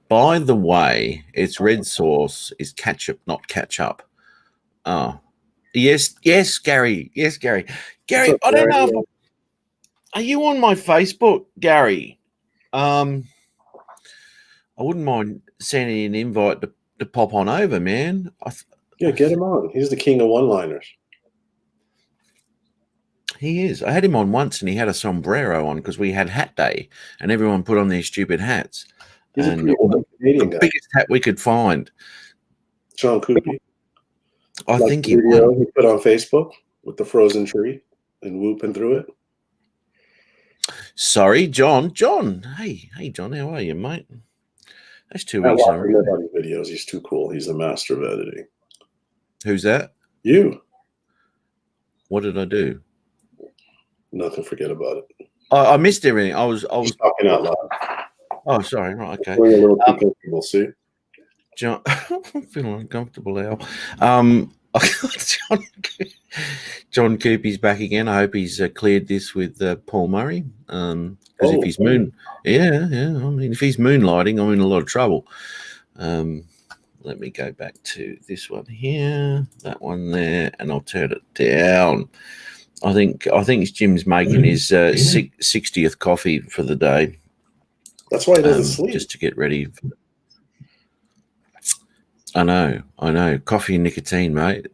By the way, its red sauce is ketchup, not ketchup. Oh, yes, yes, Gary. Yes, Gary. What's Gary, up, I don't Gary? know. Are you on my Facebook, Gary? I wouldn't mind sending an invite to pop on over, man. Yeah, get him on. He's the king of one-liners. He is. I had him on once, and he had a sombrero on because we had hat day, and everyone put on their stupid hats. He's a And pretty good Canadian the guy. biggest hat we could find. John Coopy. I Like think the he video won. he put on Facebook with the frozen tree and whooping through it. Sorry, John. John. Hey, John. How are you, mate? That's 2 I weeks in a watch row. nobody's videos. He's too cool. He's the master of editing. Who's that? You. What did I do? Nothing. Forget about it. I missed everything. I was Just talking out loud. Oh, sorry. Right. Okay. Feeling a little too comfortable. See. John, I'm feeling uncomfortable now. John Coopy's back again. I hope he's cleared this with Paul Murray. Because if he's I mean, if he's moonlighting, I'm in a lot of trouble. Let me go back to this one here, that one there, and I'll turn it down. I think Jim's making his 60th coffee for the day. That's why he doesn't sleep. Just to get ready. I know. Coffee and nicotine, mate.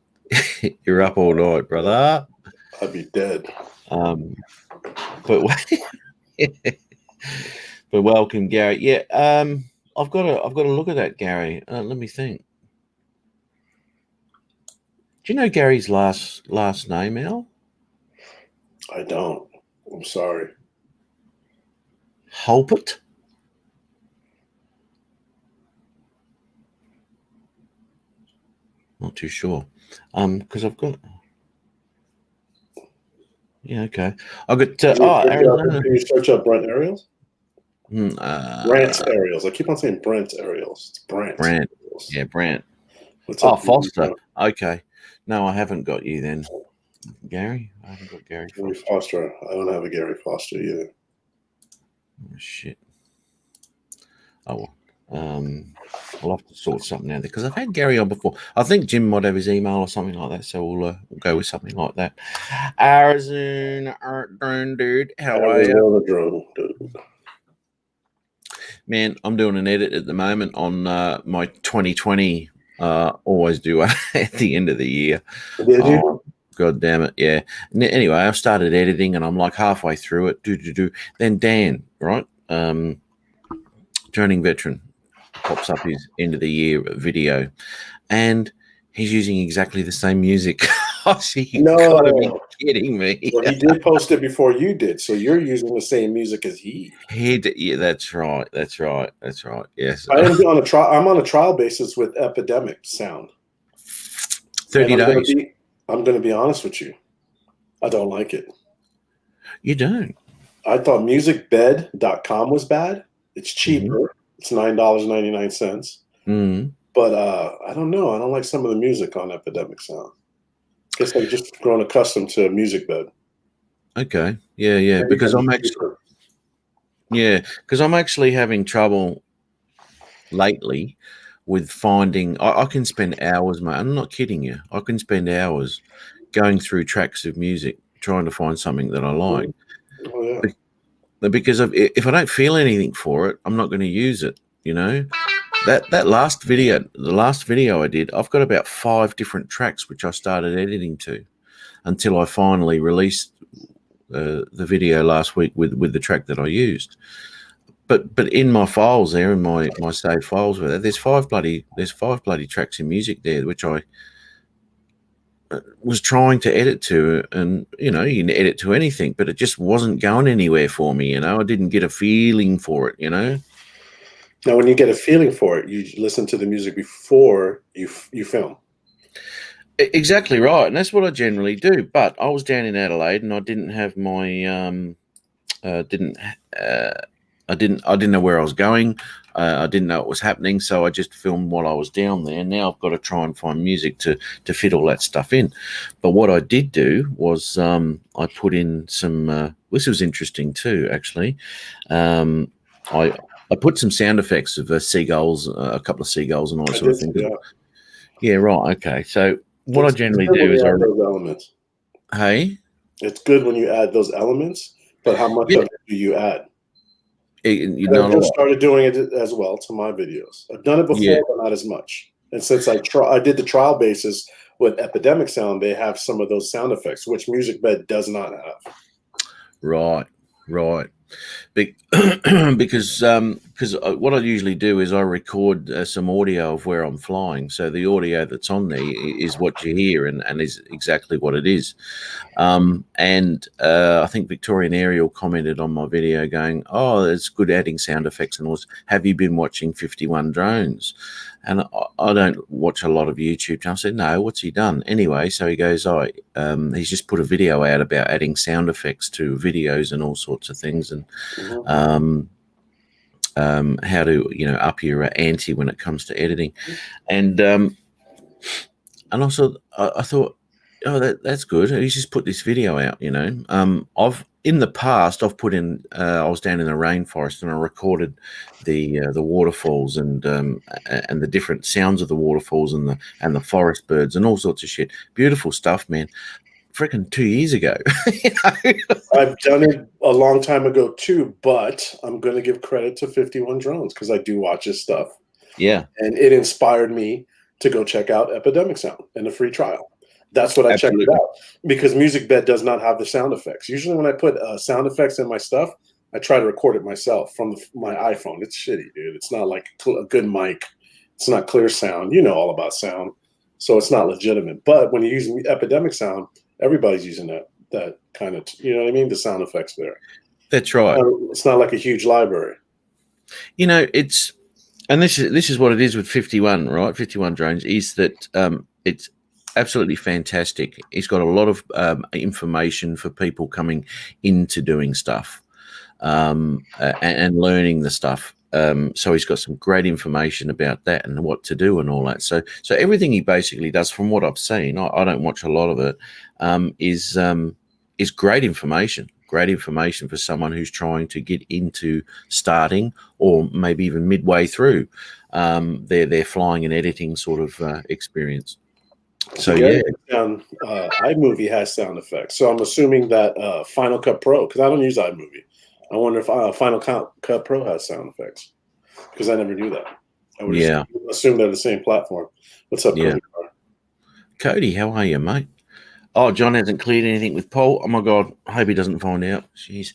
You're up all night, brother. I'd be dead. But welcome, Gary. Yeah, I've got to look at that, Gary. Let me think. Do you know Gary's last name, Al? I don't. I'm sorry. Holpert? Not too sure. Because I've got. Yeah, okay. I've got. Can you search up Brent Aerials? Brant Aerials. I keep on saying Brent Aerials. It's Brant. Brant. Aerials. Yeah, Brant. What's up, Foster. Okay. No, I haven't got you then. Gary? I haven't got Gary Foster. I don't have a Gary Foster either. Oh, shit. Oh, well. I'll have to sort something out there because I've had Gary on before. I think Jim might have his email or something like that, so we'll go with something like that. Arizona, dude, how are you? Man, I'm doing an edit at the moment on my 2020. Always do at the end of the year. God damn it, yeah. Anyway, I've started editing and I'm like halfway through it. Then Dan, right? Joining Veteran pops up his end of the year video, and he's using exactly the same music. You gotta be kidding me. Well, he did post it before you did, so you're using the same music as he. Yeah, that's right. Yes, I'm on a trial basis with Epidemic Sound. 30 days. I'm going to be honest with you. I don't like it. You don't? I thought musicbed.com was bad. It's cheaper. Mm-hmm. It's $9.99. Mm-hmm. But I don't know. I don't like some of the music on Epidemic Sound. Guess I've just grown accustomed to MusicBed. Okay. Yeah. Because I'm actually having trouble lately with finding. I can spend hours, mate. I'm not kidding you. I can spend hours going through tracks of music trying to find something that I like. Oh, yeah. Because if I don't feel anything for it, I'm not going to use it. You know, the last video I did, I've got about 5 different tracks which I started editing to, until I finally released the video last week with the track that I used. But in my files there, in my saved files with it, there's five bloody tracks in music there which I was trying to edit to, and you can edit to anything, but it just wasn't going anywhere for me. I didn't get a feeling for it. Now, when you get a feeling for it, you listen to the music before you film. Exactly right, and that's what I generally do. But I was down in Adelaide, and I didn't have my I didn't know where I was going. I didn't know what was happening, so I just filmed while I was down there. Now I've got to try and find music to fit all that stuff in. But what I did do was I put in some. This was interesting too, actually. I put some sound effects of seagulls, a couple of seagulls, and all that sort of thing. Yeah. Yeah, right. Okay. So what I generally do is those elements. Hey, it's good when you add those elements, but how much of it do you add? Not I've just started doing it as well to my videos. I've done it before, but not as much. And since I did the trial basis with Epidemic Sound, they have some of those sound effects, which MusicBed does not have. Right. Because what I usually do is I record some audio of where I'm flying, so the audio that's on there is what you hear and is exactly what it is. I think Victorian Aerial commented on my video going, "Oh, it's good adding sound effects and all. Have you been watching 51 Drones?" And I don't watch a lot of YouTube. I said, "No, what's he done?" Anyway, so he goes, he's just put a video out about adding sound effects to videos and all sorts of things, and how to up your ante when it comes to editing, and also I thought, oh, that's good. He's just put this video out. In the past I've put in. I was down in the rainforest and I recorded the waterfalls and the different sounds of the waterfalls and the forest birds and all sorts of shit. Beautiful stuff, man. Freaking 2 years ago. I've done it a long time ago too, but I'm going to give credit to 51 Drones because I do watch his stuff. Yeah, and it inspired me to go check out Epidemic Sound in a free trial. That's what I checked it out, because MusicBed does not have the sound effects. Usually when I put sound effects in my stuff, I try to record it myself from my iPhone. It's shitty, dude. It's not like a good mic. It's not clear sound. You know all about sound. So it's not legitimate. But when you use Epidemic Sound, everybody's using that kind of, you know what I mean? The sound effects there. That's right. It's not like a huge library. And this is what it is with 51, right? 51 Drones is that it's absolutely fantastic. He's got a lot of information for people coming into doing stuff and learning the stuff. So he's got some great information about that and what to do and all that. So everything he basically does, from what I've seen, I don't watch a lot of it, is great information. Great information for someone who's trying to get into starting or maybe even midway through their flying and editing sort of experience. So iMovie has sound effects. So I'm assuming that Final Cut Pro, because I don't use iMovie. I wonder if Final Cut Pro has sound effects, because I never knew that. I would assume they're the same platform. What's up, Cody? Cody, how are you, mate? Oh, John hasn't cleared anything with Paul. Oh my God, I hope he doesn't find out. Jeez.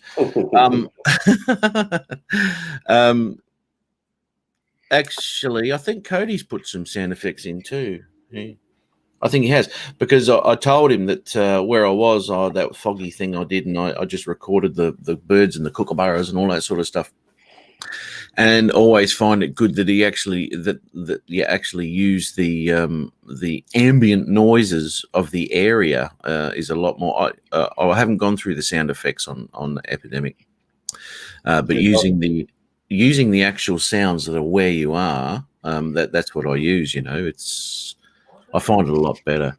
Actually, I think Cody's put some sound effects in too. Yeah. I think he has, because I told him that where I was, that foggy thing I did, and I just recorded the birds and the kookaburras and all that sort of stuff. And always find it good that you actually use the ambient noises of the area is a lot more. I haven't gone through the sound effects on Epidemic, but using the actual sounds that are where you are, that's what I use. I find it a lot better.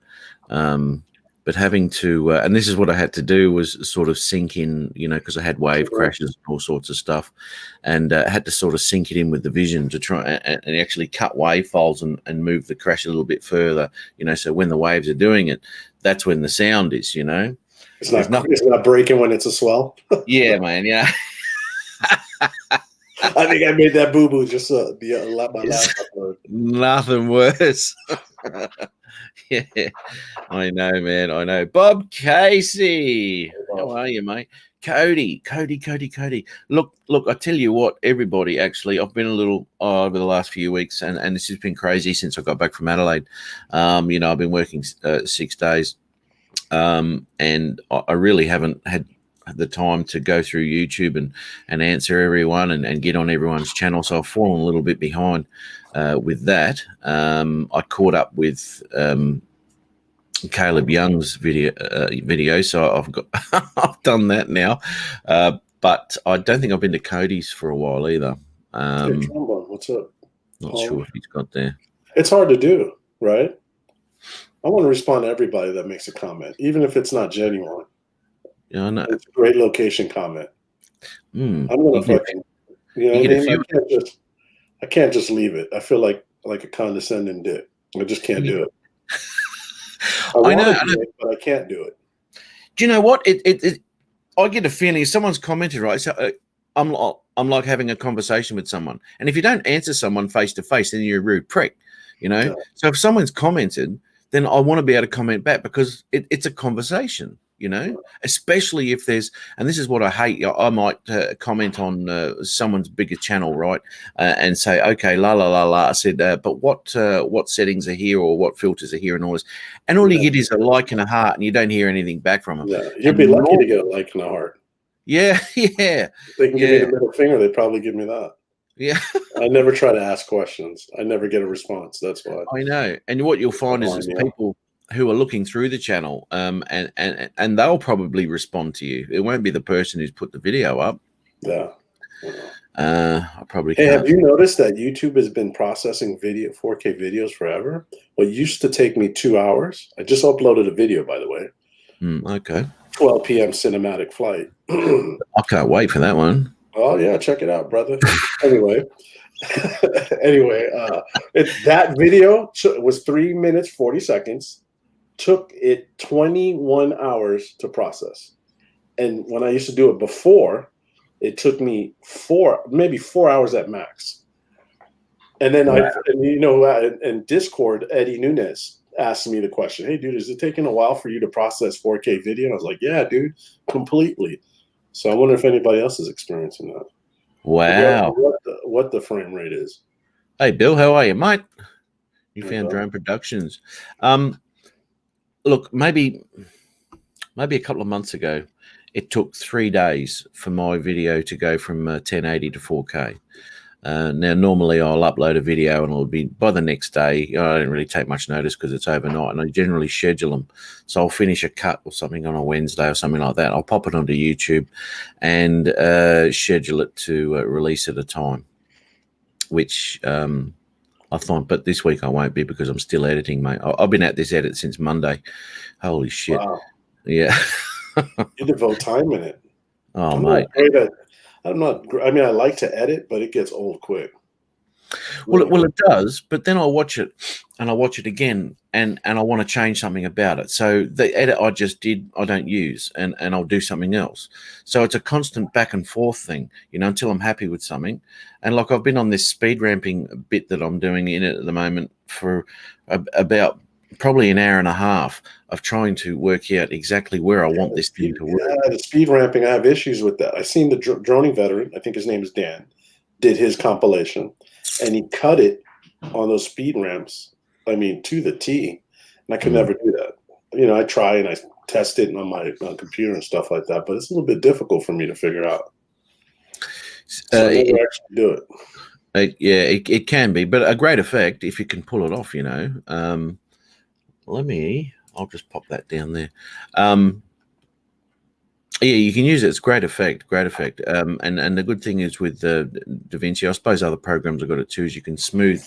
But having to, and this is what I had to do, was sort of sync in, because I had wave crashes and all sorts of stuff, and had to sort of sync it in with the Vision to try and actually cut wave files and move the crash a little bit further, so when the waves are doing it, that's when the sound is, It's not breaking when it's a swell. Yeah, man. Yeah. I think I made that boo-boo just my last upload. Nothing worse. Yeah, I know, man. I know. Bob Casey, how are you, mate? Cody. Look. I tell you what, everybody. Actually, I've been a little over the last few weeks, and this has been crazy since I got back from Adelaide. I've been working 6 days, and I really haven't had the time to go through YouTube and answer everyone and get on everyone's channel. So I've fallen a little bit behind with that. I caught up with Caleb Young's video, so I've done that now. But I don't think I've been to Cody's for a while either. What's up? Not sure if he's got there. It's hard to do, right? I want to respond to everybody that makes a comment, even if it's not genuine. Yeah, I know. It's a great location comment. I'm gonna You know You what I get a mean? few. I can't just leave it. I feel like a condescending dick. I just can't do it. I I want know. to do it, but I can't do it. Do you know what? I get a feeling if someone's commented, right? So I'm like having a conversation with someone, and if you don't answer someone face to face, then you're a rude prick, you know. Yeah. So if someone's commented, then I want to be able to comment back because it's a conversation, you know. Especially if there's, and this is what I hate. I might comment on someone's bigger channel, right, and say, okay, la la la la. I said, but what settings are here or what filters are here and all this, and all you get is a like and a heart, and you don't hear anything back from them. Yeah, you'd be lucky to get a like and a heart. Yeah, yeah. If they can give me the middle finger, they'd probably give me that. Yeah. I never try to ask questions. I never get a response. That's why. I know. And what you'll find is people who are looking through the channel, and they'll probably respond to you. It won't be the person who's put the video up. Yeah. I probably Hey, can't. have you noticed that YouTube has been processing 4K videos forever? What used to take me 2 hours, I just uploaded a video, by the way. Okay. 12 p.m. cinematic flight. I can't wait for that one. Oh yeah, check it out, brother. Anyway, that video was 3 minutes 40 seconds. Took it 21 hours to process, and when I used to do it before, it took me maybe 4 hours at max. And then in Discord, Eddie Nunez asked me the question, "Hey, dude, is it taking a while for you to process 4K video?" And I was like, "Yeah, dude, completely." So I wonder if anybody else is experiencing that. Wow. What the frame rate is. Hey, Bill, how are you, mate? You found Drone Productions. Look, maybe a couple of months ago, it took 3 days for my video to go from 1080 to 4K. Now, normally I'll upload a video and it'll be by the next day. I don't really take much notice because it's overnight, and I generally schedule them. So I'll finish a cut or something on a Wednesday or something like that. I'll pop it onto YouTube and schedule it to release at a time, which I thought, but this week I won't be because I'm still editing, mate. I've been at this edit since Monday. Holy shit. Wow. Yeah. You devote time in it. Oh, mate. I like to edit, but it gets old quick. Well, it does, but then I watch it and I watch it again and I want to change something about it. So the edit I just did, I don't use and I'll do something else. So it's a constant back and forth thing, you know, until I'm happy with something. And like I've been on this speed ramping bit that I'm doing in it at the moment for about probably an hour and a half of trying to work out exactly where I want this thing to work. Yeah, the speed ramping, I have issues with that. I seen the droning veteran, I think his name is Dan, did his compilation, and he cut it on those speed ramps, I mean, to the T, and I could never do that. You know, I try and I test it on my computer and stuff like that, but it's a little bit difficult for me to figure out. So I never actually do it. It can be, but a great effect if you can pull it off, you know. I'll just pop that down there. Yeah, you can use it. It's great effect. And the good thing is with DaVinci, I suppose other programs have got it too, is you can smooth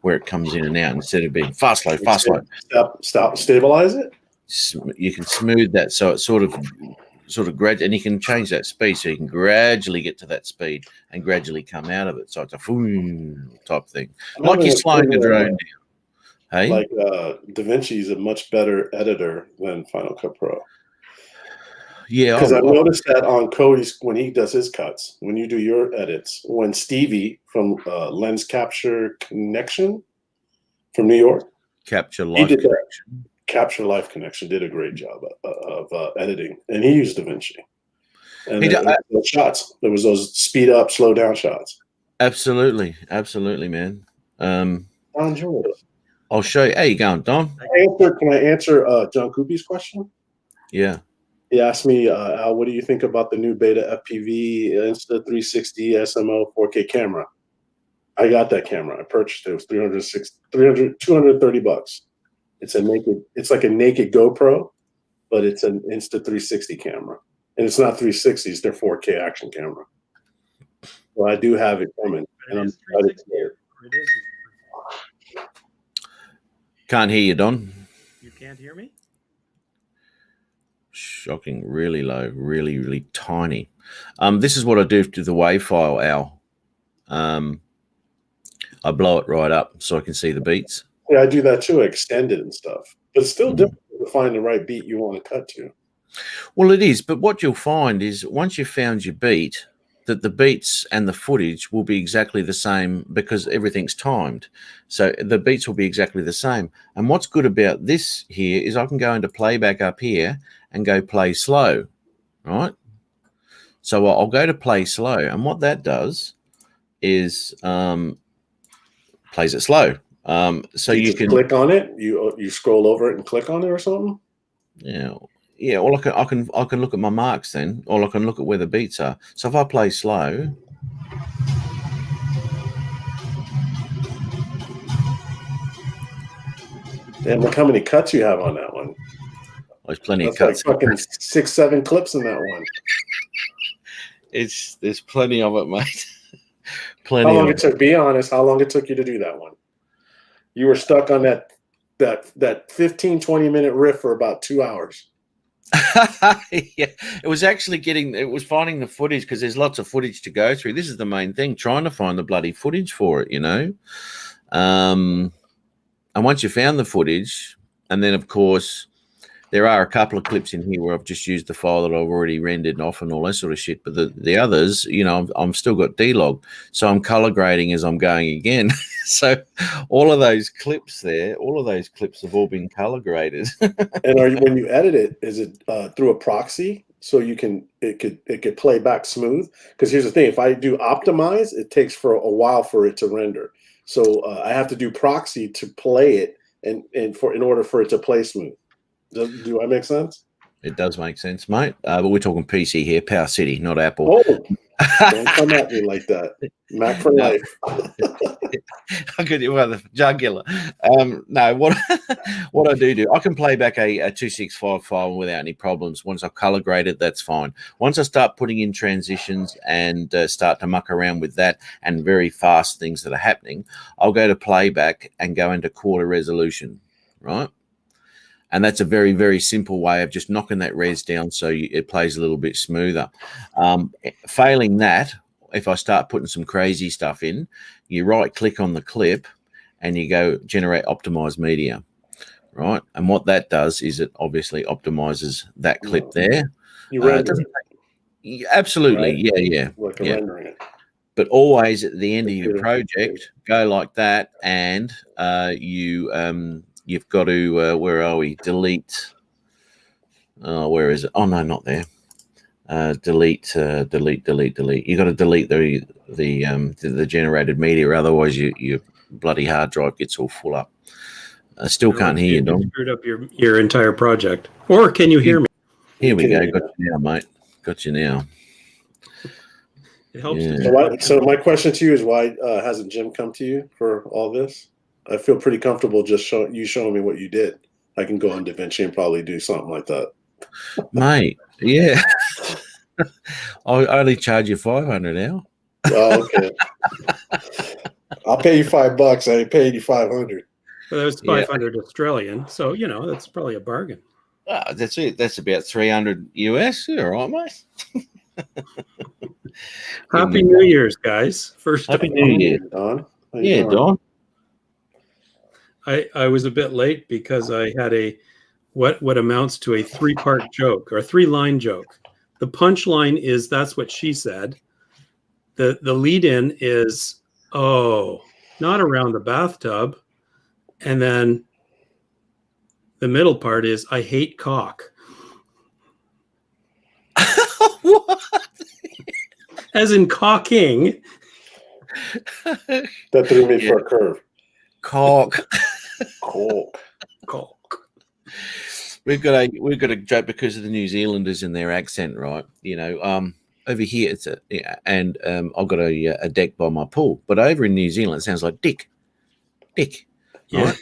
where it comes in and out instead of being fast, slow. Stop, stabilize it. You can smooth that so it sort of gradually, and you can change that speed so you can gradually get to that speed and gradually come out of it. So it's a type thing, like you're slowing the drone down. Hey? Like DaVinci is a much better editor than Final Cut Pro. Yeah, because I've noticed that on Cody's when he does his cuts, when you do your edits, when Stevie from Lens Capture Connection from New York, Capture Life Connection, Capture Life Connection did a great job of editing, and he used DaVinci. And those shots, there was those speed up, slow down shots. Absolutely, man. I enjoy it. I'll show you. How you going, Don? Can I answer John Koopy's question? Yeah. He asked me, Al, what do you think about the new Beta FPV Insta360 SMO 4K camera? I got that camera. I purchased it. It was $230. It's like a naked GoPro, but it's an Insta360 camera. And it's not 360s, it's their 4K action camera. So I do have it coming. And I'm excited to hear it. Can't hear you, Don. You can't hear me? Shocking, really low, really tiny. This is what I do to the WAV file, Al. I blow it right up so I can see the beats. Yeah, I do that too. I extend it and stuff, but it's still difficult to find the right beat you want to cut to. Well, it is, but what you'll find is once you've found your beat, that the beats and the footage will be exactly the same because everything's timed. So the beats will be exactly the same. And what's good about this here is I can go into playback up here and go play slow, right? So I'll go to play slow, and what that does is plays it slow. So you can click on it. You scroll over it and click on it or something. Yeah. Well, I can look at my marks then, or I can look at where the beats are. So if I play slow, damn, look how many cuts you have on that one. There's plenty That's of cuts. like fucking 6-7 clips in that one. There's plenty of it, mate. Plenty. How long it took? Be honest. How long it took you to do that one? You were stuck on that 15-20 minute riff for about 2 hours. Yeah, it was finding the footage because there's lots of footage to go through. This is the main thing, trying to find the bloody footage for it, and once you found the footage, and then of course there are a couple of clips in here where I've just used the file that I've already rendered off and all that sort of shit, but the others, I'm still got D-Log, so I'm color grading as I'm going again. So all of those clips have all been color graded. And when you edit it, is it through a proxy so it could play back smooth? Because here's the thing: if I do optimize, it takes for a while for it to render. So I have to do proxy to play it, in order for it to play smooth. Do I make sense? It does make sense, mate. But we're talking PC here, Power City, not Apple. Oh, don't come at me like that. Mac for life. I could the jugular. No, what I do, I can play back a 265 file without any problems. Once I color grade it, that's fine. Once I start putting in transitions and start to muck around with that and very fast things that are happening, I'll go to playback and go into quarter resolution, right? And that's a very, very simple way of just knocking that res down so it plays a little bit smoother. Failing that, if I start putting some crazy stuff in, you right-click on the clip and you go generate optimized media, right? And what that does is it obviously optimizes that clip there. You render it. Absolutely, right? Yeah. Like rendering it. But always at the end of your project, go like that, and you've got to where are we? Delete. Where is it? Oh no, not there. Delete. You got to delete the generated media, otherwise your bloody hard drive gets all full up. I still can't hear you, Dom. Screwed up your entire project. Or can you hear me? Here we go. Got you now, mate. Got you now. It helps. Yeah. So my question to you is, why hasn't Jim come to you for all this? I feel pretty comfortable just showing me what you did. I can go on DaVinci and probably do something like that. Mate, yeah. I only charge you $500 now. Oh, okay. I'll pay you $5. I ain't paying you $500. Well, that was 500 Australian, so that's probably a bargain. That's it. That's about 300 US. All right, mate. Happy New Year's, guys! Happy New Year, Don. Yeah, Don. I was a bit late because I had what amounts to a 3-part joke or a 3-line joke. The punchline is that's what she said. The lead-in is, oh, not around the bathtub, and then the middle part is I hate cock. What? As in cocking. That threw me for a curve. Cock. Cock. We've got a joke because of the New Zealanders and their accent, right? Over here it's I've got a deck by my pool, but over in New Zealand it sounds like dick, right?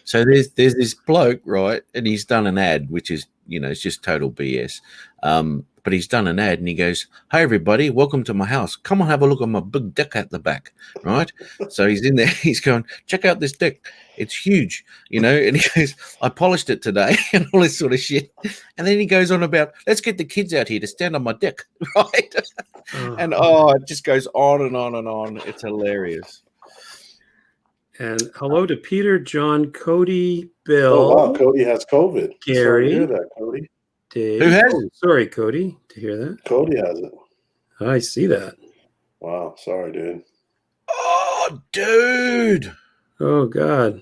So there's this bloke, right, and he's done an ad which is it's just total BS. but he's done an ad and he goes, "Hey everybody, welcome to my house. Come on, have a look at my big deck at the back." Right? So he's in there, he's going, "Check out this deck. It's huge," you know, and he goes, "I polished it today," and all this sort of shit. And then he goes on about, "Let's get the kids out here to stand on my deck," right? And it just goes on and on and on. It's hilarious. And hello to Peter, John, Cody, Bill. Oh wow, Cody has COVID. Gary. Sorry to hear that, Cody. Dave. Who has it? Sorry, Cody, to hear that. Cody has it. I see that. Wow, sorry, dude. Oh, dude. Oh, God.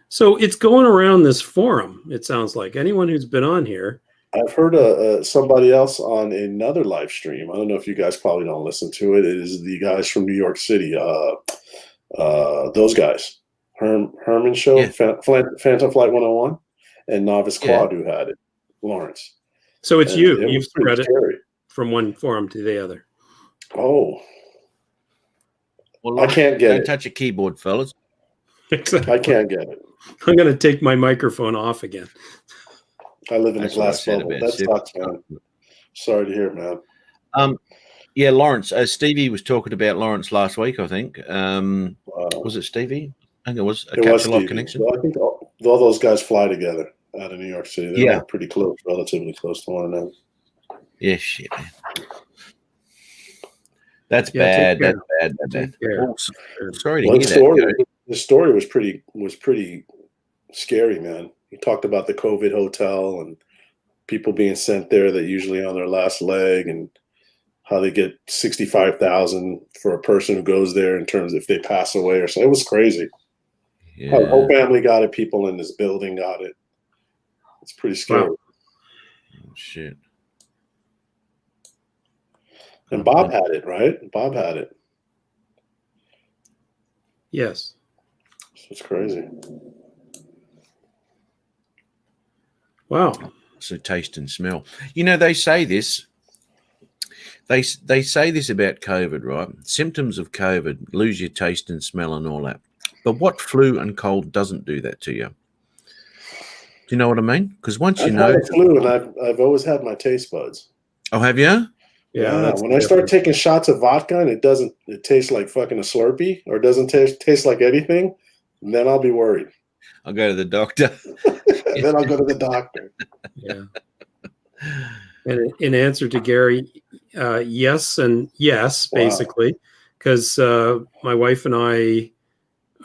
So it's going around this forum, it sounds like. Anyone who's been on here. I've heard somebody else on another live stream. I don't know if you guys probably don't listen to it. It is the guys from New York City. Those guys. Herman Show, Yeah. Phantom Flight 101, and Novice Yeah. Quad who had it. Lawrence. So it's And you. it You've was pretty spread it scary. from one forum to the other. Oh, Well, I can't get don't it. touch a keyboard, fellas. Exactly. I can't get it. I'm going to take my microphone off again. I live in That's a what I glass said bubble. about That Super. sucks, man. Sorry to hear, man. Yeah, Lawrence. Stevie was talking about Lawrence last week, I think. Was it Stevie? I think it was a It was Catch a Live Stevie. connection. Well, I think all those guys fly together out of New York City. They're Yeah. like pretty close, relatively close to one another. Yeah, shit, man. That's Yeah, take bad. care. That's bad. That's Take care. bad. Oh, sorry to One hear story. that. The story was pretty scary, man. He talked about the COVID hotel and people being sent there that usually on their last leg, and how they get $65,000 for a person who goes there in terms of if they pass away or something. It was crazy. Yeah. How the whole family got it. People in this building got it. It's pretty scary. Wow. Oh, shit. And Bob had it, right? Bob had it. Yes. So it's crazy. Wow. So taste and smell. You know, they say this. They say this about COVID, right? Symptoms of COVID: lose your taste and smell and all that. But what flu and cold doesn't do that to you? Do you know what I mean? Because once you I've know, had the flu, and I've always had my taste buds. oh, have you? Yeah. That's When I start taking shots of vodka and it tastes like fucking a Slurpee or doesn't taste like anything, then I'll be worried. I'll go to the doctor. Then I'll go to the doctor. Yeah. And in answer to Gary, yes and yes, Wow. basically, because my wife and I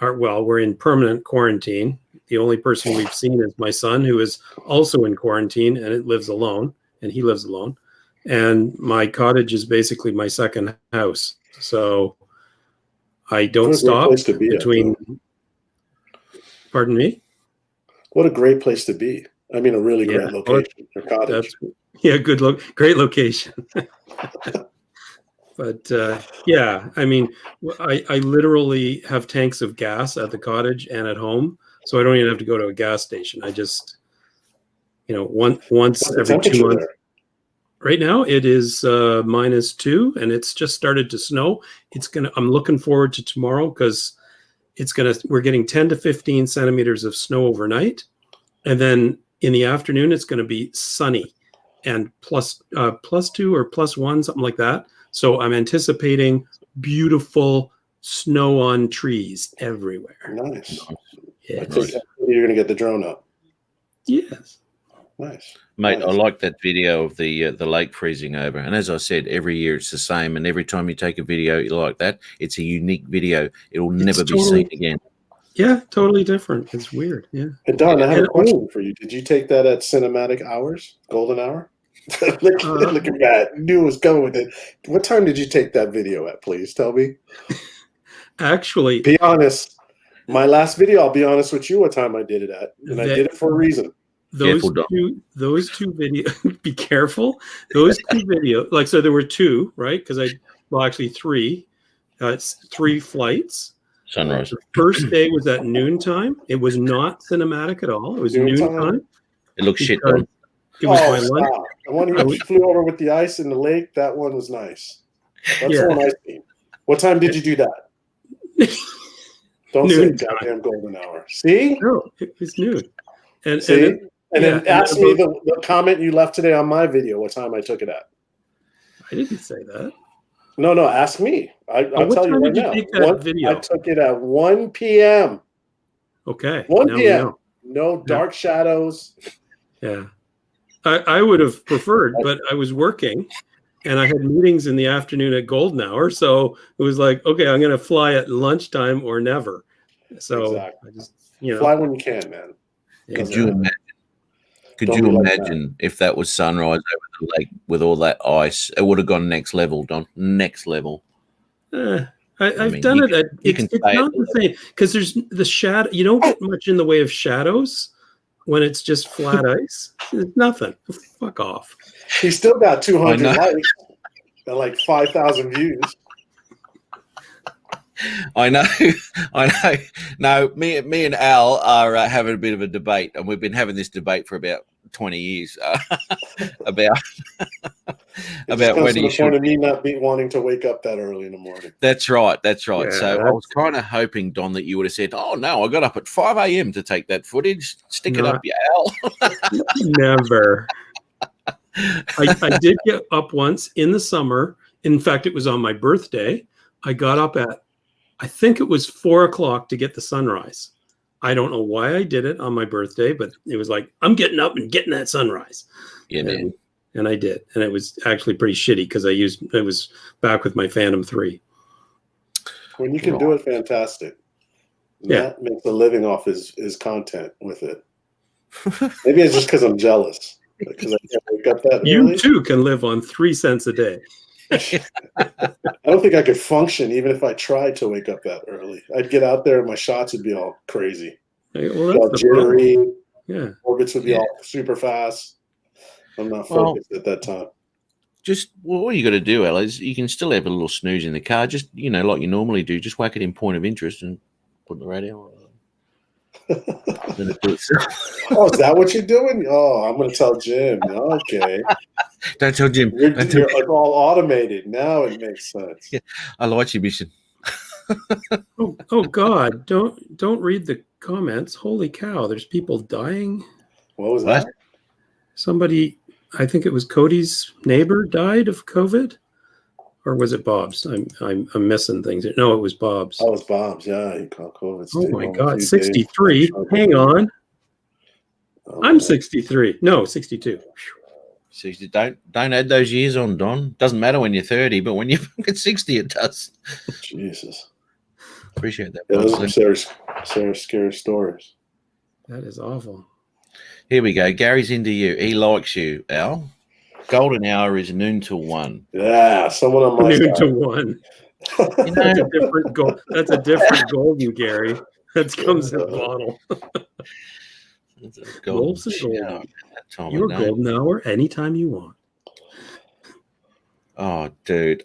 we're in permanent quarantine. The only person we've seen is my son, who is also in quarantine and he lives alone. And my cottage is basically my second house. So I don't What a great stop place to be at, between. Pardon me? What a great place to be. I mean, a really Yeah. great location. Your cottage. Yeah, great location. But yeah, I mean, I literally have tanks of gas at the cottage and at home, so I don't even have to go to a gas station. I just, once What's the every 2 temperature months. there? Right now it is -2, and it's just started to snow. I'm looking forward to tomorrow because we're getting 10 to 15 centimeters of snow overnight, and then in the afternoon it's going to be sunny and plus 2 or +1, something like that. So I'm anticipating beautiful snow on trees everywhere. Nice. Yes. I think you're going to get the drone up. Yes. Nice. Mate, Nice. I like that video of the lake freezing over. And as I said, every year it's the same. And every time you take a video like that, it's a unique video. It'll never be totally- seen again. Yeah, totally different. It's weird. Yeah. And Don, I have a And- question for you. Did you take that at Cinematic Hours, Golden Hour? Look at that. Knew it was going with it. What time did you take that video at, please? Tell me. Actually, Be honest. My last video, I'll be honest with you what time I did it at. And I did it for a reason. those Careful, Dom. two videos, be careful. Those two videos, so there were two, right? Actually three. It's 3 flights. Sunrise. The first day was at noontime. It was not cinematic at all. It was Noontime? noontime. It looks shit, because Don. It was my stop. lunch. The one you flew over with the ice in the lake, that one was nice. That's Yeah. the one I seen. What time did you do that? Don't say Noontime. goddamn Golden Hour. See? No, it was noon. And See? And then yeah, ask me the comment you left today on my video, what time I took it at. I didn't say that. No, ask me. I'll what tell you time right did you now. take that video? I took it at 1 p.m. Okay. 1 now we p.m. know. No dark shadows. Yeah. I would have preferred, but I was working and I had meetings in the afternoon at golden hour. So it was like, okay, I'm going to fly at lunchtime or never. So Exactly. I just, you know, Fly when you can, man. Could you imagine? Could Don't you be like imagine if that was sunrise over the lake with all that ice? It would have gone next level, Don. Next level. I've mean, done you it. It's say not it. the same because there's the shadow. You don't get much in the way of shadows when it's just flat ice. It's nothing. Fuck off. He still got I 200 know. likes and like 5,000 views. I know. I know. No, me and Al are having a bit of a debate, and we've been having this debate for about 20 years about It just comes when to he the should. point of me not wanting to wake up that early in the morning. That's right. That's right. Yeah, So I was kind of hoping, Don, that you would have said, "Oh no, I got up at 5 a.m. to take that footage. Stick it up, you Al." Never. I did get up once in the summer. In fact, it was on my birthday. I got up at, I think it was 4 o'clock to get the sunrise. I don't know why I did it on my birthday, but it was like, I'm getting up and getting that sunrise. Yeah, man. And I did. And it was actually pretty shitty because it was back with my Phantom 3. When you can do it, fantastic. Yeah. Matt makes a living off his content with it. Maybe it's just because I'm jealous. Because I can't wake up that You early. too can live on 3 cents a day. I don't think I could function even if I tried to wake up that early. I'd get out there and my shots would be all crazy. Well, All that's the problem. jittery. Yeah. Orbits would be all super fast. I'm not focused at that time. Just what you got to do, Al, is you can still have a little snooze in the car, just like you normally do. Just whack it in point of interest and put the radio on. Then it do itself. Oh, is that what you're doing? Oh, I'm going to tell Jim. Okay. Don't tell Jim. You're Don't tell Jim. like all automated. Now it makes sense. Yeah. I like your mission. Oh God! Don't read the comments. Holy cow! There's people dying. What was What? that? Somebody, I think it was Cody's neighbor, died of COVID, or was it Bob's? I'm missing things. No, it was Bob's. That was Bob's. Yeah, he caught COVID. Oh Stayed my home a God! few days. 63. Hang on. Oh, I'm man. 63. No, 62. So don't add those years on, Don. Doesn't matter when you're 30, but when you're fucking 60, it does. Jesus. Appreciate that. Yeah, those Bud. are some scary stories. That is awful. Here we go. Gary's into you. He likes you, Al. Golden hour is noon till 1. Yeah, someone on my Noon side. to 1. You That's know, a different goal. That's a different golden, Gary. That comes in a bottle. it's a golden Wolves and golden. shower at that time Your of day. golden hour anytime you want. Oh, dude.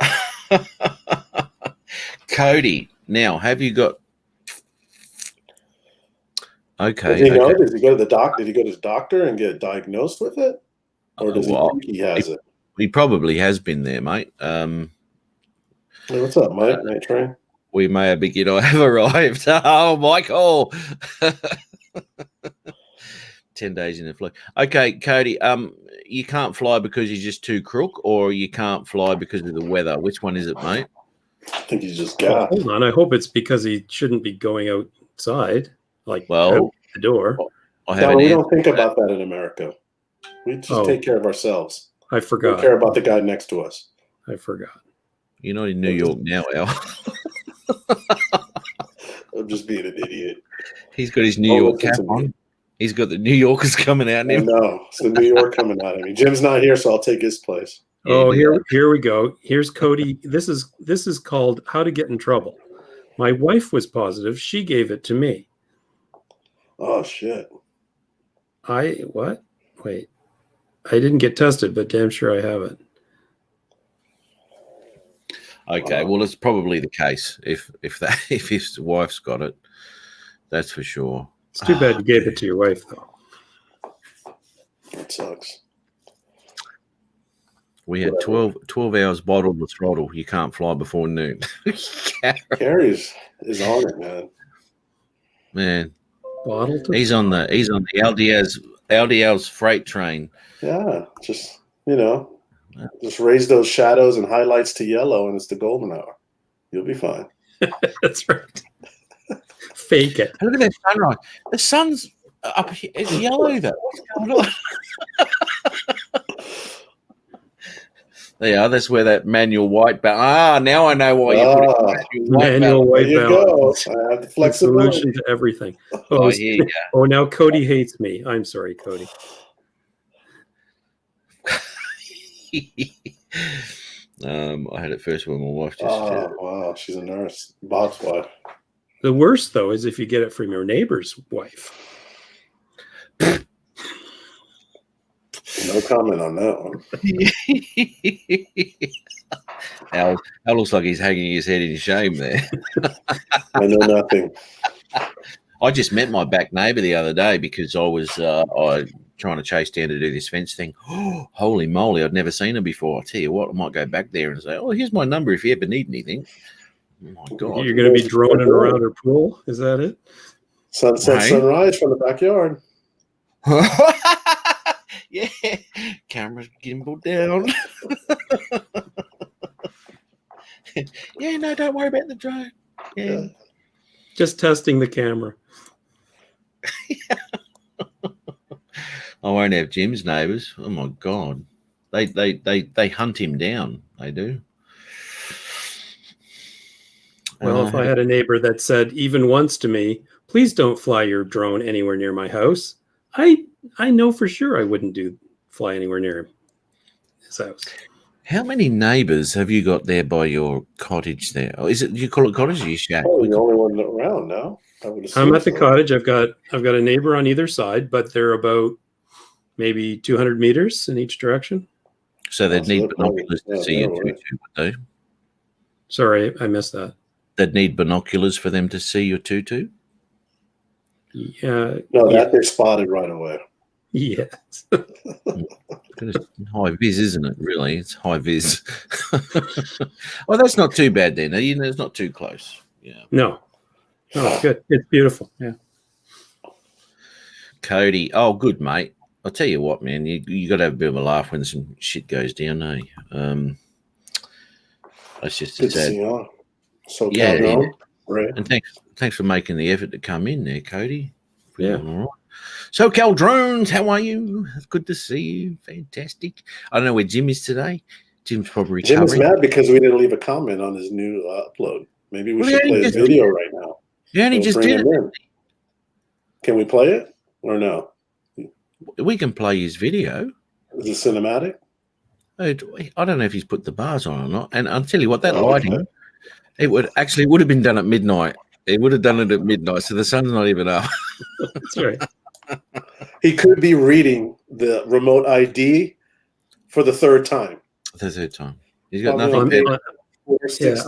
Cody, now have you got? Okay. Does he know? Okay. Does he go to the doc? Did he go to his doctor and get diagnosed with it, or does he think he has it? He probably has been there, mate. Hey, what's up, Mike? Night train. We may have have arrived. Oh, Michael. 10 days in the flu. Okay, Cody. You can't fly because you're just too crook, or you can't fly because of the weather. Which one is it, mate? I think he's just Oh, got. hold on. I hope it's because he shouldn't be going outside, like Well, out the door. I No, haven't. we don't think about that in America. We just Oh. take care of ourselves. I We forgot. care about the guy next to us. I forgot. You're not in New York now, Al. I'm just being an idiot. He's got his New Oh, York listen cap to me. on. He's got the New Yorkers coming out I now. know. It's the New York coming out of me. Jim's not here, so I'll take his place. Oh, Yeah, here we go. Here's Cody. This is called How to Get in Trouble. My wife was positive. She gave it to me. Oh, shit. What? Wait. I didn't get tested, but damn sure I have it. Okay, well, it's probably the case if his wife's got it. That's for sure. It's too bad you gave it to your wife, though. That sucks. We had 12 hours bottled the throttle. You can't fly before noon. Carrie's is on it, man. Man, Bottle to he's on the LDL's freight train. Yeah, just, you know, Just raise those shadows and highlights to yellow, and it's the golden hour. You'll be fine. That's right. Fake it. Look at that sunrise. The sun's up here. It's yellow, though. What's going on? There you are. That's where that manual white balance. Now I know why you put it. Manual There white you balance. go. I have the The flexibility. solution to everything. Oh, here you Oh, now Cody hates me. I'm sorry, Cody. I had it first when my wife just. Oh, wow. She's a nurse. Bob's wife. The worst, though, is if you get it from your neighbor's wife. No comment on that one. Al looks like he's hanging his head in shame there. I know nothing. I just met my back neighbour the other day because I was trying to chase down to do this fence thing. Oh, holy moly, I'd never seen her before. I'll tell you what, I might go back there and say, oh, here's my number if you ever need anything. Oh, my God. You're going to be droning around her pool? Is that it? Sunset, Right. sunrise from the backyard. Yeah, camera's gimbal down. Yeah, no, don't worry about the drone. Yeah. Just testing the camera. I won't have Jim's neighbours. Oh my God, they hunt him down. They do. Well, if I had a neighbor that said even once to me, please don't fly your drone anywhere near my house, I know for sure I wouldn't fly anywhere near his house. How many neighbours have you got there by your cottage there? Or is it, you call it cottage or your shack? Oh, the only one around now. I would I'm assume at the so. cottage. I've got a neighbor on either side, but they're about maybe 200 meters in each direction. So they'd Oh, so need they're probably- binoculars to yeah, see your they're away. tutu, would they? Sorry, I missed that. They'd need binoculars for them to see your tutu? Yeah. No, yeah, that they spotted right away. yes. It's high vis, isn't it? Really, it's high vis. Well, that's not too bad then. You know, it's not too close. Yeah. No, it's good. It's beautiful. Yeah. Cody, oh, good mate. I'll tell you what, man. You got to have a bit of a laugh when some shit goes down, eh? That's just Good to sad. see you on. So Yeah, drone, right? And thanks for making the effort to come in there, Cody. Yeah. All right. So, Cal Drones, how are you? It's good to see you. Fantastic. I don't know where Jim is today. Jim's probably Jim is recovering. mad because we didn't leave a comment on his new upload. Maybe we Well, should yeah, play he his just- video right now. You only We'll just bring did him in. Can we play it or no? it. We can play his video. Is it cinematic? I don't know if he's put the bars on or not. And I'll tell you what, that Oh, lighting, okay. it would have been done at midnight. It would have done it at midnight, so the sun's not even up. That's right. He could be reading the remote ID for the third time. The third time. He's got Probably nothing on- better,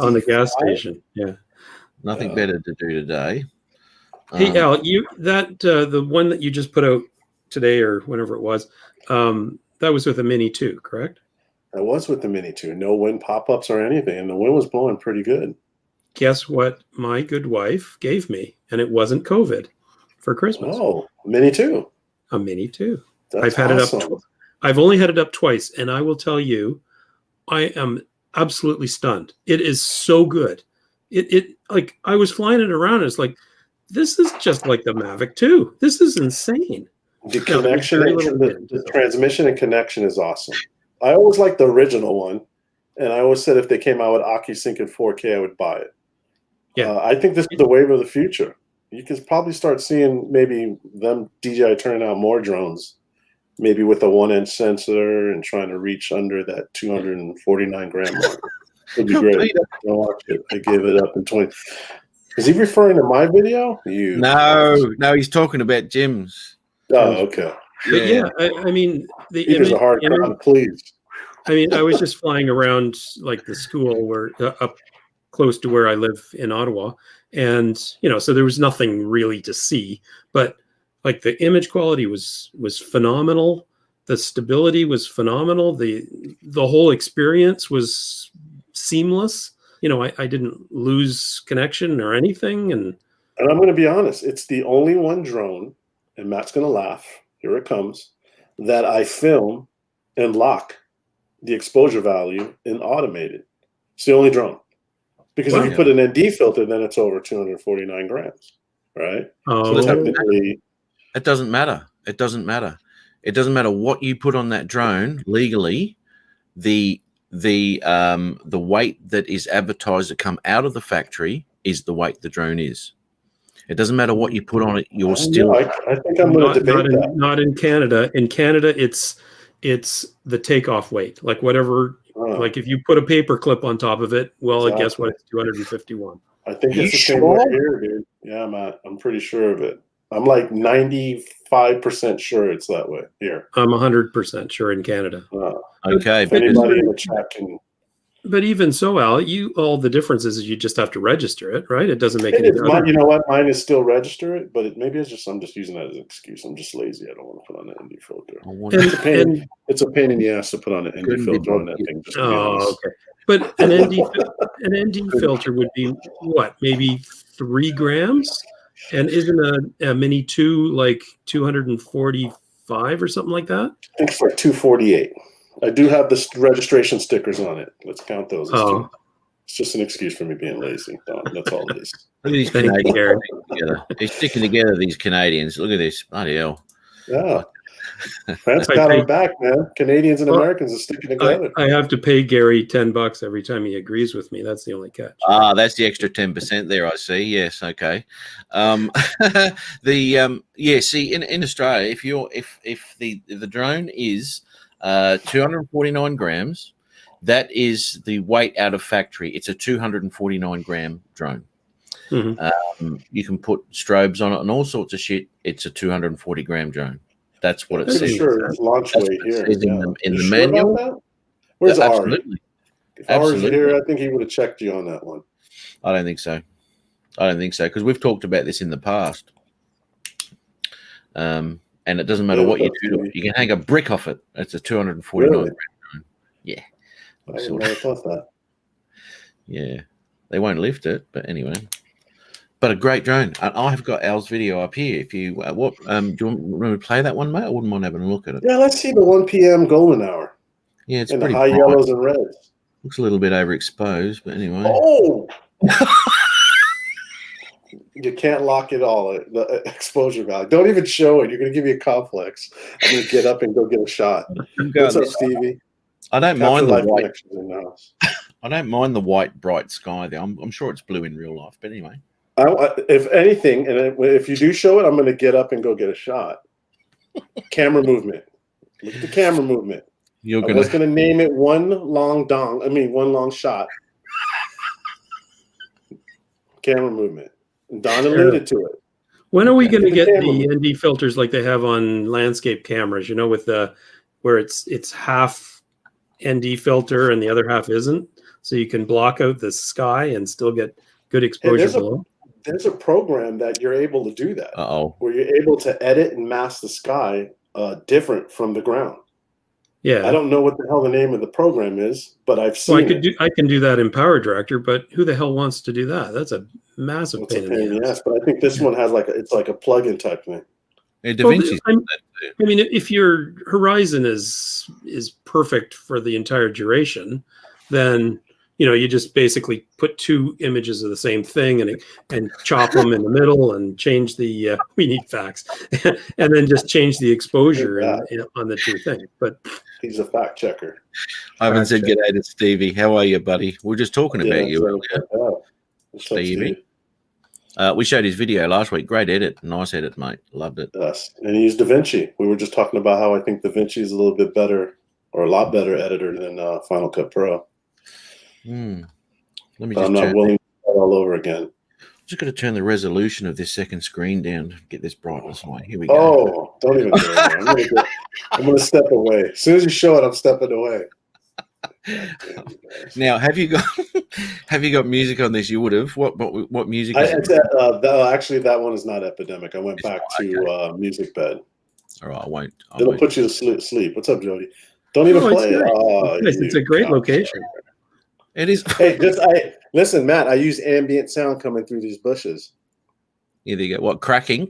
On the gas 465. station. Yeah. nothing better to do today. Hey, Al, the one that you just put out today or whenever it was, that was with a Mini 2, correct? I was with the Mini 2. No wind pop-ups or anything, and the wind was blowing pretty good. Guess what my good wife gave me? And it wasn't COVID for Christmas. Oh, Mini 2. A Mini 2. That's I've had awesome. it up. I've only had it up twice, and I will tell you, I am absolutely stunned. It is so good. It like I was flying it around. It's like this is just like the Mavic 2. This is insane. The No, connection, very and little wind, the so. transmission and connection is awesome. I always liked the original one, and I always said if they came out with AkiSync in 4K, I would buy it. Yeah. I think this is the wave of the future. You can probably start seeing maybe them DJI turning out more drones, maybe with a 1-inch sensor and trying to reach under that 249 gram mark. It'd be great. Don't watch it. I gave it up in 20. Is he referring to my video? No, he's talking about Jim's. Oh, okay. But yeah, I mean the Peter's a hard image- crowd, please. I mean, I was just flying around like the school where up close to where I live in Ottawa, and so there was nothing really to see. But like the image quality was phenomenal, the stability was phenomenal, the whole experience was seamless. I didn't lose connection or anything, and And I'm going to be honest, it's the only one drone, and Matt's going to laugh. Here it comes, that I film and lock the exposure value and automate it. It's the only drone. Because if you Wow. put an ND filter, then it's over 249 grams, right? So Oh, technically, It doesn't matter. It doesn't matter. It doesn't matter what you put on that drone legally. The weight that is advertised to come out of the factory is the weight the drone is. It doesn't matter what you put on it. You're still. I think I'm going to debate that. not in Canada. In Canada, it's the takeoff weight, like whatever. Oh, Like if you put a paper clip on top of it, well, Exactly. guess what? It's 251. I think You it's the same sure? way here, dude. Yeah, Matt. I'm pretty sure of it. I'm like 95% sure it's that way here. I'm 100% sure in Canada. Okay, If because anybody in the chat can. But even so, Al, all the difference is you just have to register it, right? It doesn't make It any is difference. you know what? Mine is still registered, but maybe it's just I'm just using that as an excuse. I'm just lazy. I don't want to put on an ND filter. I want It's a pain. And- It's a pain in the ass to put on an ND Couldn't be filter on that bothered. thing. Just to be Oh, honest. okay. But an ND filter would be what? Maybe 3 grams? And isn't a Mini 2 like 245 or something like that? I think it's like 248. I do have the registration stickers on it. Let's count those. As Oh. two. It's just an excuse for me being lazy. Don. That's all it is. look at these Thank you, Canadians Gary. sticking together. They're sticking together, these Canadians. Look at this. Bloody hell. Yeah. France I got our think- back, man. Canadians and Well, Americans are sticking together. I have to pay Gary $10 every time he agrees with me. That's the only catch. Ah, that's the extra 10% there, I see. Yes, okay. See, in Australia, if the drone is 249 grams, that is the weight out of factory. It's a 249 gram drone. Mhm. You can put strobes on it and all sorts of shit. It's a 240 gram drone. That's what it Pretty says. sure it's launch That's weight what it here. says in Yeah. in You the sure manual. about that? Where's Ari? Absolutely. If Ari's Absolutely. here, I think he would have checked you on that one. I don't think so. Because we've talked about this in the past. And it doesn't matter Yeah, what you that's do to it. You can hang a brick off it. It's a 249 Really? gram drone. Yeah. I didn't never thought that. Yeah. They won't lift it, but anyway. But a great drone. And I have got Al's video up here. If you do you want me to play that one, mate? I wouldn't mind having a look at it. Yeah, let's see the 1 p.m. golden hour Yeah, it's and the pretty high bright. yellows and reds. Looks a little bit overexposed, but anyway. Oh! You can't lock it all. The exposure value. Don't even show it. You're going to give me a complex. I'm going to get up and go get a shot. What's up, Stevie? I don't After mind the life white. connections in the house. I don't mind the white bright sky there. I'm sure it's blue in real life, but anyway. If anything, and if you do show it, I'm going to get up and go get a shot. Camera movement. Look at the camera movement. You're I gonna was going to name it one long shot. Camera movement. And Don alluded to it. When are we Yeah, going to the get camera. the ND filters like they have on landscape cameras? You know, with the where it's half ND filter and the other half isn't, so you can block out the sky and still get good exposure there's a- below. There's a program that you're able to do that, uh-oh. where you're able to edit and mask the sky different from the ground. Yeah. I don't know what the hell the name of the program is, but I've Well, seen it. I can do that in Power Director, but who the hell wants to do that? That's a massive It's a pain pain in the ass. but I think this one has it's like a plug-in type thing. Yeah, Da Well, Vinci's I'm- done that too. I mean, if your horizon is perfect for the entire duration, then you just basically put 2 images of the same thing and chop them in the middle and change the we need facts and then just change the exposure on the 2 things. But He's a fact checker. I haven't said g'day to Stevie. How are you, buddy? We were just talking about you earlier. What's up, Stevie. Steve? We showed his video last week. Great edit. Nice edit, mate. Loved it. Yes, and he used DaVinci. We were just talking about how I think DaVinci is a little bit better or a lot better editor than Final Cut Pro. Let me But just I'm not turn. willing to do it all over again. Just got to turn the resolution of this second screen down to get this brightness away. Here we go. Oh, don't even do it. I'm going to step away. As soon as you show it, I'm stepping away. Now, have you got music on this? You would have. What music? Is it? Actually, that one is not Epidemic. I went back to Music Bed. All right, I won't. It'll put you to sleep. What's up, Jody? Don't even No, it's play it. great. Oh, it's a you great cock location. sucker. It is. Hey, listen, Matt. I use ambient sound coming through these bushes. Here you go. What cracking?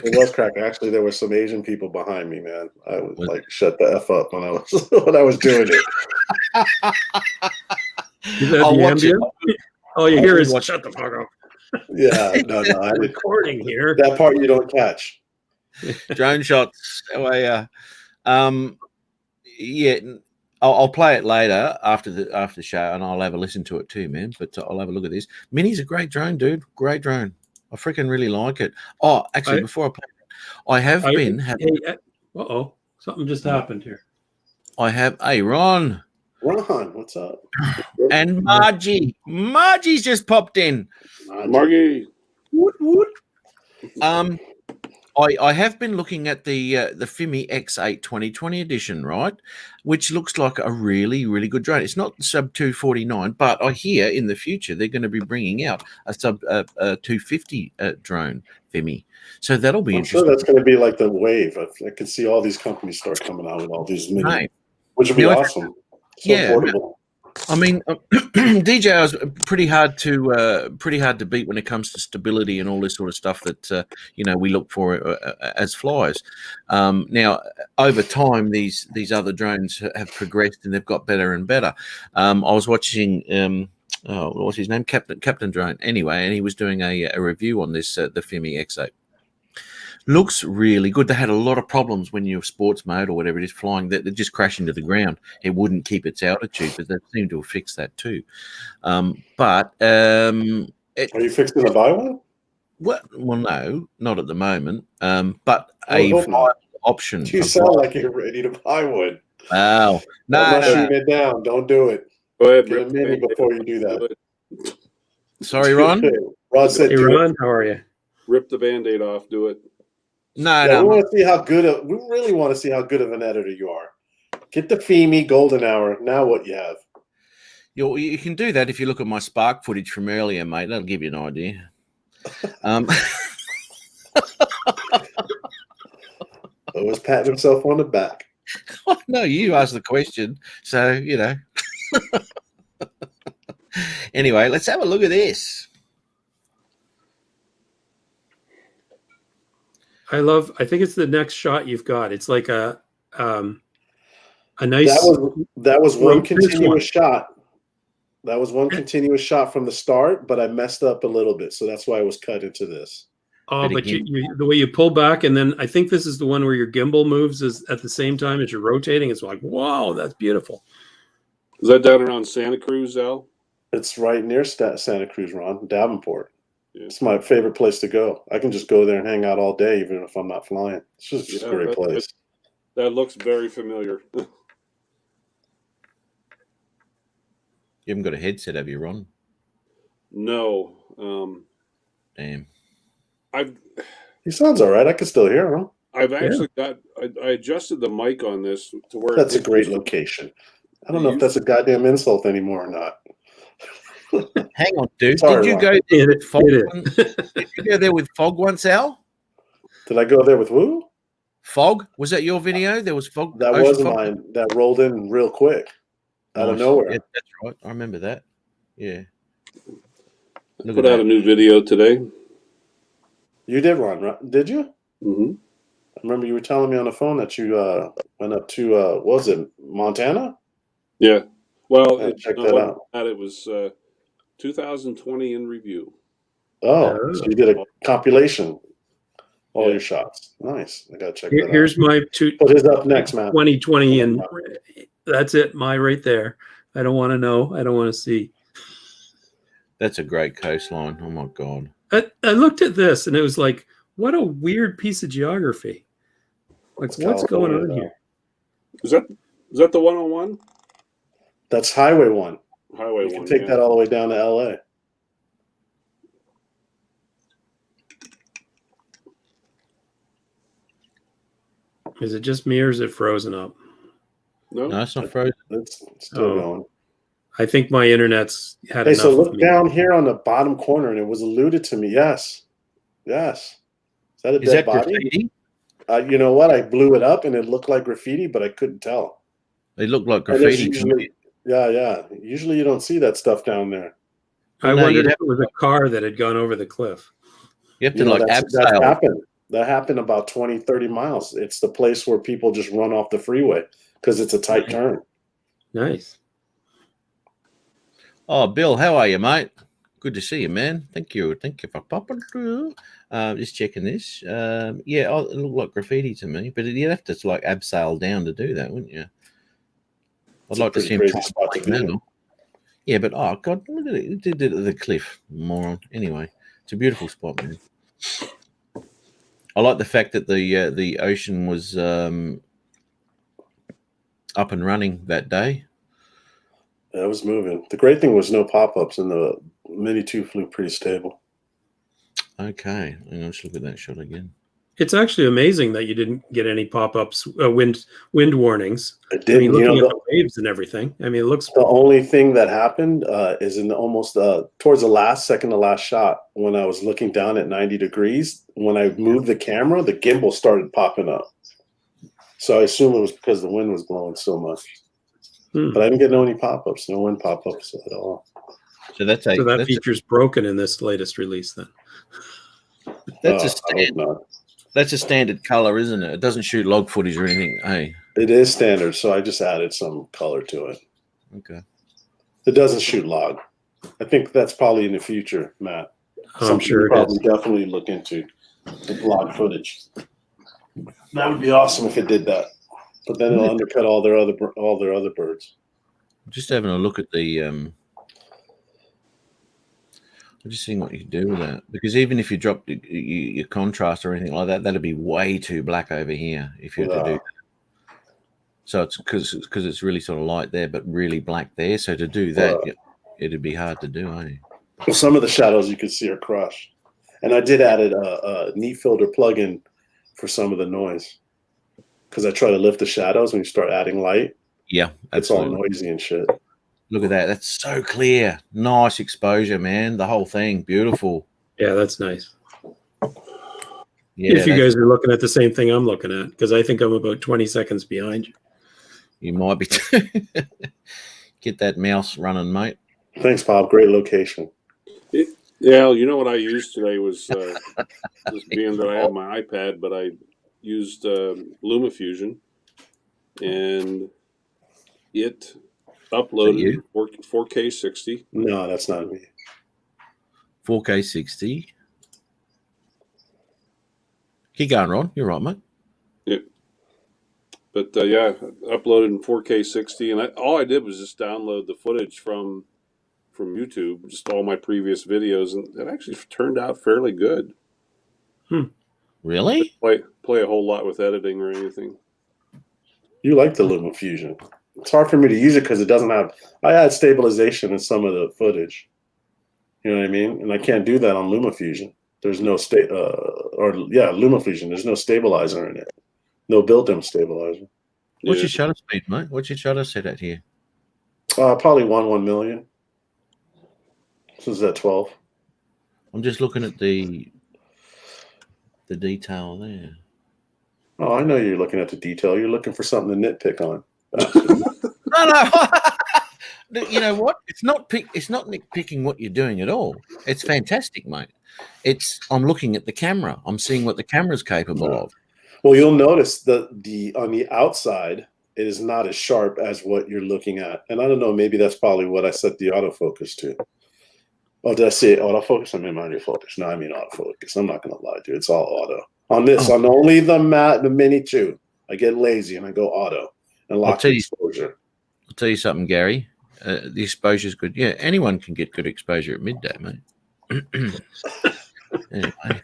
It was cracking. Actually, there were some Asian people behind me, man. I was like, shut the F up when I was when I was doing it. Is that I'll the watch it. ambient? All you hear is watch- shut the fuck up. Yeah, no, I did Recording here. that part you don't catch. Drone shots. How are ya? Yeah, I'll play it later after the show, and I'll have a listen to it too, man. But I'll have a look at this. Mini's a great drone, dude. Great drone. I freaking really like it. Oh, actually, before I play it, I have been having. Hey, uh-oh. Something just happened here. I have. Hey, Ron Ron, what's up? and Margie. Margie's just popped in. Margie. Woot, woot. I have been looking at the FIMI X8 2020 edition, right, which looks like a really, really good drone. It's not sub 249, but I hear in the future they're going to be bringing out a sub 250 drone FIMI. So that'll be I'm interesting. sure that's going to be like the wave. I can see all these companies start coming out with all these mini, Right. which would be Now, awesome. So yeah, portable. I mean, DJI is pretty hard to beat when it comes to stability and all this sort of stuff that we look for as flyers. Now, over time, these other drones have progressed and they've got better and better. I was watching what's his name, Captain Drone, anyway, and he was doing a review on this the FIMI X8. Looks really good. They had a lot of problems when you're sports mode or whatever it is flying. That they just crash into the ground. It wouldn't keep its altitude, but they seem to have fixed that too. Are you fixing to buy one? Well, no, not at the moment. But I a hope not. viable option. You sound like you're ready to buy one. Wow. I'm not No. shooting it down. Don't do it. Go ahead, Get a Rip. mini before you do that. Sorry, Ron. Ron said, Hey, do it. Ron, how are you? Rip the Band-Aid off. Do it. No, Yeah, we no. want to see how good. We really want to see how good of an editor you are. Get the FIMI Golden Hour. Now what you have? You can do that if you look at my Spark footage from earlier, mate. That'll give you an idea. Always patting himself on the back. No, you asked the question, so Anyway, let's have a look at this. I think it's the next shot you've got. It's like a nice. That was one Well, this continuous one. shot. That was one continuous shot from the start, but I messed up a little bit, so that's why I was cut into this. Oh, But but again- the way you pull back, and then I think this is the one where your gimbal moves is at the same time as you're rotating. It's like, wow, that's beautiful. Is that down around Santa Cruz, Al? It's right near Santa Cruz, Ron, Davenport. Yeah. It's my favorite place to go. I can just go there and hang out all day, even if I'm not flying. It's just a great place. That looks very familiar. You haven't got a headset, have you, Ron? No. Damn. He sounds all right. I can still hear him. I've actually got. I adjusted the mic on this to where That's a great location. I don't know if that's a goddamn insult anymore or not. Hang on, dude. Sorry, Did you Ron. go there with Fog? It is. Did you go there with Fog once, Al? Did I go there with who? Fog? Was that your video? There was Fog. That Ocean was Fog? mine. That rolled in real quick out of Nice. nowhere. Yeah, that's right. I remember that. Yeah. Look put at out that. a new video today. You did, Ron, right? Did you? Mm-hmm. I remember you were telling me on the phone that you went up to, what was it, Montana? Yeah. Well, Yeah, it, check no, that it out. wasn't that. It was 2020 in review. Oh, so you did a compilation. All Yeah. your shots. Nice. I got to check that Here's my out. Put his up next, man. 2020, and that's it. My right there. I don't want to know. I don't want to see. That's a great coastline. Oh my god. I looked at this and it was like, what a weird piece of geography. Like, It's what's going on California, here? Is that the 101? That's Highway 1. Highway You can 1? take yeah. that all the way down to LA. Is it just me or is it frozen up? No. No, it's not frozen. It's still Oh. going. I think my internet's had Hey, enough so of look me. down here on the bottom corner, and it was alluded to me. Yes. Yes. Is that a Is dead that body? graffiti? You know what? I blew it up, and it looked like graffiti, but I couldn't tell. They look like And it's graffiti. usually, yeah. Usually you don't see that stuff down there. I No, wondered you'd if it was a car that had gone over the cliff. You have to You know, like that's abseil. happened. That happened about 20, 30 miles. It's the place where people just run off the freeway because it's a tight turn. Nice. Oh, Bill, how are you, mate? Good to see you, man. Thank you. Thank you for popping through. Just checking this. Yeah, oh, it looked like graffiti to me, but you'd have to like abseil down to do that, wouldn't you? I'd It's a like to pretty see him crazy try spot to like be in. metal. Yeah, but oh god, look at it. It did it at the cliff, moron. Anyway, it's a beautiful spot, man. I like the fact that the ocean was up and running that day. Yeah, it was moving. The great thing was no pop-ups, and the Mini 2 flew pretty stable. Okay, let's look at that shot again. It's actually amazing that you didn't get any pop-ups, wind warnings. It I didn't. mean, looking You know, at the waves and everything. I mean, it looks. the only thing that happened is in almost towards the second to last shot, when I was looking down at 90 degrees, when I moved the camera, the gimbal started popping up. So I assume it was because the wind was blowing so much. But I didn't get any pop-ups, no wind pop-ups at all. So that's a So that that's feature's broken in this latest release, then. that's a I standard, hope not. that's a standard color, isn't it? It doesn't shoot log footage or anything. Hey, It is standard, so I just added some color to it. okay. It doesn't shoot log. I think that's probably in the future, Matt. I'm sure you it probably is. definitely look into the log footage. That would be awesome if it did that. But then it'll undercut all their other birds. Just having a look at the I'm just seeing what you can do with that, because even if you drop your contrast or anything like that, that'd be way too black over here if you were to do that. So it's because it's really sort of light there, but really black there. So to do that, it'd be hard to do, eh? Well, some of the shadows you can see are crushed, and I did add a neat filter plugin for some of the noise, because I try to lift the shadows when you start adding light. Yeah, It's all absolutely. noisy and shit. Look at that. That's so clear. Nice exposure, man. The whole thing, beautiful. Yeah, that's nice. Yeah, If you guys are looking at the same thing I'm looking at, because I think I'm about 20 seconds behind you. you might be. Get that mouse running, mate. Thanks, Bob. Great location. Yeah, you know what I used today was just being that I have my iPad, but I used LumaFusion, and it uploaded 4K 60. No, that's not me. 4K 60. Keep going, Ron. You're right, mate. Yeah. But yeah, uploaded in 4K 60, and all I did was just download the footage from YouTube, just all my previous videos, and it actually turned out fairly good. Really? Play a whole lot with editing or anything. You like the LumaFusion. It's hard for me to use it because it doesn't have. I add stabilization in some of the footage. You know what I mean? And I can't do that on LumaFusion. There's no LumaFusion. There's no stabilizer in it. No built-in stabilizer. What's Yeah. your shutter speed, mate? What's your shutter set at here? Probably 1 million. This is at 12. I'm just looking at the detail there. Oh, I know you're looking at the detail. You're looking for something to nitpick on. No. You know what? It's not nitpicking what you're doing at all. It's fantastic, mate. I'm looking at the camera. I'm seeing what the camera's capable of. Well, you'll notice that on the outside, it is not as sharp as what you're looking at. And I don't know, maybe that's probably what I set the autofocus to. Oh, did I say autofocus? I mean autofocus. No, I mean autofocus. I'm not going to lie, dude. It's all auto. On this, on only the Mini 2, I get lazy and I go auto and lock the exposure. I'll tell you something, Gary. The exposure's good. Yeah, anyone can get good exposure at midday, mate. Anyway.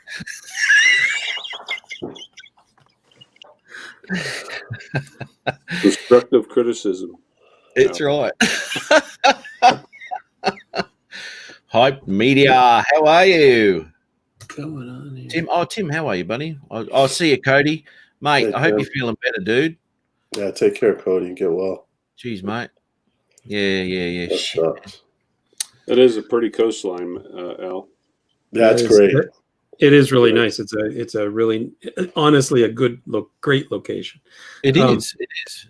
Constructive criticism. It's right. Hype Media, how are you? Going on here. Tim, how are you, buddy? I'll see you, Cody. Mate, Hey, I hope Tim. you're feeling better, dude. Yeah, take care, Cody, and get well. Jeez, mate. Yeah. That Shit. sucks. It is a pretty coastline, Al. That's It is- great. It is really nice. It's a really, honestly, a great location. It is.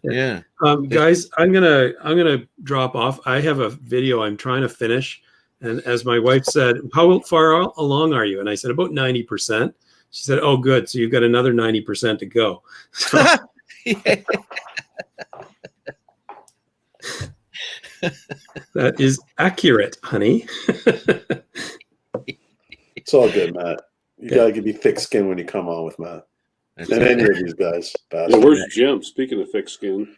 yeah. Yeah. Guys, I'm gonna drop off. I have a video I'm trying to finish, and as my wife said, how far along are you? And I said about 90%. She said, "Oh, good. So you've got another 90% to go." So, Yeah. that is accurate, honey. It's all good, Matt. You Okay. gotta give me thick skin when you come on with Matt. That's And it. any of these guys. Yeah, Bastard. where's Jim? Speaking of thick skin,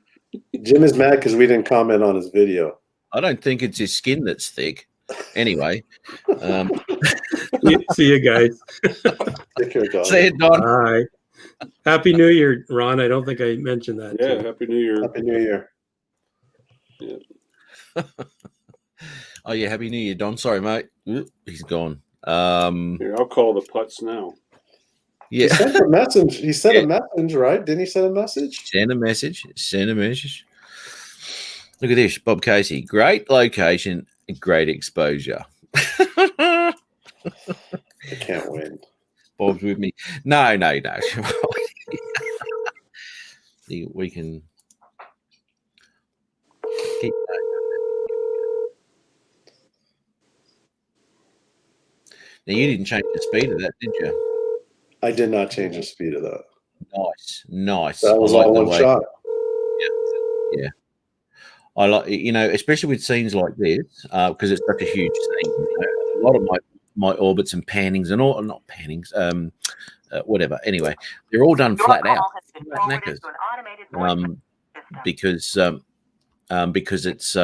Jim is mad because we didn't comment on his video. I don't think it's his skin that's thick. Anyway, See you guys. Take care, dog. say it, Don. Bye. Happy New Year, Ron. I don't think I mentioned that. yeah, too. Happy New Year. Happy New Year. Oh yeah, happy New Year, Don. Sorry, mate. Oop, he's gone. Here, I'll call the putts now. He Yeah. sent a message. He sent a message, right? Didn't he send a message? Send a message. Send a message. Look at this, Bob Casey. Great location, great exposure. I can't win. Bob's with me. No. We can keep that. Now you didn't change the speed of that, did you? I did not change the speed of that. Nice. That was I like all the one way- shot. Yeah. I like, especially with scenes like this, because it's such a huge scene. A lot of my orbits and pannings and all, not pannings, whatever. Anyway, they're all done flat out, flat knackers. Because it's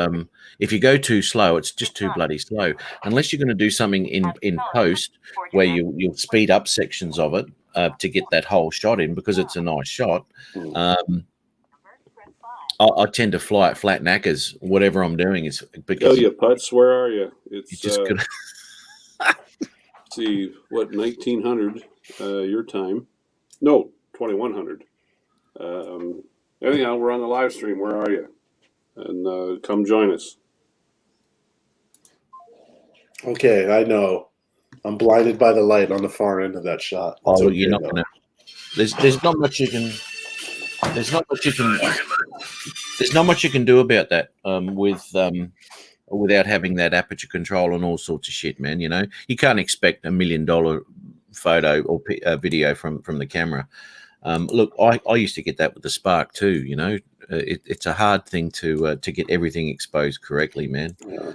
if you go too slow, it's just too bloody slow. Unless you're going to do something in post where you'll speed up sections of it to get that whole shot in, because it's a nice shot. I tend to fly at flat knackers. Whatever I'm doing is Oh, because you putts, where are you? It's you just gonna. see what 1900 your time. No, 2100. Anyhow, we're on the live stream. Where are you? And come join us. Okay, I know. I'm blinded by the light on the far end of that shot. It's Oh, okay, you're not though. gonna. There's not much you can. There's not much you can. There's not much you can do about that without having that aperture control and all sorts of shit, man. You can't expect $1 million photo or video from the camera. Look, I used to get that with the Spark too. It's a hard thing to get everything exposed correctly, man. Yeah.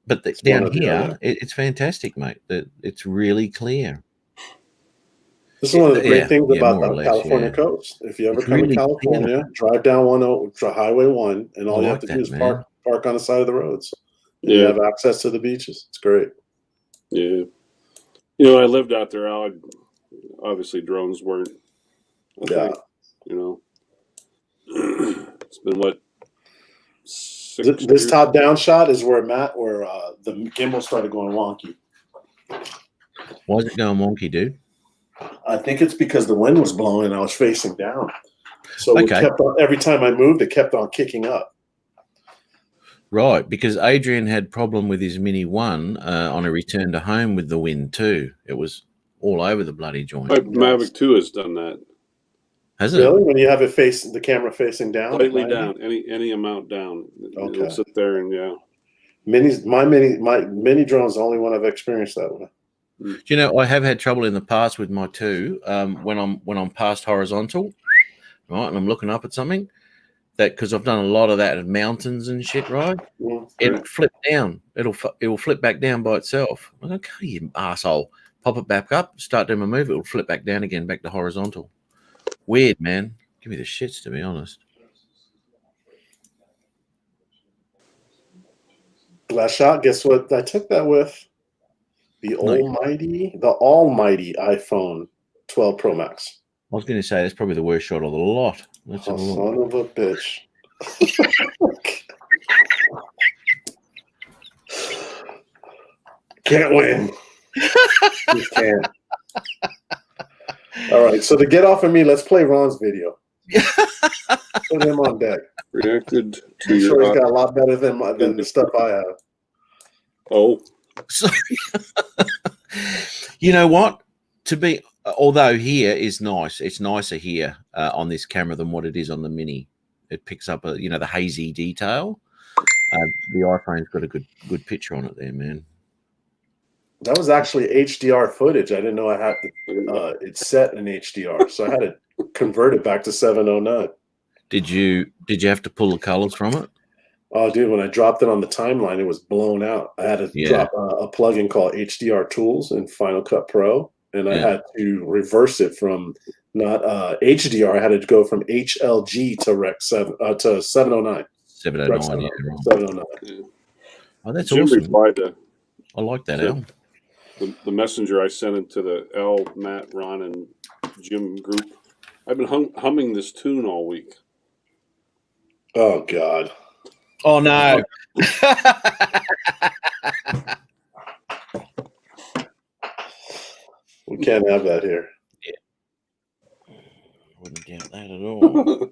But one down or the here, other. it's fantastic, mate. It's really clear. This is one of the great things yeah, about more or the less, California yeah. coast. If you ever It's come really to California, drive down Highway 1, and all I you like have to that, do is man. park on the side of the roads. And you Yeah. have access to the beaches. It's great. Yeah. I lived out there. Obviously, drones weren't. a Yeah. thing, It's been what? 6 This years? top-down shot is where the gimbal started going wonky. Why is it going wonky, dude? I think it's because the wind was blowing and I was facing down. So Okay. every time I moved, it kept on kicking up. Right, because Adrian had problem with his Mini 1 on a return to home with the wind too. It was all over the bloody joint. My Mavic 2 has done that. Has it? Really? When you have the camera facing down? Slightly 90? down, any amount down. Okay. It'll sit there and My mini drone's the only one I've experienced that with. Do you know, I have had trouble in the past with my 2 when I'm past horizontal, right, and I'm looking up at something, that because I've done a lot of that at mountains and shit, right? Mm. It'll flip down. It will flip back down by itself. I'm like, okay, you asshole. Pop it back up, start doing my move, it'll flip back down again, back to horizontal. Weird, man. Give me the shits, to be honest. Last shot, guess what? I took that with the almighty iPhone 12 Pro Max. I was going to say that's probably the worst shot of the lot. Let's have a look. Son of a bitch. Can't win. Just can't. All right, so to get off of me, let's play Ron's video. Put him on deck. reacted to I'm your. sure he's got a lot better than the stuff I have. Oh, So, you know what? Although here is nice, it's nicer here on this camera than what it is on the Mini. It picks up the hazy detail. The iPhone's got a good picture on it there, man. That was actually HDR footage. I didn't know I had to, it's set in HDR, so I had to convert it back to 709. Did you have to pull the colors from it? Oh, dude, when I dropped it on the timeline, it was blown out. I had to drop a plugin called HDR Tools in Final Cut Pro, and I had to reverse it from not HDR. I had to go from HLG to Rec 7 to 709. 709, yeah, right. 709. Yeah. Oh, that's Jim awesome. replied to I like that, So- Al. the messenger I sent into the L, Matt, Ron, and Jim group. I've been humming this tune all week. Oh God. Oh no. We can't have that here. Wouldn't doubt that at all.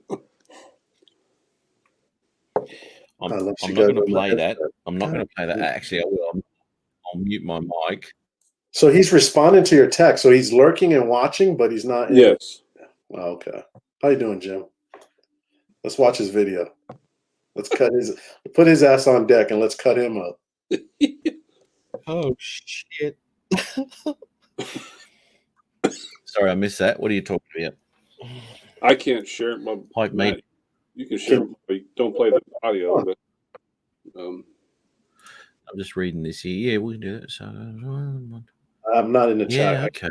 I'm Unless not you going to guys play don't that. have I'm not going to play that. Actually, I will. I'll mute my mic. So he's responding to your text. So he's lurking and watching, but he's not. Yes. Oh, okay. How you doing, Jim? Let's watch his video. Let's put his ass on deck and let's cut him up. Oh shit! Sorry, I missed that. What are you talking about? I can't share it. Like me. Matt, you can share it, but don't play the audio. But I'm just reading this here. Yeah, we can do it. So, I'm not in the yeah, chat. okay.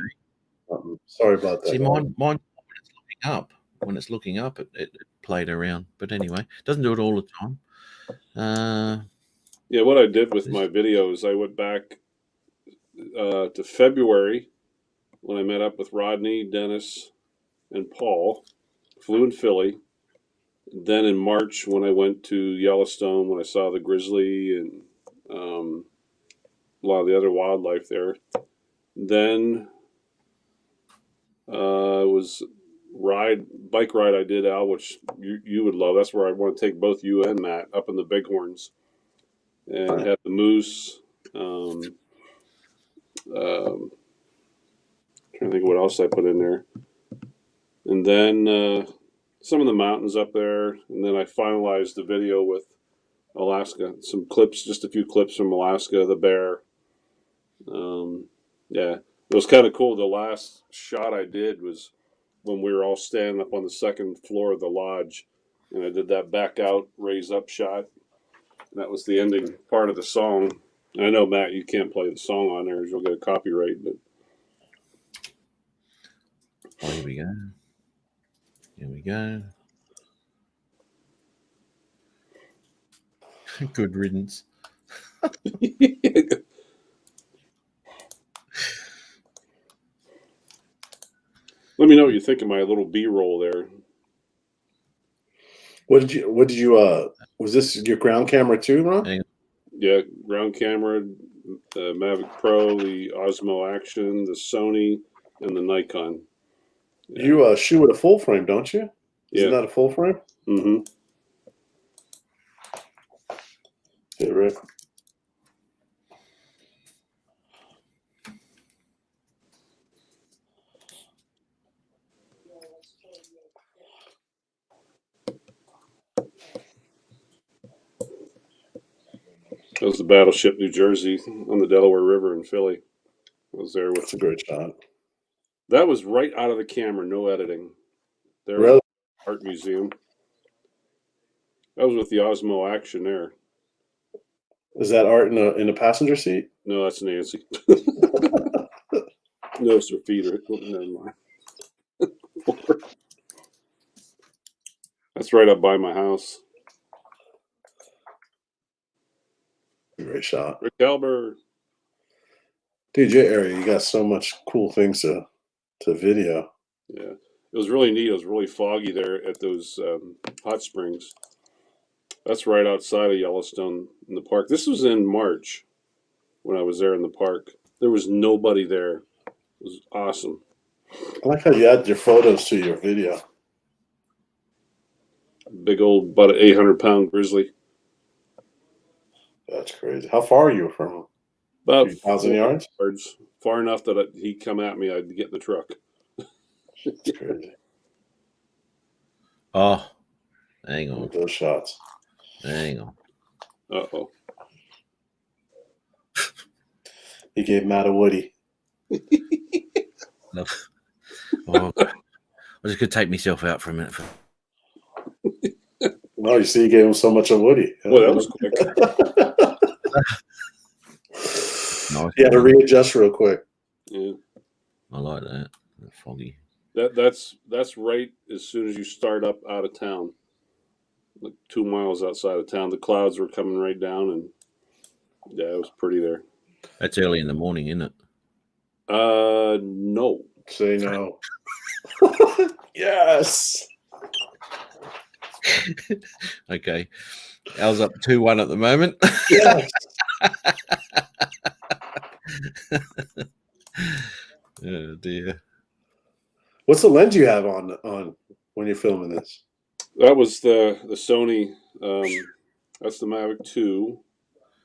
Sorry about that. See, mine when it's looking up. When it's looking up, it played around. But anyway, doesn't do it all the time. yeah, what I did with my videos, I went back to February when I met up with Rodney, Dennis, and Paul. Flew in Philly. Then in March when I went to Yellowstone, when I saw the grizzly and a lot of the other wildlife there. Then it was bike ride I did, Al, which you would love. That's where I want to take both you and Matt up in the Bighorns and had the moose. Trying to think of what else I put in there. And then some of the mountains up there. And then I finalized the video with Alaska. Some clips, just a few clips from Alaska, the bear. Yeah, it was kind of cool. The last shot I did was when we were all standing up on the second floor of the lodge. And I did that back out, raise up shot. And that was the ending part of the song. I know, Matt, you can't play the song on there, you'll get a copyright. But Oh, here we go. Here we go. Good riddance. Let me know what you think of my little B-roll there. What did you was this your ground camera too, Ron? Yeah, ground camera, the Mavic Pro, the Osmo Action, the Sony, and the Nikon. Yeah. You shoot with a full frame, don't you? Isn't Yeah. that a full frame? Mm-hmm. Yeah, Rick. That was the Battleship New Jersey on the Delaware River in Philly. I was there with. That's a great shot. That was right out of the camera, no editing. There Really? was Art Museum. That was with the Osmo Action there. Is that Art in the passenger seat? No, that's Nancy. No, it's her feet. Never mind. That's right up by my house. Great shot. Rick Albert. Dude, your area, you got so much cool things to video. Yeah, it was really neat. It was really foggy there at those hot springs. That's right outside of Yellowstone in the park. This was in March when I was there in the park. There was nobody there. It was awesome. I like how you add your photos to your video. Big old, about an 800-pound grizzly. That's crazy. How far are you from him? About 1,000 yards? Far enough that he'd come at me, I'd get in the truck. That's crazy. Oh, hang on. Those shots. Hang on. Uh-oh. He gave Matt a Woody. No. Oh, I just could take myself out for a minute. No, you see, he gave him so much a Woody. Well, that was quick. Nice. He had to readjust real quick. Yeah. I like that. Foggy. That's right as soon as you start up out of town. Like 2 miles outside of town. The clouds were coming right down, and yeah, it was pretty there. That's early in the morning, isn't it? No. Say no. Yes. Okay. Al's up 2-1 at the moment. Yes. Oh dear. What's the lens you have on when you're filming this? That was the Sony. That's the Mavic 2.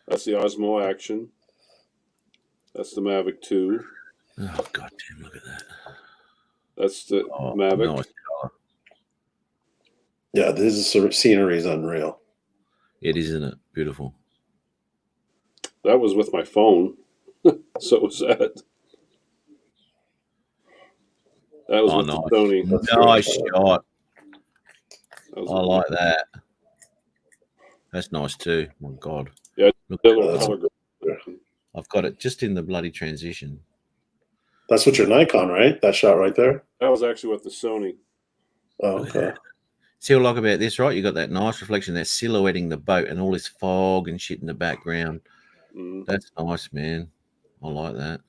That's the Osmo Action. That's the Mavic 2. Oh god damn, look at that. That's the Mavic. Nice colour. Yeah, this scenery is unreal. It is, isn't it? Beautiful. That was with my phone. So was that. That was with the Sony. Nice shot. That was I like that. That's nice too. My God. Yeah, look, color. I've got it just in the bloody transition. That's what your Nikon, right? That shot right there. That was actually with the Sony. Oh, okay. See what I like about this, right? You got that nice reflection, that silhouetting the boat and all this fog and shit in the background. Mm. That's nice, man. I like that.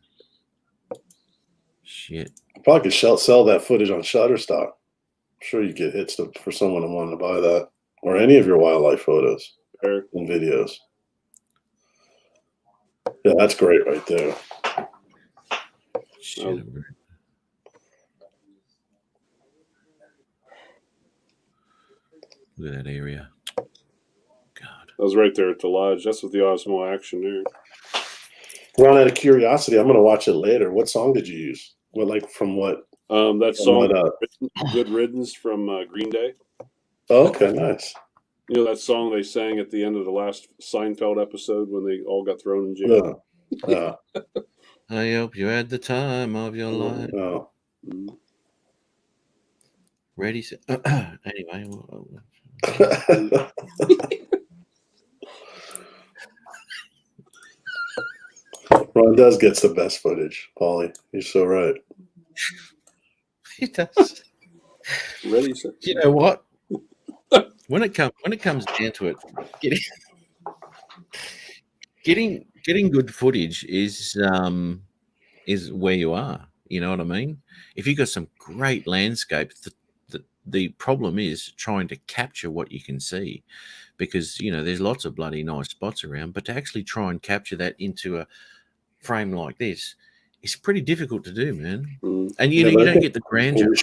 Shit. Probably could sell that footage on Shutterstock. I'm sure you get hits for someone who wanted to buy that, or any of your wildlife photos Fair. and videos. Yeah, that's great right there. Shit. Look at that area. God. That was right there at the lodge. That's with the Osmo Action there. Run out of curiosity, I'm going to watch it later. What song did you use? What, like, from what? That song, What, Good Riddance from Green Day. Oh, okay, nice. You know that song they sang at the end of the last Seinfeld episode when they all got thrown in jail? Yeah. I hope you had the time of your life. Oh. Mm. Ready? Anyway. Ron does gets the best footage, Paulie. You're so right. He does. Ready? Set. You know what? When it comes down to it, getting good footage is where you are. You know what I mean? If you got some great landscape, the problem is trying to capture what you can see, because you know there's lots of bloody nice spots around, but to actually try and capture that into a frame like this is pretty difficult to do, man. Mm. And you don't get the grandeur.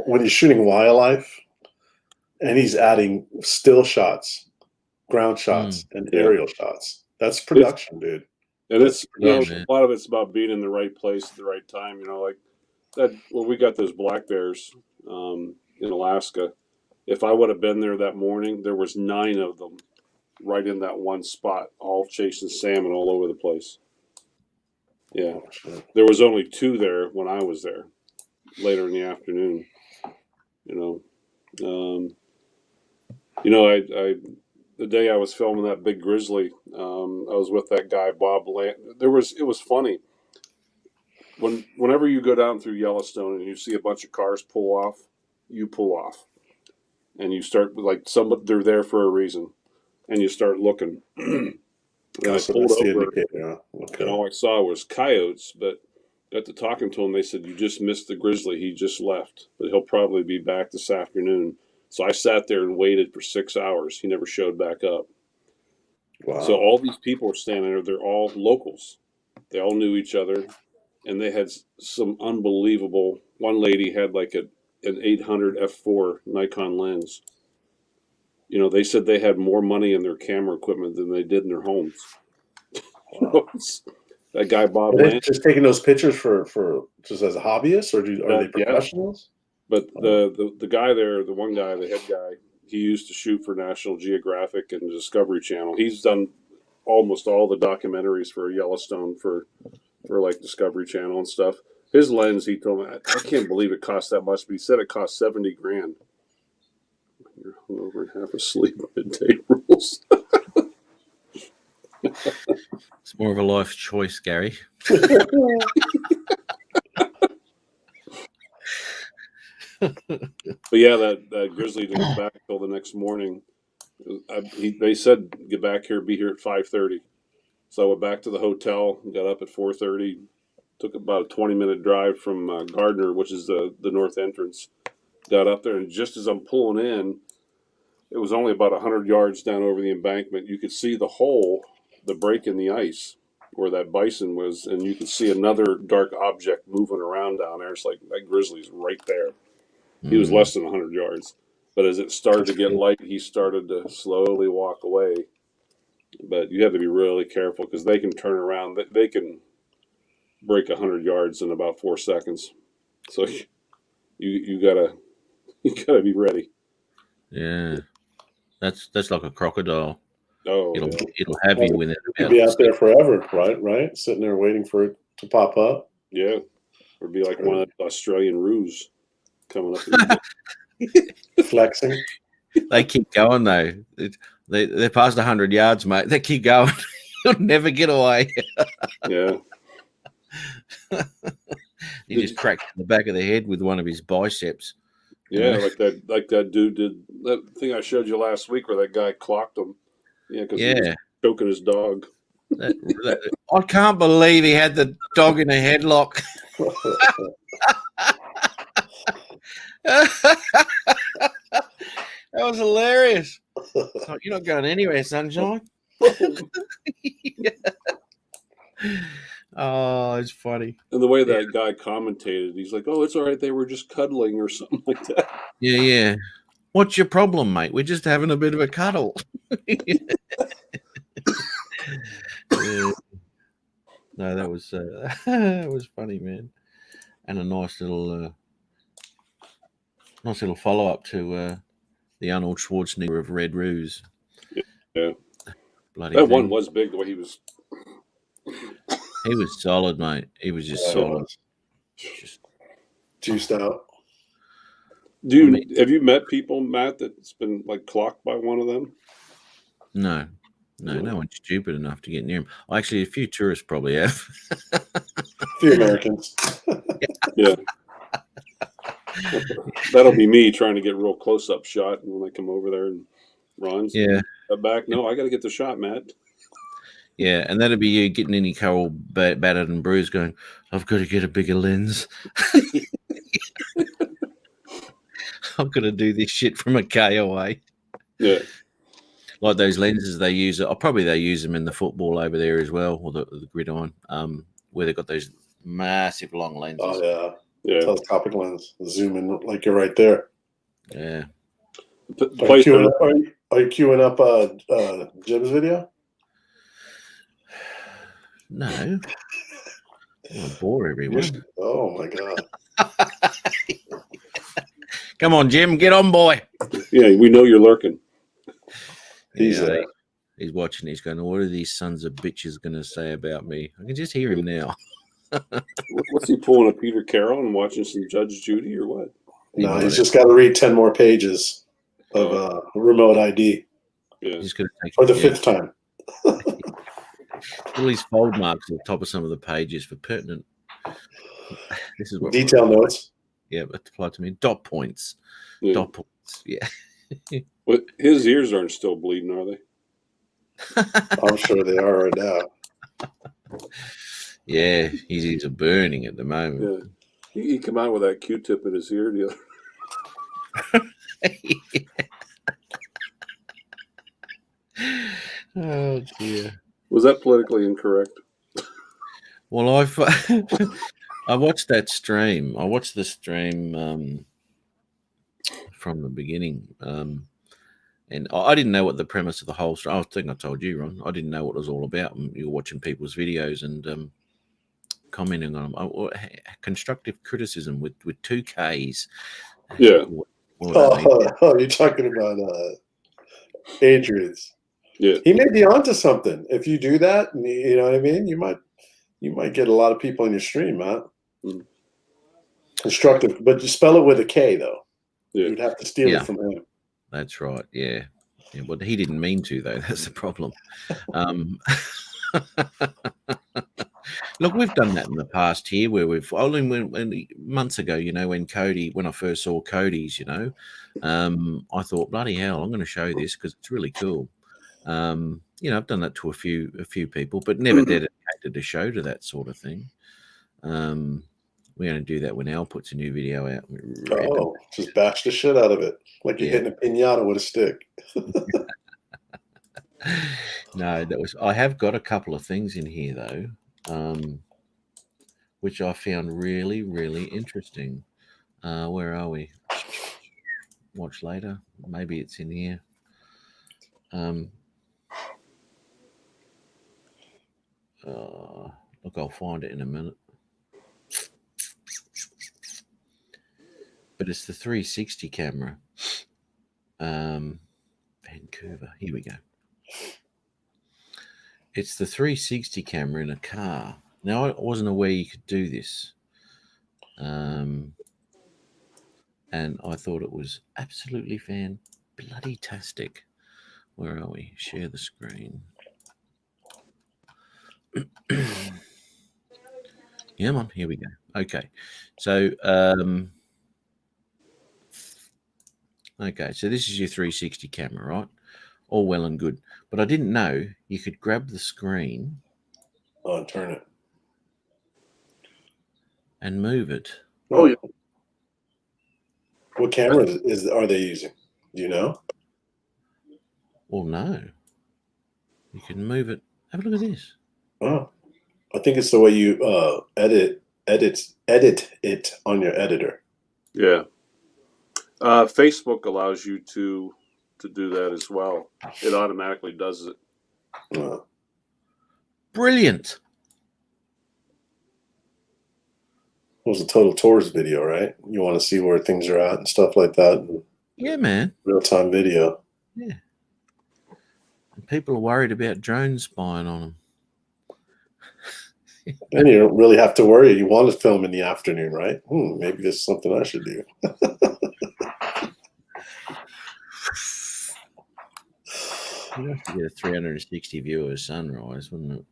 When he's shooting wildlife, and he's adding still shots, ground shots, and aerial shots. That's production, dude. And it's man. A lot of it's about being in the right place at the right time. You know, like that. Well, we got those black bears in Alaska. If I would have been there that morning, there was 9 of them right in that one spot, all chasing salmon all over the place. Yeah, there was only 2 there when I was there later in the afternoon. I the day I was filming that big grizzly, I was with that guy Bob Land. It was funny. Whenever you go down through Yellowstone and you see a bunch of cars pull off, you pull off, and you start like they're there for a reason, and you start looking. And I pulled over, and all I saw was coyotes. But after talking to him, they said, "You just missed the grizzly. He just left, but he'll probably be back this afternoon." So I sat there and waited for 6 hours. He never showed back up. Wow. So all these people are standing there. They're all locals. They all knew each other, and they had some unbelievable. One lady had like an 800 f4 Nikon lens. You know, they said they had more money in their camera equipment than they did in their homes. Wow. That guy Bob Are they Lance, just taking those pictures for just as a hobbyist, or are they professionals? But the guy there, the one guy, the head guy, he used to shoot for National Geographic and the Discovery Channel. He's done almost all the documentaries for Yellowstone for for like Discovery Channel and stuff. His lens, he told me, I can't believe it cost that much, but he said it cost $70,000. You're hungover and half asleep. Midday rules. It's more of a life choice, Gary. But yeah, that grizzly didn't get back until the next morning. They said get back here, be here at 5:30. So I went back to the hotel, got up at 4:30. Took about a 20-minute drive from Gardner, which is the north entrance. Got up there, and just as I'm pulling in, it was only about 100 yards down over the embankment. You could see the hole, the break in the ice where that bison was, and you could see another dark object moving around down there. It's like that grizzly's right there. He was less than 100 yards. But as it started to get light, he started to slowly walk away. But you have to be really careful because they can turn around. They can break 100 yards in about 4 seconds. So you gotta be ready. Yeah, that's like a crocodile. Oh, It'll have you within. You'll be out there forever, right? Sitting there waiting for it to pop up. yeah. Or be like one of the Australian roos coming up. Flexing. They keep going though. They're past 100 yards, mate. They keep going. You'll never get away. Yeah. He just cracked in the back of the head with one of his biceps. Yeah, like that dude did that thing I showed you last week where that guy clocked him. Yeah, because he was choking his dog. I can't believe he had the dog in a headlock. That was hilarious. Oh, you're not going anywhere, sunshine. Oh, it's funny. And the way that guy commentated, he's like, "Oh, it's all right. They were just cuddling or something like that." Yeah. What's your problem, mate? We're just having a bit of a cuddle. Yeah. No, that was funny, man, and a nice little follow up to the Arnold Schwarzenegger of Red Ruse. Yeah, bloody that thing. one was big. The way he was. He was solid, mate. He was just solid. Just juiced out. Have you met people, Matt, that's been like clocked by one of them? no one's stupid enough to get near him. Actually, a few tourists probably have. A few Americans. Yeah. That'll be me trying to get a real close-up shot when I come over there and Ron's back. No, I got to get the shot, Matt. Yeah, and that'd be you getting in your car all battered and bruised going, I've got to get a bigger lens. I'm going to do this shit from a K away. Yeah. Like those lenses they use, probably they use them in the football over there as well, or the gridiron, where they've got those massive long lenses. Oh, yeah. Telescopic lens. Zoom in like you're right there. Yeah. Are you queuing up Jim's video? No. I'll bore everyone. Oh, my God. Come on, Jim, get on, boy. Yeah, we know you're lurking. He's watching. He's going, what are these sons of bitches going to say about me? I can just hear him now. What's he pulling a Peter Carroll and watching some Judge Judy or what? No, he's just got to read 10 more pages of remote ID. Yeah. He's going to take For the fifth time. All these fold marks at the top of some of the pages for pertinent. This is what detail notes. Yeah, apply to me. Dot points. Yeah. Dot points. Yeah. But his ears aren't still bleeding, are they? I'm sure they are right now. Yeah, his ears are burning at the moment. Yeah. He come out with that Q-tip in his ear the other. Oh dear. Was that politically incorrect? Well, I watched that stream. I watched the stream from the beginning, and I didn't know what the premise of the whole stream. I think I told you, Ron. I didn't know what it was all about. And you were watching people's videos and commenting on them. Constructive criticism with 2 Ks. Yeah. You're talking about Adrian's. Yeah. He may be onto something. If you do that, you know what I mean? You you might get a lot of people in your stream, Matt. Mm. Constructive, but you spell it with a K though. Yeah. You'd have to steal Yeah. it from him. That's right. Yeah. Well, he didn't mean to, though. That's the problem. Look, we've done that in the past here where we've only when months ago, when I first saw Cody's, I thought, bloody hell, I'm going to show this because it's really cool. I've done that to a few people, but never dedicated a show to that sort of thing. We're going to do that when Al puts a new video out. Oh, just bash the shit out of it like you're hitting a pinata with a stick. No, I have got a couple of things in here though, which I found really, really interesting. Where are we? Watch later. Maybe it's in here. Look, I'll find it in a minute. But it's the 360 camera. Vancouver. Here we go. It's the 360 camera in a car. Now, I wasn't aware you could do this. And I thought it was absolutely fan-bloody-tastic. Where are we? Share the screen. Yeah, man. Here we go. Okay. So, so this is your 360 camera, right? All well and good. But I didn't know you could grab the screen. Oh, and turn it. And move it. Oh, yeah. What camera are they using? Do you know? Well, no. You can move it. Have a look at this. Oh, I think it's the way you edit it on your editor. Yeah. Facebook allows you to do that as well. It automatically does it. Brilliant. It was a Total Tours video, right? You want to see where things are at and stuff like that. Yeah, man. Real-time video. Yeah. And people are worried about drones spying on them. And you don't really have to worry. You want to film in the afternoon, right? Maybe this is something I should do. You'd have to get a 360 view of sunrise, wouldn't it?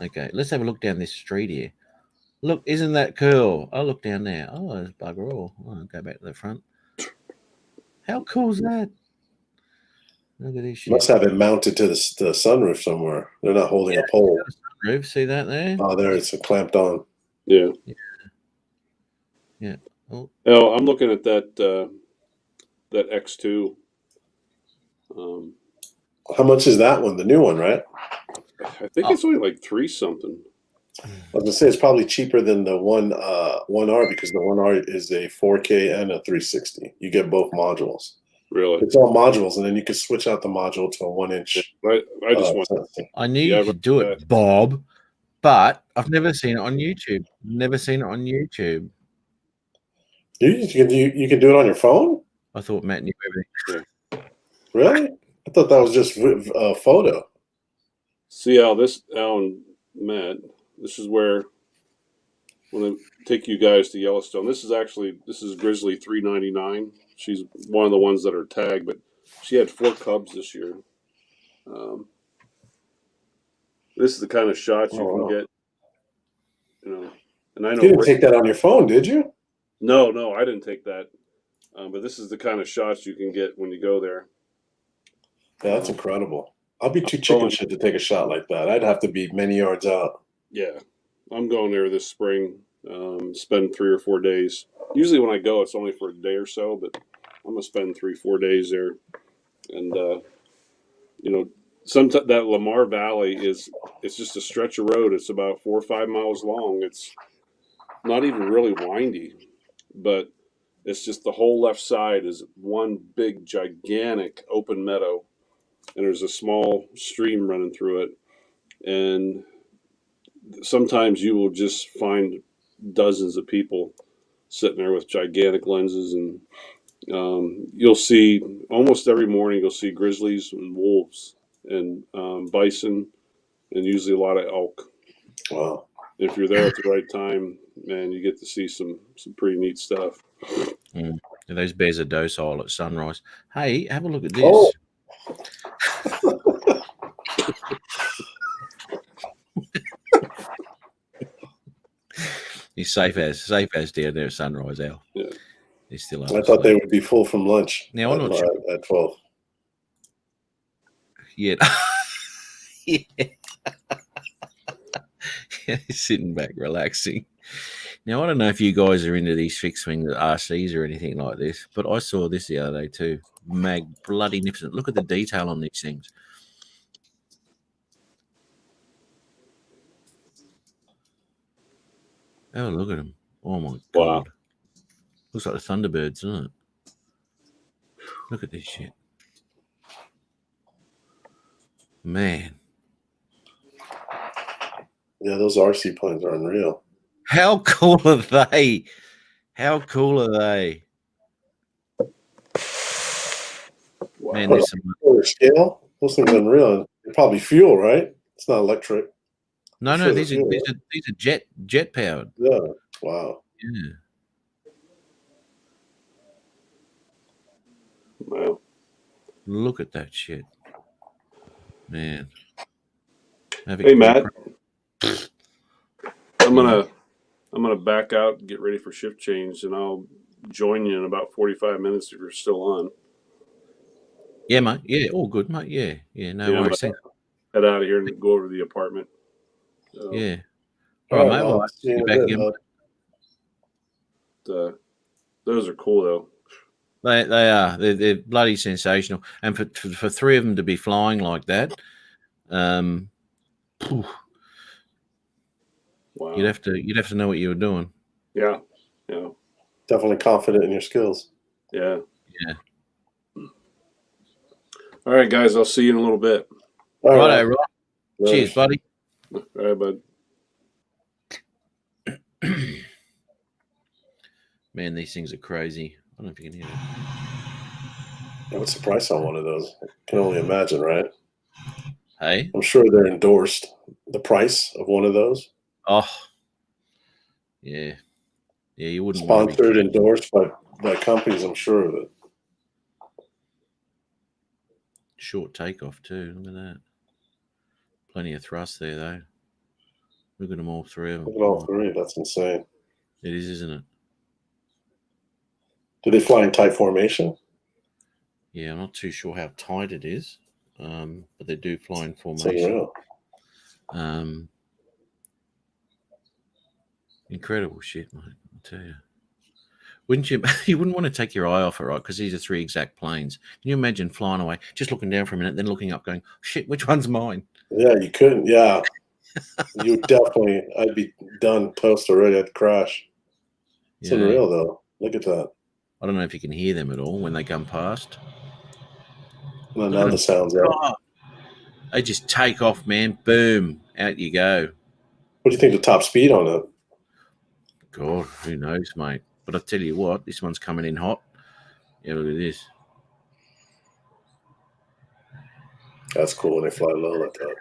Okay, let's have a look down this street here. Look, isn't that cool? I'll look down there. Oh, there's bugger all. I'll go back to the front. How cool is that? Look at this shit. Must have it mounted to the sunroof somewhere. They're not holding a pole. Sunroof, see that there? Oh, there it's clamped on. Yeah. Yeah. Oh, I'm looking at that that X2. How much is that one? The new one, right? I think it's only like $3 something. I was gonna say it's probably cheaper than the 1R because the 1R is a 4K and a 360. You get both modules. Really? It's all modules, and then you can switch out the module to a 1-inch. I just want. I knew you could do it, Bob, but I've never seen it on YouTube. Never seen it on YouTube. You can do it on your phone? I thought Matt knew everything. Really? I thought that was just a photo. See, Al and Matt, this is where when I take you guys to Yellowstone. This is Grizzly 399. She's one of the ones that are tagged, but she had 4 cubs this year. This is the kind of shots you can get. And I know you didn't take that on your phone, did you? No, I didn't take that. But this is the kind of shots you can get when you go there. Yeah, that's incredible. I'll be too chicken shit to take a shot like that. I'd have to be many yards out. Yeah, I'm going there this spring. Spend 3 or 4 days. Usually when I go, it's only for a day or so, but I'm gonna spend 3-4 days there. And that Lamar Valley it's just a stretch of road. It's about 4 or 5 miles long. It's not even really windy, but it's just the whole left side is one big, gigantic open meadow, and there's a small stream running through it. And sometimes you will just find dozens of people sitting there with gigantic lenses and you'll see almost every morning. You'll see grizzlies and wolves and bison, and usually a lot of elk. Wow. If you're there at the right time, man, you get to see some pretty neat stuff. Mm. Those bears are docile at sunrise. Hey, have a look at this. Oh. He's safe as down there at sunrise, Al. Yeah. He's still up. I thought they would be full from lunch. Now, I'm not sure. At 12. Yeah. Yeah. Yeah, he's sitting back, relaxing. Now, I don't know if you guys are into these fixed wing RCs or anything like this, but I saw this the other day too. Bloody magnificent. Look at the detail on these things. Oh, look at them. Oh, my Wow. God. Looks like the Thunderbirds, doesn't it? Look at this shit. Man. Yeah, those RC planes are unreal. How cool are they? How cool are they? Wow. Man, there's some... Or scale? Those things are unreal. They're probably fuel, right? It's not electric. No, Sure, these are jet powered. Yeah. Wow. Yeah. Wow. Look at that shit. Man. Hey, Matt. I'm gonna back out and get ready for shift change, and I'll join you in about 45 minutes if you're still on. Yeah, mate. Yeah, all good, mate. Yeah. No Yeah, worries. I'm gonna head out of here and go over to the apartment. So, Yeah. All right, mate. Well, I'll see you in a back bit, again. bud. those are cool though. They are. They're bloody sensational. And for three of them to be flying like that, phew, Wow. you'd have to know what you were doing. Yeah. Definitely confident in your skills. Yeah. Yeah. All right, guys. I'll see you in a little bit. All Right. right. Cheers, buddy. All right, bud. Man, these things are crazy. I don't know if you can hear it. What's the price on one of those? I can only imagine, right? Hey? I'm sure they're endorsed. The price of one of those? Oh. Yeah. Yeah, you wouldn't want to Sponsored, endorsed by companies, I'm sure of it. Short takeoff too. Look at that. Plenty of thrust there, though. Look at them, all three of them. Look at all three. That's insane. It is, isn't it? Do they fly in tight formation? Yeah, I'm not too sure how tight it is, but they do fly in It's formation. unreal. Incredible shit, mate. I'll tell you. Wouldn't you? You wouldn't want to take your eye off it, right? Because these are three exact planes. Can you imagine flying away, just looking down for a minute, then looking up, going, "Shit, which one's mine?" Yeah, you couldn't. Yeah. You definitely, I'd be done, toast already. I'd crash. It's Yeah. unreal, though. Look at that. I don't know if you can hear them at all when they come past. Well, now the sound's out. Oh, they just take off, man. Boom, out you go. What do you think the top speed on it? God, who knows, mate? But I tell you what, this one's coming in hot. Yeah, look at this. That's cool when they fly low like that.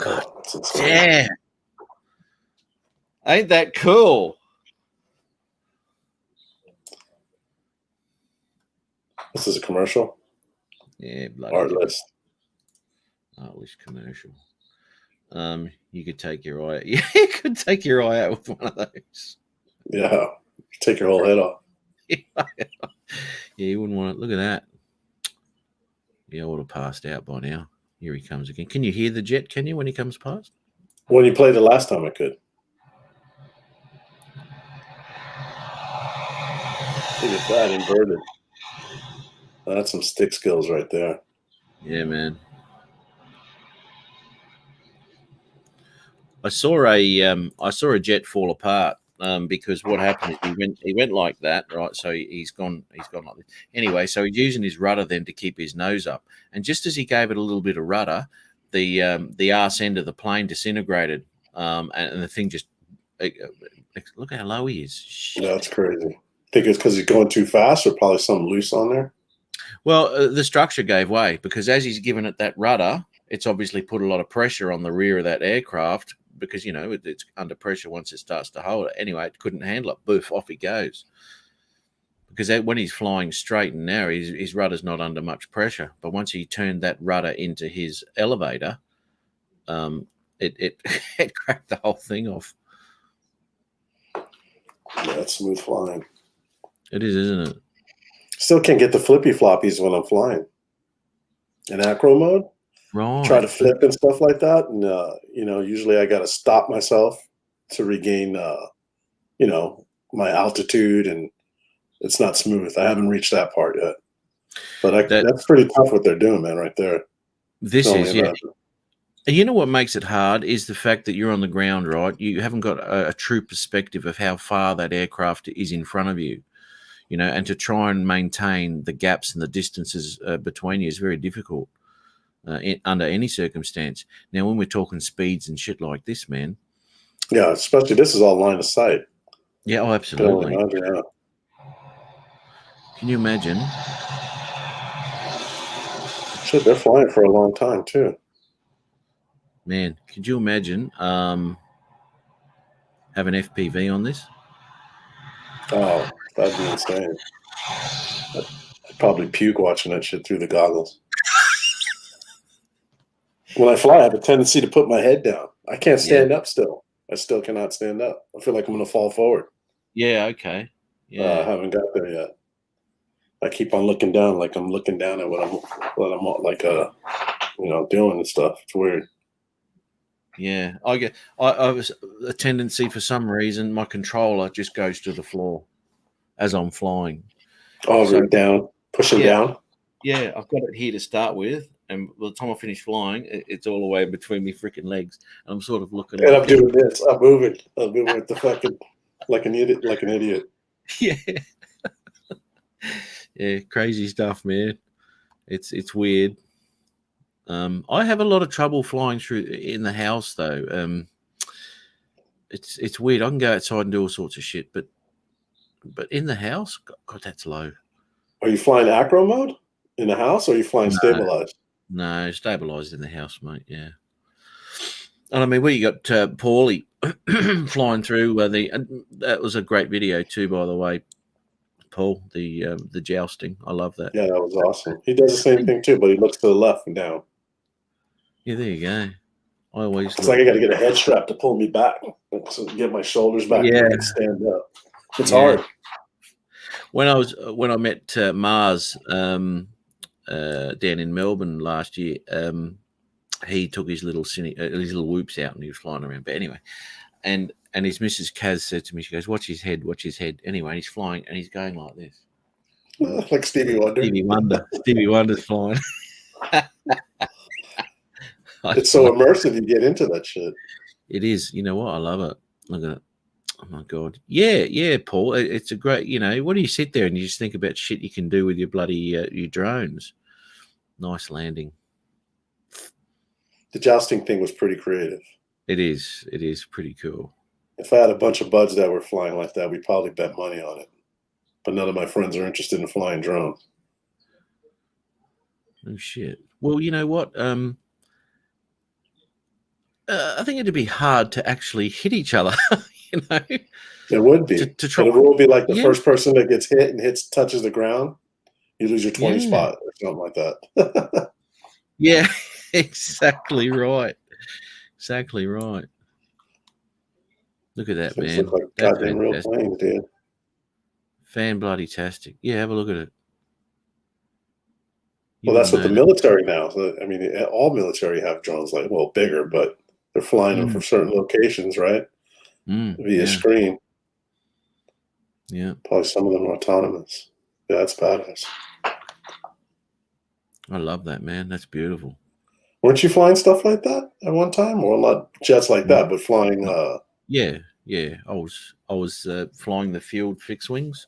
God, That's insane. yeah. Ain't that cool? This is a commercial? Yeah, bloody Artlist. Artlist commercial. You could take your eye. Yeah, you could take your eye out with one of those. Yeah. Take your whole head off. Yeah, you wouldn't want to. Look at that. Yeah, I would have passed out by now. Here he comes again. Can you hear the jet? Can you when he comes past? When you played the last time, I could. Look at that, inverted. That's some stick skills right there. Yeah, man. I saw a jet fall apart because what happened is he went like that, right? So he's gone like this. Anyway, so he's using his rudder then to keep his nose up, and just as he gave it a little bit of rudder, the arse end of the plane disintegrated, and the thing just look how low he is. Shit. That's crazy. Think it's because he's going too fast, or probably something loose on there? Well, the structure gave way because as he's given it that rudder, it's obviously put a lot of pressure on the rear of that aircraft because, it's under pressure once it starts to hold it. Anyway, it couldn't handle it. Boof, off he goes. Because when he's flying straight and narrow, his rudder's not under much pressure. But once he turned that rudder into his elevator, it it cracked the whole thing off. Yeah, that's smooth flying. It is, isn't it? Still can't get the flippy floppies when I'm flying. In acro mode, Right. try to flip and stuff like that, and usually I got to stop myself to regain, my altitude, and it's not smooth. I haven't reached that part yet, but that's pretty tough what they're doing, man. Right there. This Tell me is, yeah. about it. And you know what makes it hard is the fact that you're on the ground, right? You haven't got a true perspective of how far that aircraft is in front of you, and to try and maintain the gaps and the distances between you is very difficult under any circumstance. Now, when we're talking speeds and shit like this, man. Yeah, especially this is all line of sight. Yeah, oh, absolutely. Yeah. Can you imagine? Shit, they're flying for a long time too. Man, could you imagine having FPV on this? Oh, that'd be insane. I'd probably puke watching that shit through the goggles. When I fly, I have a tendency to put my head down. I can't stand up still. I still cannot stand up. I feel like I'm going to fall forward. Yeah, okay. Yeah. I haven't got there yet. I keep on looking down, like I'm looking down at what I'm like doing and stuff. It's weird. Yeah, I was a tendency for some reason. My controller just goes to the floor as I'm flying. Right down, pushing down. Yeah, I've got it here to start with, and by the time I finish flying, it's all the way between my freaking legs, and I'm sort of looking. And I'm doing this. I'm moving with the fucking like an idiot. Yeah, yeah, crazy stuff, man. It's weird. I have a lot of trouble flying through in the house, though. It's weird. I can go outside and do all sorts of shit, but in the house, God, that's low. Are you flying acro mode in the house, or are you flying stabilized? No, stabilized in the house, mate. Yeah. And I mean, we got Paulie flying through that was a great video too, by the way. Paul, the jousting. I love that. Yeah, that was awesome. He does the same thing too, but he looks to the left and down. Yeah, there you go. It's like I got to get a head strap to pull me back, so get my shoulders back and stand up. It's hard. When I met Mars down in Melbourne last year, he took his little whoops out and he was flying around. But anyway, and his Mrs. Kaz said to me, she goes, watch his head. Anyway, he's flying and he's going like this. Like Stevie Wonder. Stevie Wonder's flying. It's so immersive, you get into that shit. It is. You know what? I love it. Look at it. Oh my God. Yeah, Paul. It's a great, what do you sit there and you just think about shit you can do with your bloody your drones? Nice landing. The jousting thing was pretty creative. It is pretty cool. If I had a bunch of buds that were flying like that, we'd probably bet money on it. But none of my friends are interested in flying drones. Oh shit. Well, you know what? I think it'd be hard to actually hit each other. It would be. To try. It would be like the first person that gets hit and touches the ground, you lose your 20 spot or something like that. Yeah, exactly right. Exactly right. Look at that, man. Look like goddamn real planes, dude. Fan bloody tastic. Yeah, have a look at it. Well, that's what the military now. I mean, all military have drones, bigger, but they're flying them from certain locations, right? Via screen. Yeah. Probably some of them are autonomous. Yeah, that's badass. I love that, man. That's beautiful. Weren't you flying stuff like that at one time, or not jets like that, but flying? Yeah. I was flying the field fixed wings.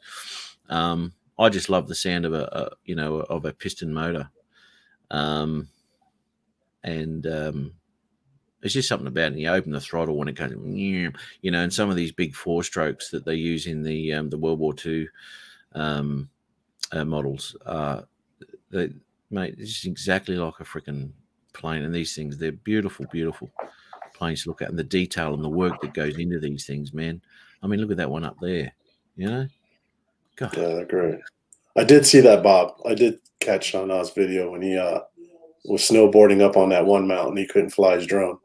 I just love the sound of a piston motor, and There's just something about it. You open the throttle when it comes, you know, and some of these big 4-strokes that they use in the World War II models, mate, it's just exactly like a freaking plane. And these things, they're beautiful, beautiful planes to look at, and the detail and the work that goes into these things, man. I mean, look at that one up there. You know, God. Yeah, they're great. I did see that, Bob. I did catch Shana's video when he was snowboarding up on that one mountain. He couldn't fly his drone.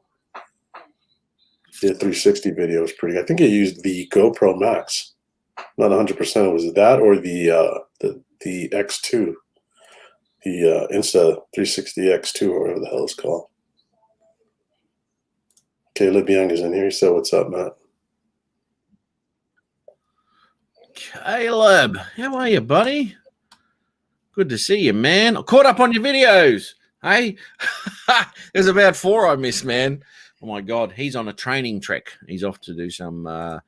The 360 video was pretty. I think he used the GoPro Max. Not 100%. Was it that or the X2, the Insta 360 X2 or whatever the hell it's called? Caleb Young is in here. So what's up, Matt? Caleb, how are you, buddy? Good to see you, man. I caught up on your videos. Hey, there's about 4 I missed, man. Oh my God, he's on a training trek. He's off to do some. I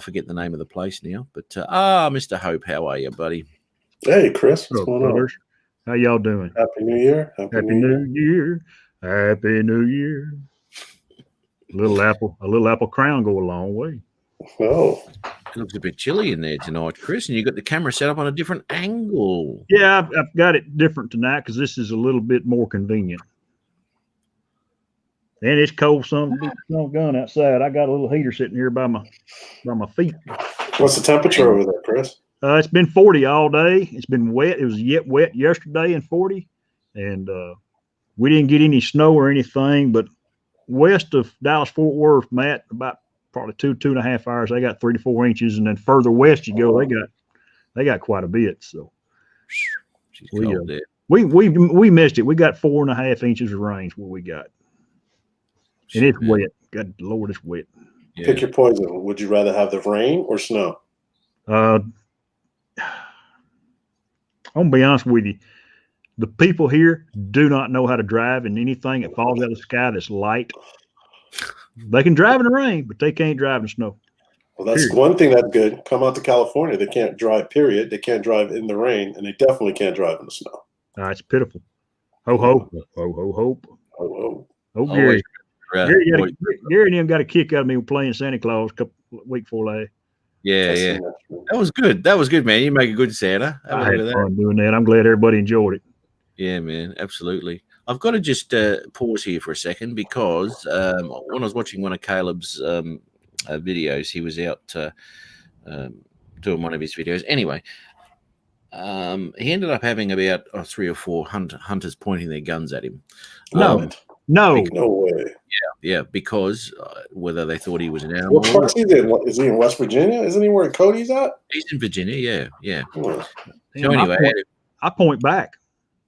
forget the name of the place now, but Mr. Hope, how are you, buddy? Hey, Chris, what's going on? How y'all doing? Happy New Year. Happy New Year. Happy New Year. A little apple crown go a long way. Oh, It looks a bit chilly in there tonight, Chris, and you got the camera set up on a different angle. Yeah, I've got it different tonight because this is a little bit more convenient. And it's cold, son gun outside. I got a little heater sitting here by my feet. what's the temperature over there, Chris? It's been 40 all day. It's been wet. It was yet wet yesterday and 40, and we didn't get any snow or anything. But west of Dallas-Fort Worth, Matt, about probably 2.5 hours, they got 3 to 4 inches, and then further west you go, they got quite a bit. So we missed it. We got 4.5 inches of rain. What we got. And it's wet. God Lord, it's wet. Yeah. Pick your poison. Would you rather have the rain or snow? I'm gonna be honest with you. The people here do not know how to drive, and anything that falls out of the sky that's light, they can drive in the rain, but they can't drive in the snow. Well, that's one thing that's good. Come out to California. They can't drive, period. They can't drive in the rain, and they definitely can't drive in the snow. It's pitiful. Ho, ho. Ho, ho, hope. Oh, oh. Oh, Gary. Gary and them got a kick out of me playing Santa Claus a week before last. Yeah. That was good. That was good, man. You make a good Santa. I had fun doing that. I'm glad everybody enjoyed it. Yeah, man. Absolutely. I've got to just pause here for a second because when I was watching one of Caleb's videos, he was out doing one of his videos. Anyway, he ended up having about 3 or 4 hunters pointing their guns at him. No way. Yeah, because whether they thought he was an animal. What part is he in? Is he in West Virginia? Isn't he where Cody's at? He's in Virginia, yeah. Oh. So anyway, I point back.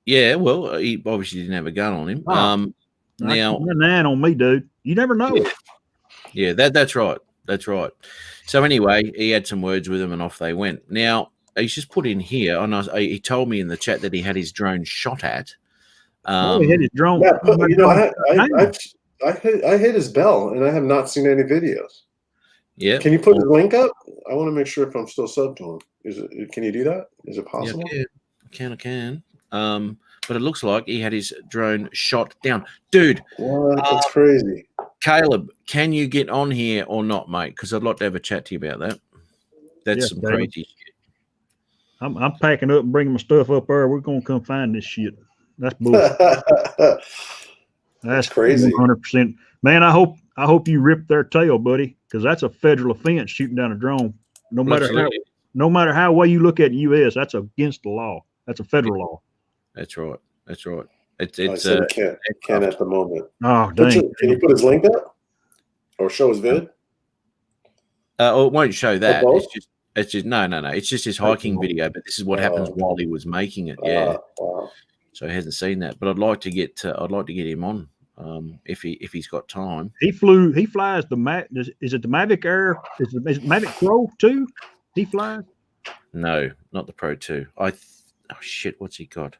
Yeah, well, he obviously didn't have a gun on him. Now, 9 on me, dude. You never know. Yeah, that's right. That's right. So anyway, he had some words with him, and off they went. Now he's just put in here, and he told me in the chat that he had his drone shot at. He had his drone. Yeah, I hit his bell, and I have not seen any videos. Yeah. Can you put the link up? I want to make sure if I'm still subbed to him. Can you do that? Is it possible? Yeah, I can. But it looks like he had his drone shot down. Dude. What? That's crazy. Caleb, can you get on here or not, mate? Because I'd like to have a chat to you about that. That's some crazy shit. I'm packing up and bringing my stuff up there. We're going to come find this shit. That's bullshit. That's crazy. 100%. Man, I hope you rip their tail, buddy, because that's a federal offense shooting down a drone. No matter how way you look at the U.S., that's against the law. That's a federal law. That's right. It's can't at the moment. Oh, dang. Can you put his link up or show his vid? It won't show that. It's just no. It's just his hiking video. But this is what happens while he was making it. Yeah. Wow. So he hasn't seen that. But I'd like to get him on if he's got time. He flies the is it the Mavic Air? Is it Mavic Pro 2? He flies? No, not the Pro 2. Oh shit, what's he got?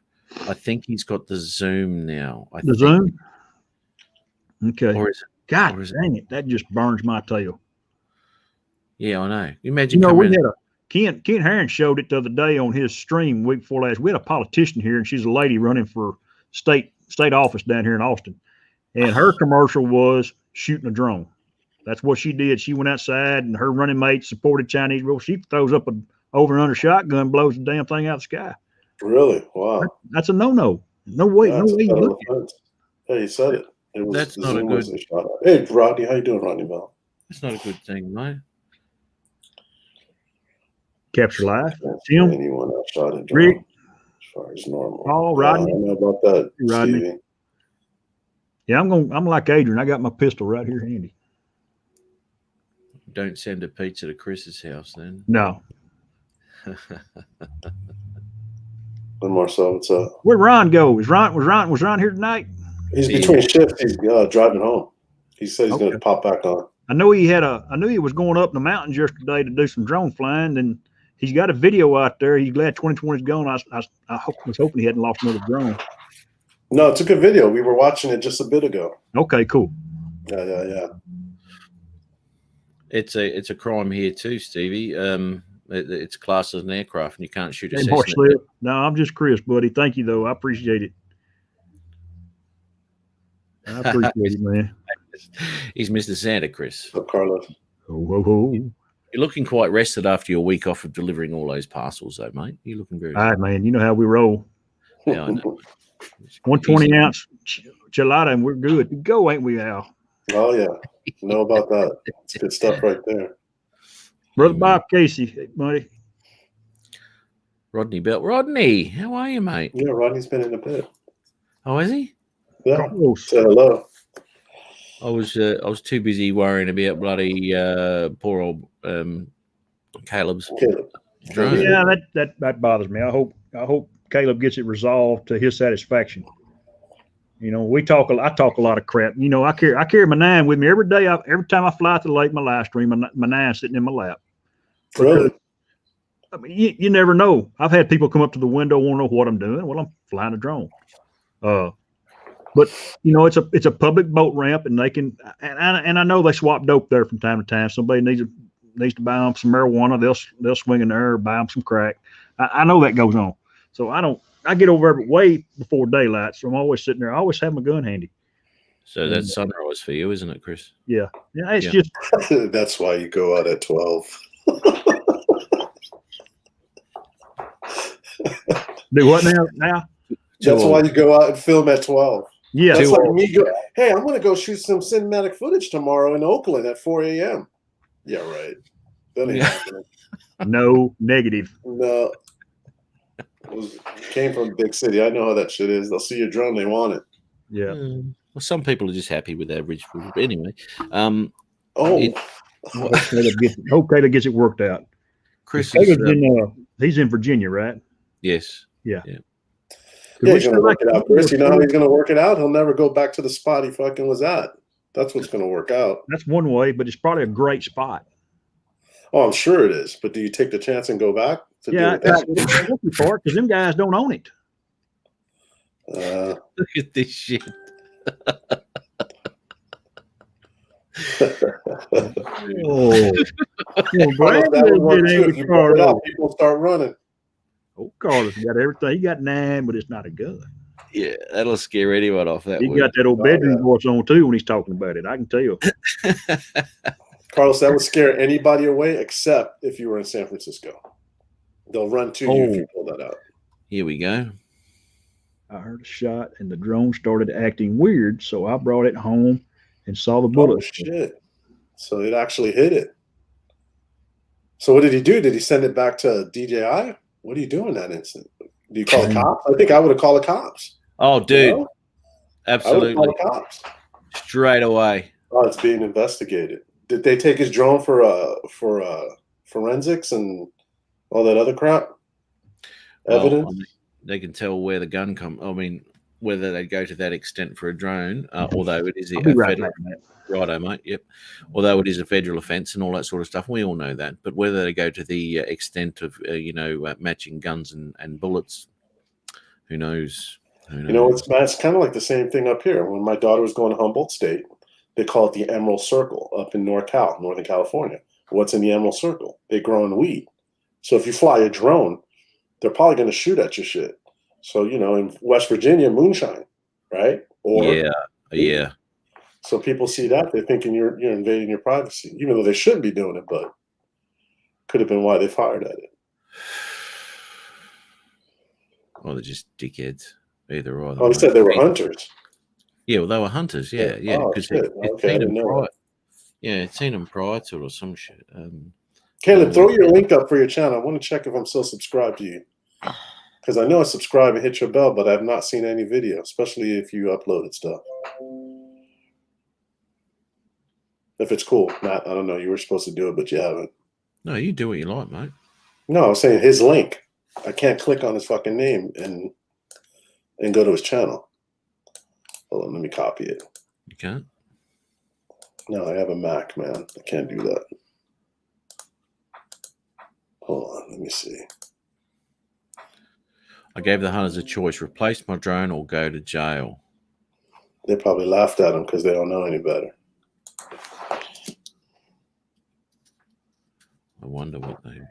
I think he's got the Zoom now. Zoom? Okay. Or is it? God dang it. That just burns my tail. Yeah, I know. Imagine we had Ken Herron showed it the other day on his stream week before last. We had a politician here, and she's a lady running for state office down here in Austin. And her commercial was shooting a drone. That's what she did. She went outside, and her running mate supported Chinese rule. She throws up an over and under shotgun, blows the damn thing out of the sky. Really? Wow. That's a no. No way. Yeah, No it's a way. You federal look at it. offense. Hey, he said it. It was That's not a Zoom good- was a shot at. Hey, Rodney, how you doing, Rodney Bell? That's not a good thing, mate. Capture life. Tim, Anyone else shot at Rick, drone, as far as normal. Paul, Rodney. I don't know about that, Rodney. Stevie. Yeah, I'm like Adrian. I got my pistol right here handy. Don't send a pizza to Chris's house then. No. And Marcel, what's up? Where'd Ron go? Was Ron here tonight? He's Yeah. between shifts. He's driving home. He said he's going Okay. to pop back on. I know he was going up in the mountains yesterday to do some drone flying, and he's got a video out there. He's glad 2020 is gone. I was hoping he hadn't lost another drone. No, it's a good video. We were watching it just a bit ago. Okay, cool. Yeah. It's a crime here too, Stevie. It's classed as an aircraft, and you can't shoot a Hey, Cessna. Mark Slip. No, I'm just Chris, buddy. Thank you, though. I appreciate it. I appreciate it, man. He's Mr. Santa, Chris. So Carlos. Oh. You're looking quite rested after your week off of delivering all those parcels, though, mate. You're looking very. All right, man. You know how we roll. Yeah, I know. 120 Easy. ounce gelato, and we're good to go, ain't we, Al? Oh yeah, know about that. It's good stuff right there. Brother Bob Casey, hey, buddy. Rodney Belt. Rodney, how are you, mate? Yeah, Rodney's been in the pit. Oh, is he? Yeah, Carlos. say hello. I was too busy worrying about bloody poor old Caleb's Caleb. drone. Yeah, that bothers me. I hope Caleb gets it resolved to his satisfaction. You know, I talk a lot of crap. You know, I carry my 9 with me every day. Every time I fly to the lake, my live stream, my 9 sitting in my lap. Really? I mean, you never know. I've had people come up to the window, want to know what I'm doing. Well, I'm flying a drone. But you know, it's a public boat ramp, and they can. And I know they swap dope there from time to time. Somebody needs to buy them some marijuana. They'll swing in there, buy them some crack. I know that goes on. So I get over there way before daylight. So I'm always sitting there. I always have my gun handy. So that's sunrise for you, isn't it, Chris? Yeah. It's Yeah. just That's why you go out at 12. do what now? That's why you go out and film at 12. Yeah. That's like me go. Hey, I'm going to go shoot some cinematic footage tomorrow in Oakland at 4 a.m. Yeah, right. That ain't Yeah. happening. No negative. No. Came from a big city. I know how that shit is. They'll see your drone, they want it. Yeah. Well, some people are just happy with average. But anyway, Oh, It- Hope Caleb gets it worked out. Chris is, Caleb's he's in Virginia, right? yes. yeah, he's going to work it out. Chris, you know how he's going to work it out? He'll never go back to the spot he fucking was at. That's what's going to work out. That's one way, but it's probably a great spot. Oh, I'm sure it is. But do you take the chance and go back? To Yeah, do it? because them guys don't own it. Look at this shit. Oh, Carlos, that would work too. If you put it out, people start running. Oh, Carlos got everything. He got 9, but it's not a gun. Yeah, that'll scare anyone off. That He would. got that old Oh, bedroom yeah. voice on too when he's talking about it. I can tell. Carlos, that would scare anybody away except if you were in San Francisco. They'll run to you if you pull that out. Here we go. I heard a shot and the drone started acting weird, so I brought it home and saw the Oh, bullet. shit. So it actually hit it. So what did he do? Did he send it back to DJI? What do you do in that instant? Do you call the cops? I think I would have called the cops. Oh, dude, You know? I would have absolutely, called the cops. straight away. Oh, it's being investigated. Did they take his drone for forensics and all that other crap? Evidence? Well, they can tell where the gun come. I mean, whether they go to that extent for a drone, although it is a I'll be right federal. back, Matt. Righto, mate. Yep. Although it is a federal offence and all that sort of stuff, we all know that. But whether they go to the extent of matching guns and bullets, who knows? Who knows? You know, it's kind of like the same thing up here. When my daughter was going to Humboldt State, they call it the Emerald Circle up in NorCal, Northern California. What's in the Emerald Circle? They grow in weed. So if you fly a drone, they're probably going to shoot at your shit. So, you know, in West Virginia, moonshine, right? Or yeah. So people see that, they're thinking you're invading your privacy, even though they shouldn't be doing it, but could have been why they fired at it. Well, they're just dickheads. Either or. Oh, he said they were hunters. Yeah, well, they were hunters. Yeah, yeah. Oh, Because shit. Okay, I didn't know that. yeah, I'd seen them prior to it or some shit. Caleb, throw your link up for your channel. I want to check if I'm still subscribed to you. Because I know I subscribe and hit your bell, but I've not seen any video, especially if you uploaded stuff. If it's cool, Matt, I don't know. You were supposed to do it, but you haven't. No, you do what you like, mate. No, I was saying his link. I can't click on his fucking name and go to his channel. Hold on, let me copy it. You can't? No, I have a Mac, man. I can't do that. Hold on, let me see. I gave the hunters a choice: replace my drone or go to jail. They probably laughed at him because they don't know any better. I wonder what they.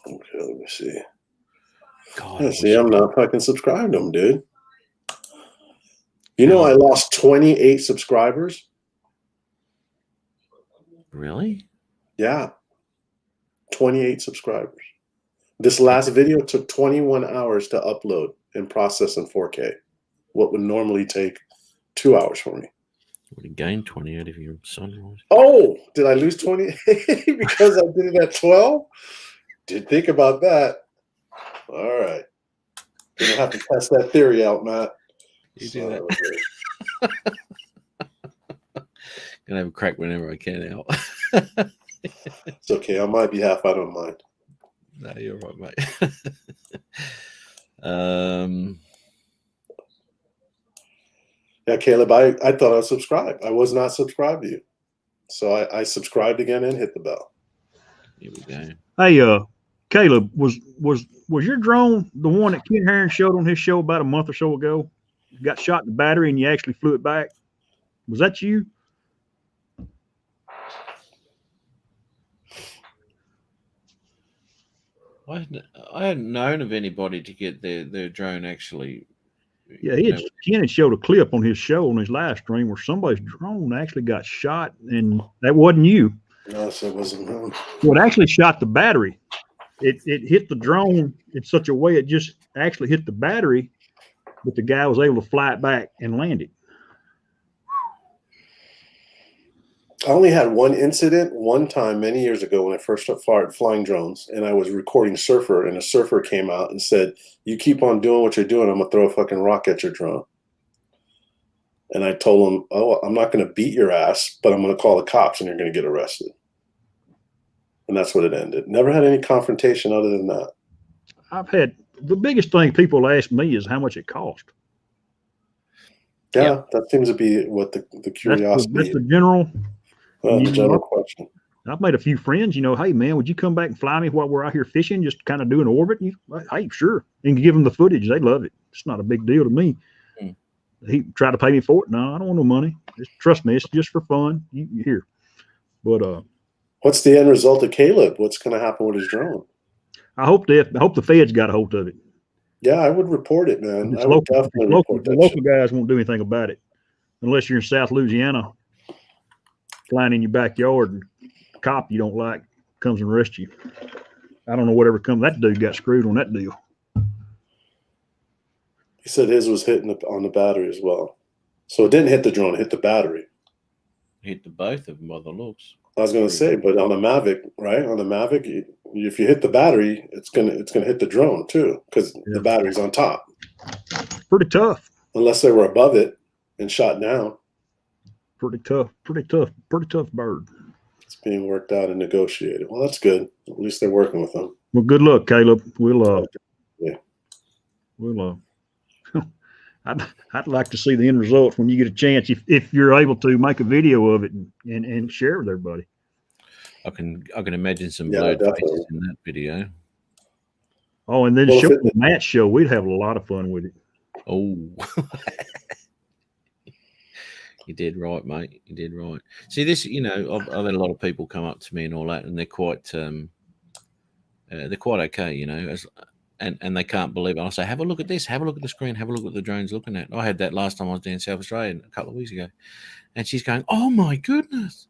Okay, let me see. God, Yeah, see, I'm not fucking subscribed to him, dude. You know, I lost 28 subscribers. Really? Yeah, 28 subscribers. This last video took 21 hours to upload and process in 4K. What would normally take 2 hours for me. Would have gained 20 out of your sunrise. Oh, did I lose 20 because I did it at 12? Did think about that. All right. Gonna have to test that theory out, Matt. You do that. Gonna have a crack whenever I can out. It's okay. On my behalf, I don't mind. No, you're right, mate. Yeah, Caleb, I thought I was subscribed. I was not subscribed to you. So I subscribed again and hit the bell. Here we go. Hey, Caleb, was your drone the one that Ken Herron showed on his show about a month or so ago? Got shot in the battery and you actually flew it back. Was that you? I hadn't known of anybody to get their drone actually. Yeah, Ken had showed a clip on his show on his live stream where somebody's drone actually got shot, and that wasn't you. No, so it wasn't him. Well, it actually shot the battery. It hit the drone in such a way it just actually hit the battery, but the guy was able to fly it back and land it. I only had one incident one time many years ago when I first started flying drones, and I was recording Surfer, and a surfer came out and said, "You keep on doing what you're doing, I'm gonna throw a fucking rock at your drone." And I told him, "Oh, I'm not gonna beat your ass, but I'm gonna call the cops and you're gonna get arrested." And that's what it ended. Never had any confrontation other than that. I've had the biggest thing people ask me is how much it cost. Yeah, that seems to be what the curiosity That's the general. the general question. I've made a few friends, hey, man, would you come back and fly me while we're out here fishing, just kind of doing orbit? Hey, sure. And give them the footage. They love it. It's not a big deal to me. He tried to pay me for it. No, I don't want no money. Just trust me. It's just for fun. You hear. But what's the end result of Caleb? What's going to happen with his drone? I hope the feds got a hold of it. Yeah, I would report it, man. I would definitely report that. The local guys won't do anything about it unless you're in South Louisiana, flying in your backyard, and a cop you don't like comes and arrests you. I don't know whatever comes. That dude got screwed on that deal. He said his was hitting on the battery as well. So it didn't hit the drone, it hit the battery. Hit the both of them by the looks. I was going to say, but on the Mavic, right? On the Mavic, if you hit the battery, it's gonna hit the drone too, because the battery's on top. Pretty tough. Unless they were above it and shot down. Pretty tough bird. It's being worked out and negotiated. Well, that's good. At least they're working with them. Well, good luck, Caleb. We'll I'd like to see the end result when you get a chance, if you're able to make a video of it and share with everybody. I can imagine some blurred faces in that video. Oh, and then show the Matt show. We'd have a lot of fun with it. Oh, you did right, mate. You did right. See, this, I've had a lot of people come up to me and all that, and they're quite okay, and they can't believe it. I'll say, have a look at this, have a look at the screen, have a look at what the drone's looking at. I had that last time I was down in South Australia a couple of weeks ago. And she's going, oh my goodness,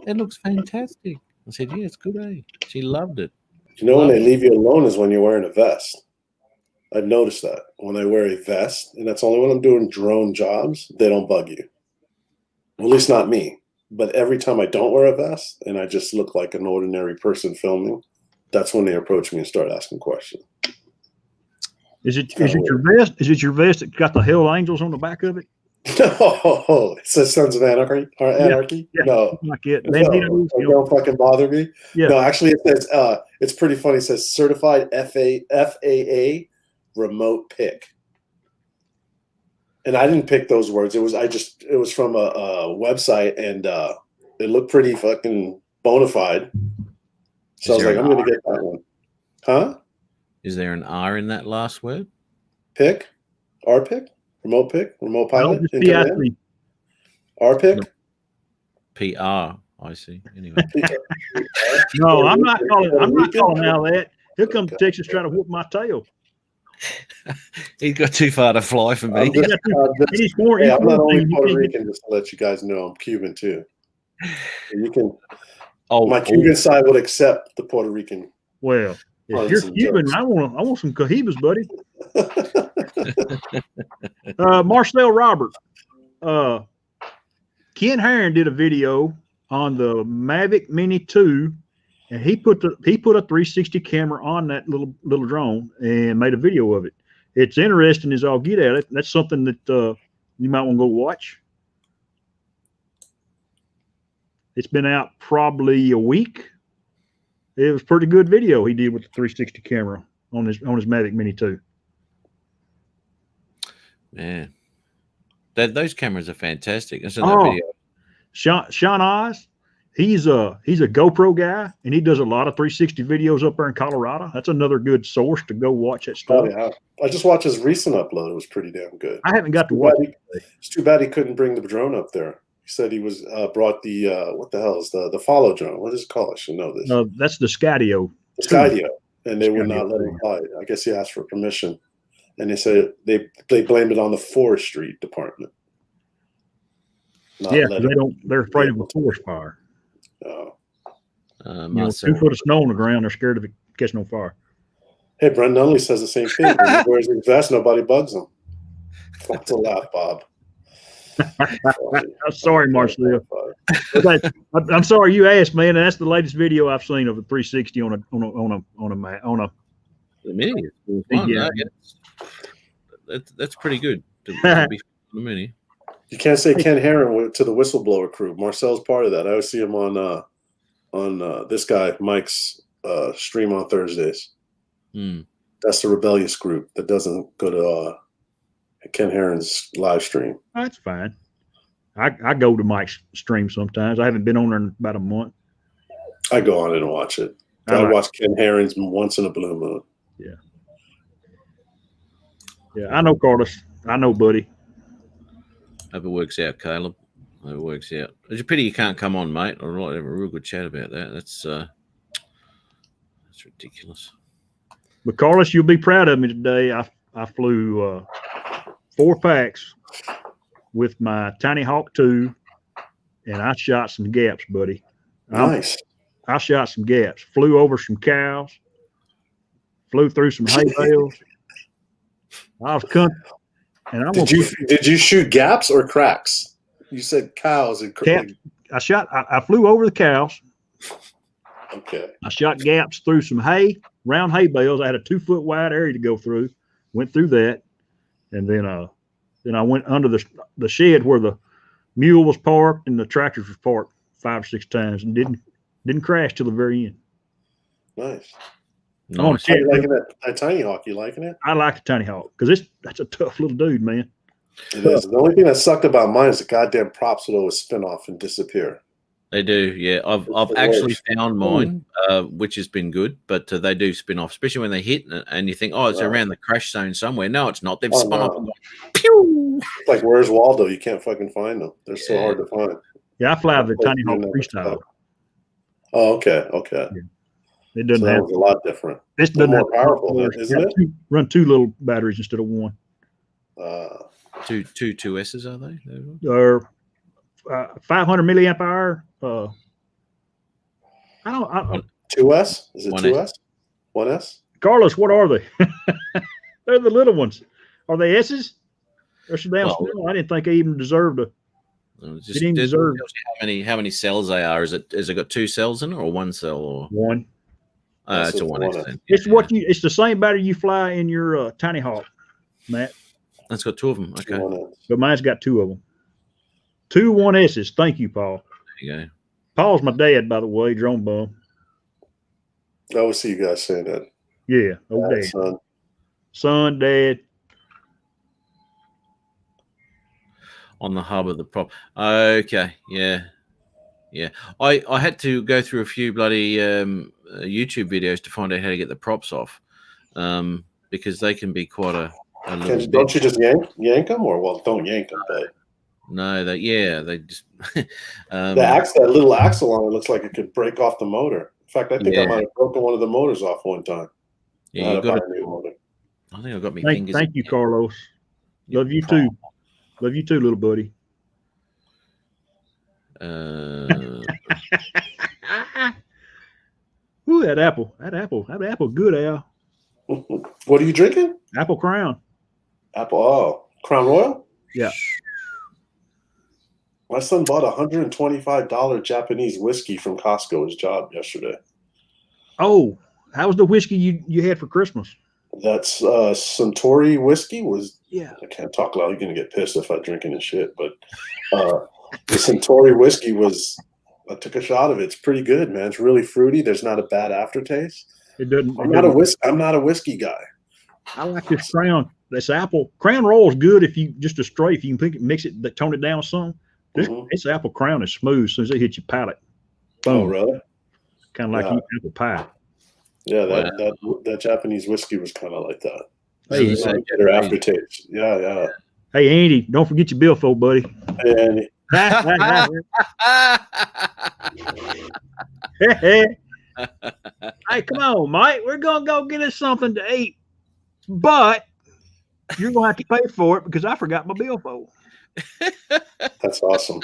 it looks fantastic. I said, yeah, it's good, eh? She loved it. You know, when they leave you alone is when you're wearing a vest. I've noticed that when I wear a vest, and that's only when I'm doing drone jobs, they don't bug you. Well, at least not me. But every time I don't wear a vest and I just look like an ordinary person filming, that's when they approach me and start asking questions. Is it your vest? Is it your vest that got the Hell Angels on the back of it? No, it says Sons of Anarchy. Or Anarchy? Yeah, No, like it. no, don't fucking bother me. Yeah. No, actually, it says it's pretty funny. It says certified FAA remote pick, and I didn't pick those words. It was from a website, and it looked pretty fucking bona fide. So I was like, I'm gonna get that one. Huh? Is there an R in that last word? Pick? RPick? Remote pick? Remote pilot? No, in command? RPick? PR, I see. Anyway. No, I'm not calling out that. He'll come to Texas trying to whoop my tail. He's got too far to fly for me. I'm not only Puerto Rican, just to let you guys know, I'm Cuban too. And you can. My Cuban side would accept the Puerto Rican. Well, if you're Cuban, I want some Cohibas, buddy. Marcel Robert, Ken Herron did a video on the Mavic Mini 2, and he put a 360 camera on that little drone and made a video of it. It's interesting as I'll get at it. That's something that you might want to go watch. It's been out probably a week. It was a pretty good video he did with the 360 camera on his Mavic Mini 2. Man, those cameras are fantastic. That's in that video. Sean Oz, he's a GoPro guy, and he does a lot of 360 videos up there in Colorado. That's another good source to go watch that stuff. Oh, yeah. I just watched his recent upload. It was pretty damn good. I haven't got to watch it. It's too bad he couldn't bring the drone up there. He said he was brought the what the hell is the follow drone? What is it called? I should know this. That's the Skydio. The Skydio, and they would not let him fly it. I guess he asked for permission, and they said they blamed it on the forestry department. They're afraid of a forest fire. Oh. 2 foot of snow on the ground. They're scared of it catching on fire. Hey, Brent Nunley says the same thing. When he wears his vest, nobody bugs him. That's a laugh, Bob. I'm sorry, Marcel. I'm sorry you asked, man. That's the latest video I've seen of a 360 on a. The mini. Yeah. That's pretty good. To be the mini. You can't say Ken Herron to the whistleblower crew. Marcel's part of that. I always see him on this guy Mike's stream on Thursdays. That's the rebellious group that doesn't go to Ken Herron's live stream. That's fine. I go to Mike's stream sometimes. I haven't been on there in about a month. I go on and watch it. I watch Ken Herron's once in a blue moon. Yeah. Yeah, I know, Carlos. I know, buddy. Hope it works out, Caleb. Hope it works out. It's a pity you can't come on, mate. I'd like to have a real good chat about that. That's ridiculous. But Carlos, you'll be proud of me today. I flew 4 packs with my Tiny Hawk 2, and I shot some gaps, buddy. Nice. I shot some gaps. Flew over some cows. Flew through some hay bales. I was country. And did you shoot gaps or cracks? You said cows and cracks. I flew over the cows. Okay. I shot gaps through some hay, round hay bales. I had a 2 foot wide area to go through. Went through that, and then I went under the shed where the mule was parked and the tractors was parked 5 or 6 times, and didn't crash till the very end. Nice. Nice. How you liking that Tiny Hawk? You liking it? I like the Tiny Hawk because that's a tough little dude, man. It is. The only thing that sucked about mine is the goddamn props would always spin off and disappear. They do, yeah. I've actually found mine, which has been good, but they do spin off, especially when they hit and you think, oh, it's around the crash zone somewhere. No, it's not. They've spun off and gone, pew! It's like, where's Waldo? You can't fucking find them. They're so hard to find. Yeah, I fly the Tiny Hawk freestyle. Oh, okay. Yeah. It So doesn't that have. was a lot different. This A doesn't more have powerful, isn't it? Run two little batteries instead of one. Two S's are they? Or 500 milliamp hour. I don't. 2S? Is it 1S. 2S? 1S? Carlos, what are they? They're the little ones. Are they S's? They're so damn Well, small. I didn't think they even deserved a. Just It didn't it deserve- tells you how many cells they are. Is it got 2 cells in it or 1 cell or One. Yes, it's a it's 1S 1S. then. It's what you. It's the same battery you fly in your Tiny Hawk, Matt. That's got 2 of them. Okay. 1S. But mine's got 2 of them. 2 1S's. Thank you, Paul. There you go. Paul's my dad, by the way, drone bum. I always see you guys saying that. Yeah, oh Dad, dad, son. son, dad. On the hub of the prop. Okay, yeah. I had to go through a few bloody YouTube videos to find out how to get the props off, because they can be quite a little bit. Don't you just yank them? Or, well, don't yank them, but No, they just that little axle on it looks like it could break off the motor. In fact, I think I Yeah. might have broken one of the motors off one time. I yeah, had you to got buy a new motor. I think I got my Thank, fingers. thank you, Carlos. Love you too. Love you too, little buddy. Ooh, that apple, good, Al. What are you drinking? Apple Crown. Apple. Oh, Crown Royal? Yeah. My son bought a $125 Japanese whiskey from Costco his job yesterday. Oh, how was the whiskey you had for Christmas? That's Suntory whiskey was. Yeah. I can't talk loud. You're gonna get pissed if I drink any shit. But the Suntory whiskey was. I took a shot of it. It's pretty good, man. It's really fruity. There's not a bad aftertaste. It doesn't. I'm not a whiskey guy. I like this Crown. This Apple Crown Royal is good if you just a straight. If you can mix it, tone it down some. This Apple Crown is smooth as soon as it hits your palate. Oh, Boom. really? Kind of like Yeah. eating apple pie. Yeah, that Japanese whiskey was kind of like that. Hey, Their aftertaste. Yeah. Hey, Andy, don't forget your billfold, buddy. And Hey, come on, Mike. We're gonna go get us something to eat, but you're gonna have to pay for it because I forgot my billfold. that's awesome.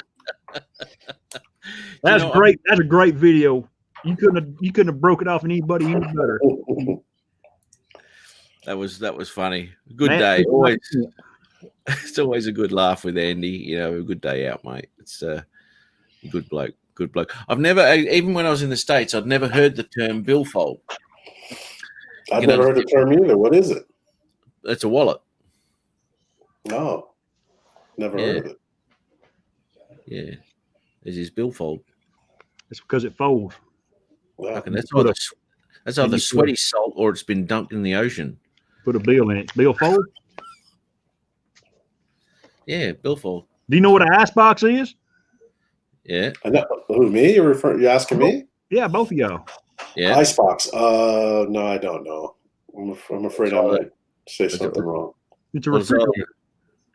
That's great. That's a great video. You couldn't have broke it off anybody any better. That was funny. Good Man, day. Always. It's always a good laugh with Andy. You know, a good day out, mate. It's a good bloke. Good bloke. I've never, even when I was in the States, I'd never heard the term billfold. I've never heard the term either. What is it? It's a wallet. No, never heard of it. Yeah, it's his billfold. It's because it folds. Wow. And that's Put either sweaty salt or it's been dumped in the ocean. Put a bill in it. Billfold. Yeah, billfold. Do you know what an icebox is? Yeah, Who, me? You asking me? Yeah, both of y'all. yeah. Icebox. No, I don't know. I'm afraid I might say something wrong. It's a Well, it's refrigerator.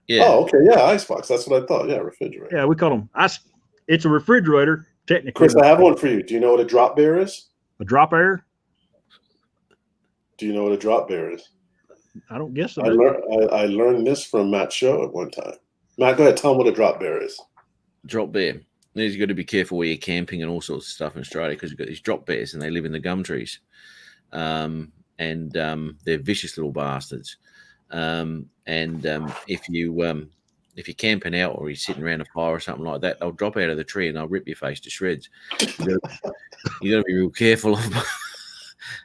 yeah. Oh, okay. Yeah, icebox. That's what I thought. Yeah, refrigerator. Yeah, we call them ice. It's a refrigerator, technically. Chris, I have one for you. Do you know what a drop bear is? A drop air. Do you know what a drop bear is? I don't guess so. I learned this from Matt's show at one time. Matt, go ahead. Tell him what a drop bear is. Drop bear. You've got to be careful where you're camping and all sorts of stuff in Australia because you've got these drop bears and they live in the gum trees. And they're vicious little bastards. If you're camping out or you're sitting around a fire or something like that, they'll drop out of the tree and they'll rip your face to shreds. You got to be real careful of them.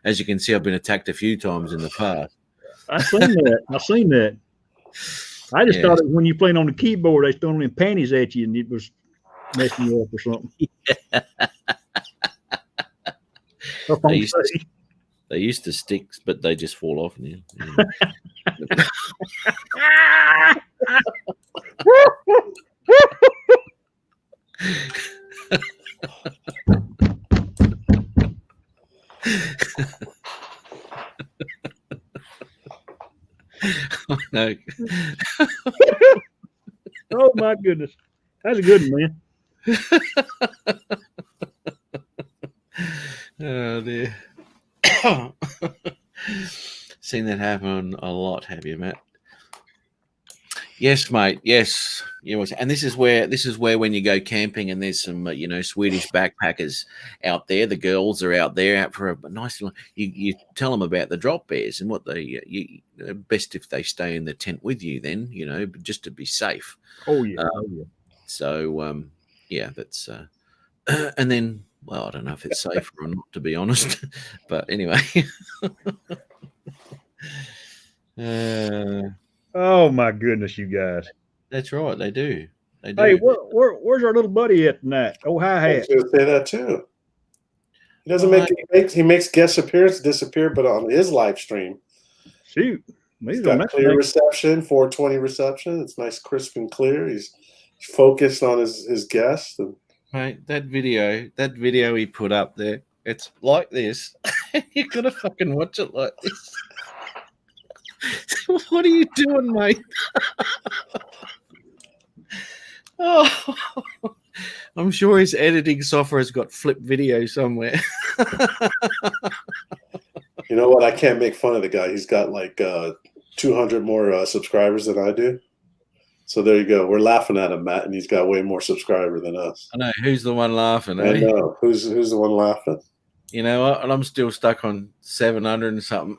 As you can see, I've been attacked a few times in the past. I've seen that. I just thought it, when you're playing on the keyboard, they throwing them panties at you and it was messing you up or something. They used to stick, but they just fall off now. Oh, no. Oh my goodness, that's a good one, man. Oh dear. Seen that happen a lot, have you, Matt? Yes, mate. Yes, yes. And this is where when you go camping and there's some Swedish backpackers out there, the girls are out there out for a nice. You tell them about the drop bears and what best if they stay in the tent with you. Then just to be safe. Oh yeah. So yeah, that's and then well, I don't know if it's safe or not, to be honest. But anyway. Oh my goodness, you guys! That's right, they do. They do. Hey, where's our little buddy at tonight? Oh, hi I hat. was going to say that too. He doesn't he makes guest appearance disappear, but on his live stream, Shoot, he's got clear reception, 420 reception. It's nice, crisp, and clear. He's focused on his guest. And Mate, that video he put up there, it's like this. You gotta fucking watch it like this. What are you doing, mate? Oh, I'm sure his editing software has got flip video somewhere. you know what? I can't make fun of the guy. He's got like 200 more subscribers than I do. So there you go. We're laughing at him, Matt, and he's got way more subscribers than us. I know. Who's the one laughing? I know. Who's the one laughing? You know what? And I'm still stuck on 700 and something.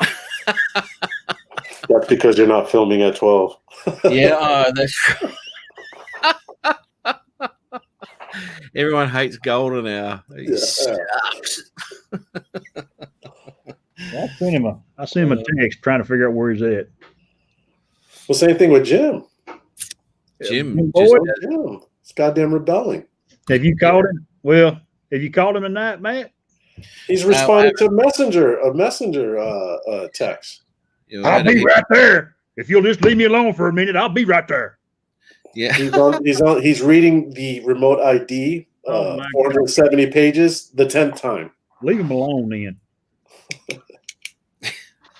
That's because you're not filming at 12. Yeah, that's everyone hates Golden Hour. He sucks. I sent him a text trying to figure out where he's at. Well, same thing with Jim. Jim, Jim. It's goddamn rebelling. Have you called him? Well, have you called him tonight, Matt? He's responding to a messenger text. I'll be right there. If you'll just leave me alone for a minute, I'll be right there. Yeah, he's reading the remote ID, 470 pages, the 10th time. Leave him alone, then.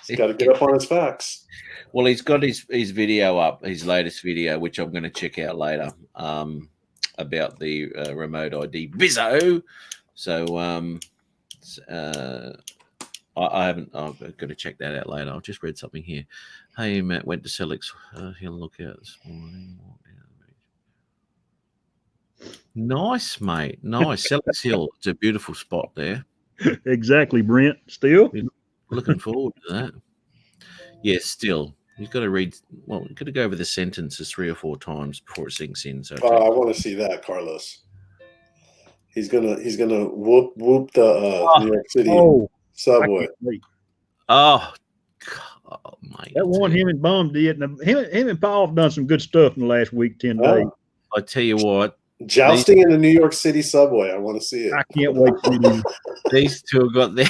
He's got to get up on his facts. Well, he's got his video up, his latest video, which I'm going to check out later, about the remote ID Bizzo. So I haven't. I've got to check that out later. I've just read something here. Hey, Matt went to Selleck's. He'll look out this morning. Nice, mate. Nice. Selleck's Hill. It's a beautiful spot there. Exactly, Brent. Still looking forward to that. Yes, still. You've got to read. Well, you've got to go over the sentences 3 or 4 times before it sinks in. So I want to see that, Carlos. He's gonna whoop the New York City subway. Oh, mate. That one him and Bum did. And him and Paul have done some good stuff in the last week, 10 days. I tell you what. Jousting in the New York City subway. I want to see it. I can't wait to see them. These two have got there.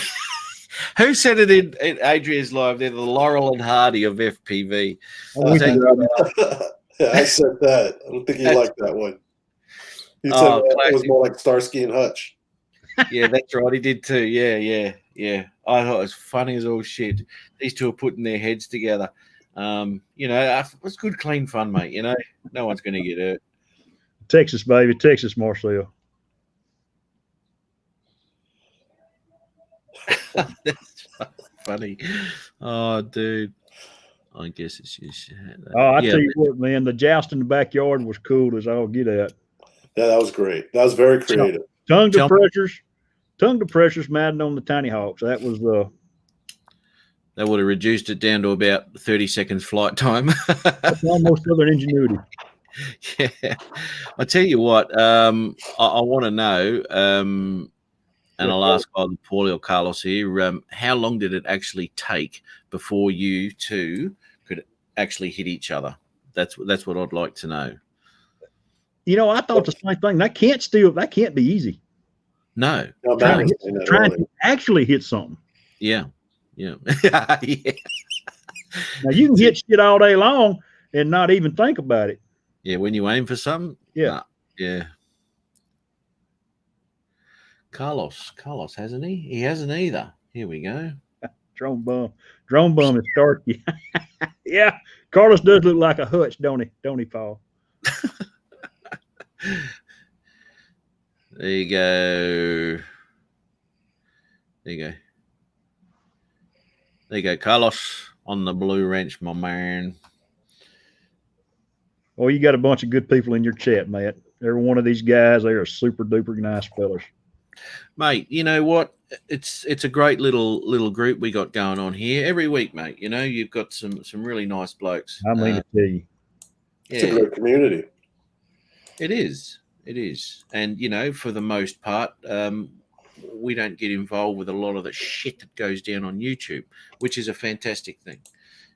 Who said it in Adrian's live? They're the Laurel and Hardy of FPV. I said that. I don't think he liked that one. He said it was more like Starsky and Hutch. Yeah, that's right. He did too. Yeah. I thought it was funny as all shit. These two are putting their heads together. It's good, clean fun, mate. No one's going to get hurt. Texas, baby. Texas, Marcel. That's funny. Oh, dude. I guess it's just. I tell you what, man. The joust in the backyard was cool as all get out. Yeah, that was great. That was very creative. Tongue depressors, Madden on the Tiny Hawks. That was They would have reduced it down to about 30 seconds flight time. That's almost Southern ingenuity. Yeah. I tell you what, I want to know, and I'll ask either Paulie or Carlos here, how long did it actually take before you two could actually hit each other? That's what I'd like to know. I thought the same thing. That can't be easy. No. Trying to actually hit something. Yeah. Yeah. Now you can hit shit all day long and not even think about it. Yeah, when you aim for something. Yeah. Yeah. Carlos hasn't he? He hasn't either. Here we go. Drone bum is Starkey. Yeah. Carlos does look like a hutch, don't he, Paul? There you go. There you go, Carlos on the blue wrench, my man. Well, you got a bunch of good people in your chat, Matt. Every one of these guys, they are super duper nice fellas. Mate, you know what? It's a great little group we got going on here every week, mate. You know, you've got some really nice blokes. I mean to tell you. It's a great community. It is. And, you know, for the most part, we don't get involved with a lot of the shit that goes down on YouTube, which is a fantastic thing.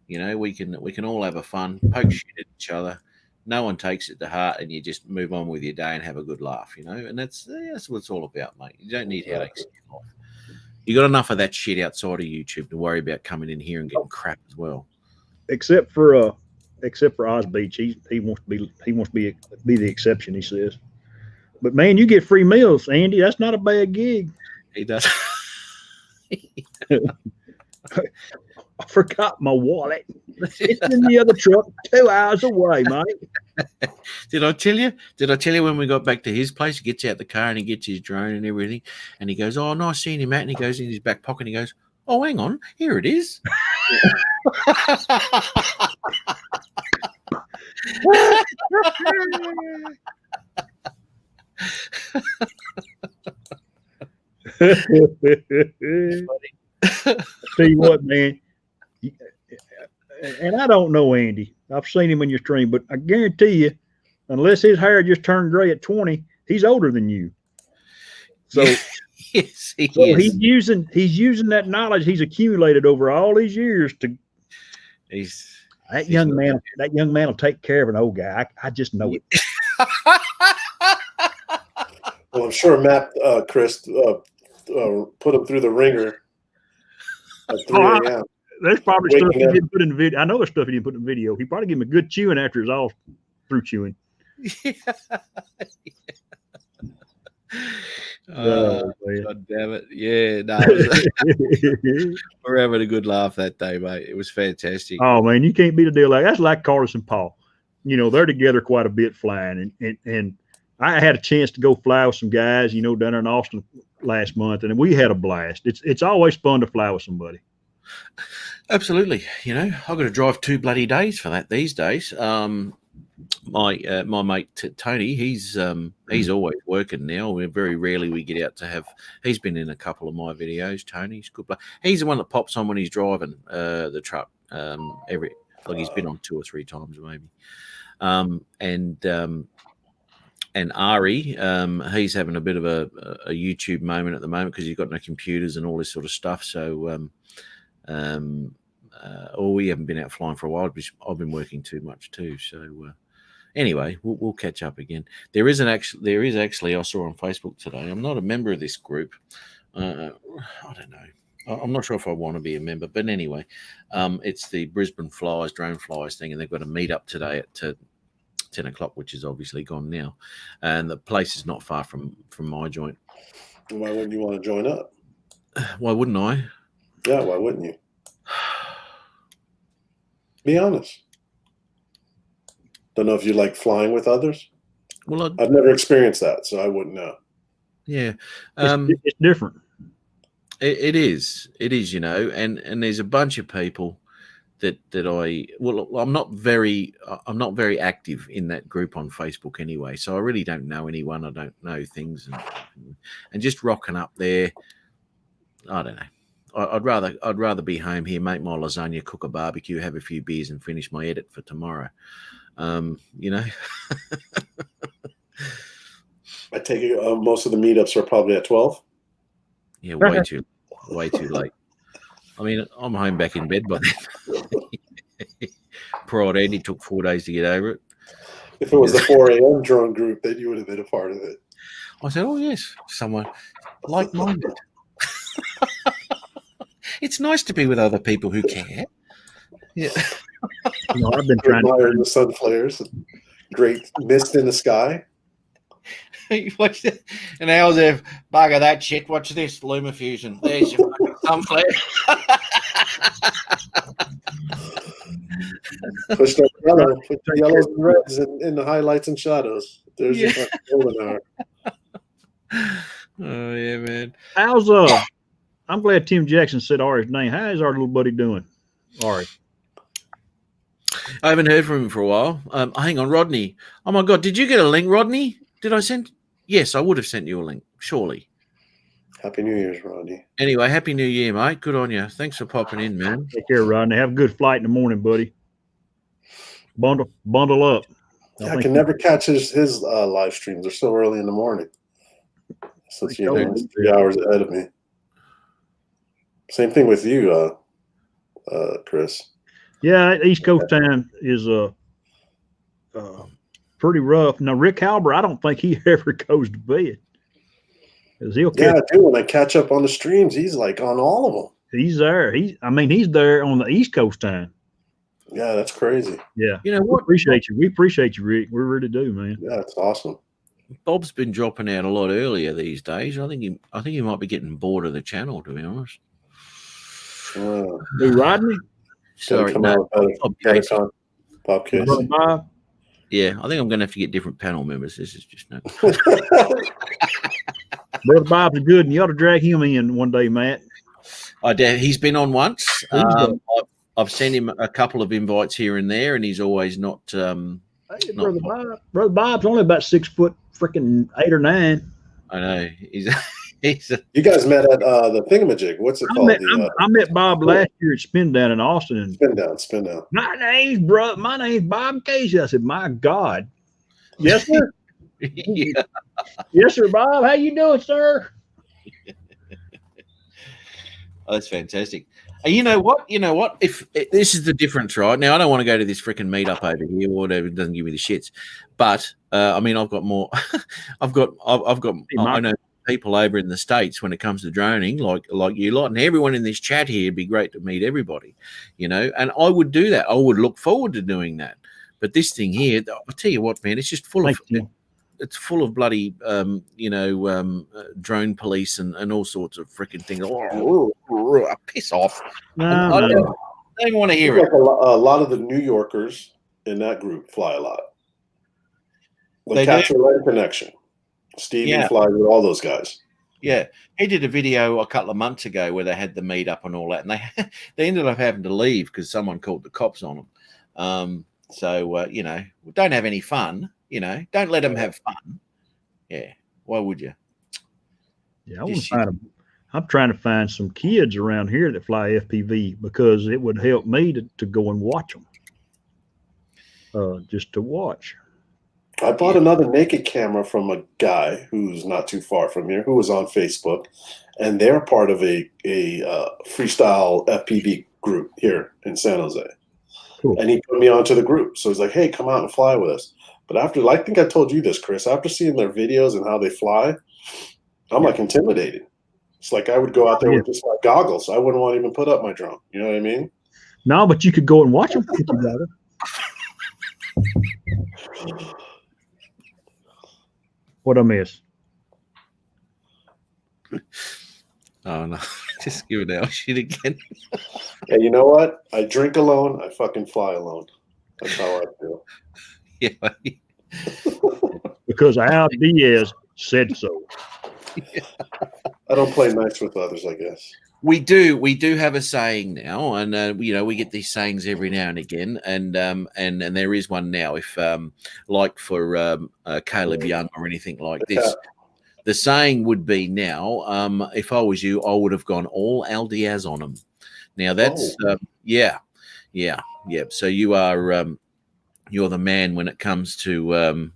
You know, we can all have a fun, poke shit at each other. No one takes it to heart, and you just move on with your day and have a good laugh, you know. And that's what it's all about, mate. You don't need headaches in your life. You got enough of that shit outside of YouTube to worry about coming in here and getting crap as well. Except for Oz Beach, he wants to be the exception. He says, but man, you get free meals, Andy. That's not a bad gig. He does. I forgot my wallet. It's in the other truck, 2 hours away, mate. Did I tell you when we got back to his place, he gets out the car and he gets his drone and everything, and he goes, "Oh, nice seeing you, Matt." And he goes in his back pocket and he goes, "Oh, hang on, here it is." Tell you what, man. And I don't know Andy. I've seen him in your stream, but I guarantee you, unless his hair just turned gray at 20, he's older than you. So, yes, he so is. he's using that knowledge he's accumulated over all these years to. That young man will take care of an old guy. I just know it. Well, I'm sure Matt, Chris, put him through the ringer at 3 a.m. There's probably stuff he didn't put in the video. I know there's stuff he didn't put in the video. He probably gave him a good chewing after it's all through chewing. Oh, God damn it. Yeah, no. We're having a good laugh that day, mate. It was fantastic. Oh, man, you can't beat a deal like that's like Carlos and Paul. You know, they're together quite a bit flying. And I had a chance to go fly with some guys, you know, down there in Austin last month, and we had a blast. It's always fun to fly with somebody. Absolutely. You know, I've got to drive 2 bloody days for that these days. My mate Tony, he's always working now. Very rarely we get out to have. He's been in a couple of my videos. Tony's good. He's the one that pops on when he's driving the truck. He's been on 2 or 3 times maybe. And Ari, he's having a bit of a YouTube moment at the moment because he's got no computers and all this sort of stuff. So. We haven't been out flying for a while because I've been working too much too. So anyway, we'll catch up again. There is actually I saw on Facebook today. I'm not a member of this group. I don't know. I'm not sure if I want to be a member, but anyway, it's the Brisbane Flyers, Drone Flyers thing, and they've got a meet up today at 10 o'clock, which is obviously gone now, and the place is not far from my joint. Why wouldn't you want to join up? Why wouldn't I? Yeah, why wouldn't you? Be honest. Don't know if you like flying with others. Well, I've never experienced that, so I wouldn't know. Yeah, it's different. It is, you know, and there's a bunch of people that I'm not very active in that group on Facebook anyway, so I really don't know anyone. I don't know things, and just rocking up there, I don't know. I'd rather be home here, make my lasagna, cook a barbecue, have a few beers, and finish my edit for tomorrow. You know. I take it most of the meetups are probably at 12. Yeah, way too late. I mean, I'm home back in bed by then. Poor old Andy took 4 days to get over it. If it was the 4 a.m. drone group, then you would have been a part of it. I said, "Oh yes, someone like-minded." It's nice to be with other people who care. Yeah. You know, I've been trying to admire the sun flares, great mist in the sky. Watch that. And how's there? Bugger that shit. Watch this, LumaFusion. There's your fucking sun flare. Push that yellow, put the yellows and reds in the highlights and shadows. There's your fucking golden hour. Oh yeah, man. How's I'm glad Tim Jackson said Ari's name. How is our little buddy doing, Ari? I haven't heard from him for a while. Hang on, Rodney. Oh my God, did you get a link, Rodney? Did I send? Yes, I would have sent you a link, surely. Happy New Year's, Rodney. Anyway, Happy New Year, mate. Good on you. Thanks for popping in, man. Take care, Rodney. Have a good flight in the morning, buddy. Bundle up. Yeah, I can never catch his live streams. They're so early in the morning. Since you know, he's 3 hours ahead of me. Same thing with you, Chris. Yeah, East Coast time is pretty rough. Now, Rick Halber, I don't think he ever goes to bed. He'll Yeah, I do. When I catch up on the streams, he's like on all of them. He's there. He's there on the East Coast time. Yeah, that's crazy. Yeah. You know what? We appreciate you. We appreciate you, Rick. We really do, man. Yeah, it's awesome. Bob's been dropping out a lot earlier these days. I think he might be getting bored of the channel, to be honest. Who, Rodney? Sorry, come no. out better Bob Kiss. Bob? Yeah, I think I'm going to have to get different panel members. This is just no. Brother Bob's good, and you ought to drag him in one day, Matt. He's been on once. I've sent him a couple of invites here and there, and he's always not. Hey, Brother Bob's only about 6 foot, freaking 8 or 9. I know You guys met at the thingamajig. What's it called? I met Bob last year at Spin Down in Austin. And Spin down. My name's Bob Casey. I said, my God. Yes, sir. Yeah. Yes, sir, Bob. How you doing, sir? Oh, that's fantastic. You know what? If this is the difference, right? Now, I don't want to go to this freaking meetup over here or whatever. It doesn't give me the shits. But I mean, I've got more. I know people over in the States when it comes to droning, like you lot, and everyone in this chat here. It'd be great to meet everybody, and I would do that. I would look forward to doing that. But this thing here, I'll tell you what, man, it's just full of. It's full of bloody, drone police and all sorts of freaking things. Piss off. I don't even want to hear it. A lot of the New Yorkers in that group fly a lot. The Catcher Lane Connection. Steve flies with all those guys. Yeah. He did a video a couple of months ago where they had the meetup and all that. And they ended up having to leave because someone called the cops on them. Don't have any fun. Don't let them have fun. Yeah. Why would you? Yeah, I'm trying to find some kids around here that fly FPV because it would help me to go and watch them. Just to watch. I bought another naked camera from a guy who's not too far from here, who was on Facebook, and they're part of a freestyle FPV group here in San Jose. Cool. And he put me onto the group. So he's like, hey, come out and fly with us. But after, I think I told you this, Chris, after seeing their videos and how they fly, I'm like intimidated. It's like I would go out there with just my goggles. I wouldn't want to even put up my drone. You know what I mean? No, but you could go and watch them. What I miss? Oh, no. Just give it out shit again. Yeah, you know what? I drink alone. I fucking fly alone. That's how I feel. Yeah. Because Al Diaz said so. I don't play nice with others, I guess. We do have a saying now, and we get these sayings every now and again, and there is one now. If like for Caleb Young or anything like this, the saying would be now. If I was you, I would have gone all Al Diaz on him. Now that's yeah. So you are you're the man when it comes to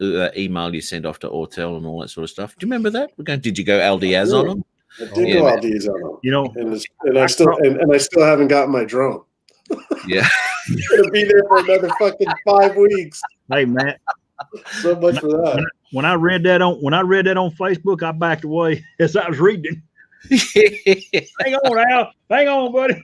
email you send off to Autel and all that sort of stuff. Do you remember that? Did you go Al Diaz on him? I did go Al Diaz on him. And I still haven't gotten my drone. Yeah. It's gonna be there for another fucking 5 weeks. Hey, Matt. So much for that. When I read that on Facebook, I backed away as I was reading. Hang on, Al. Hang on, buddy.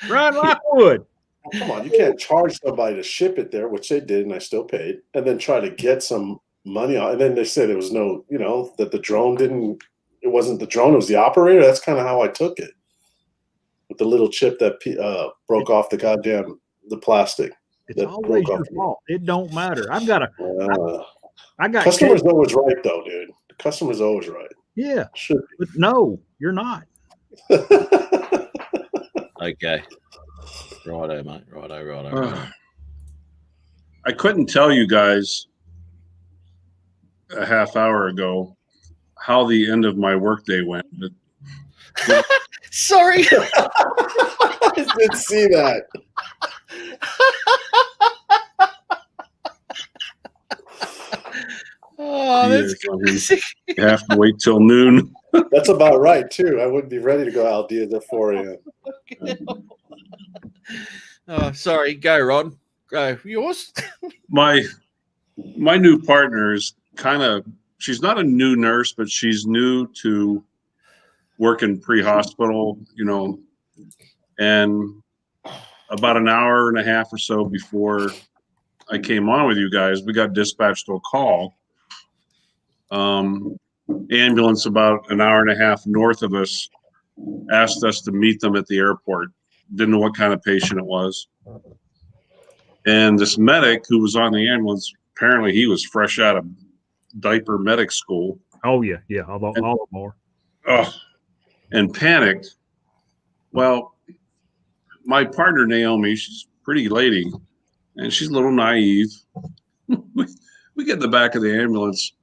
Ron Lockwood. Come on, you can't charge somebody to ship it there, which they did, and I still paid, and then try to get some money on. And then they said it was no, that the drone it wasn't the drone, it was the operator. That's kind of how I took it. With the little chip that broke off the plastic. It's always your fault. It don't matter. I got customer's always right, though, dude. The customer's always right. Yeah, Should but no, you're not. be. Okay. Righto, mate. Righto. I couldn't tell you guys a half hour ago how the end of my workday went. But Sorry. I did see that. Oh, that's Yes, I mean- classic. you have to wait till noon. That's about right too. I wouldn't be ready to go Al Diaz at 4 a.m. Oh, sorry. Go, Rod. Go. Yours? My new partner is she's not a new nurse, but she's new to working pre-hospital, and about an hour and a half or so before I came on with you guys, we got dispatched to a call. Ambulance about an hour and a half north of us asked us to meet them at the airport. Didn't know what kind of patient it was. And this medic who was on the ambulance, apparently he was fresh out of diaper medic school. Oh yeah, all of them are. Oh, and panicked. Well, my partner Naomi, she's a pretty lady, and she's a little naive. We get in the back of the ambulance.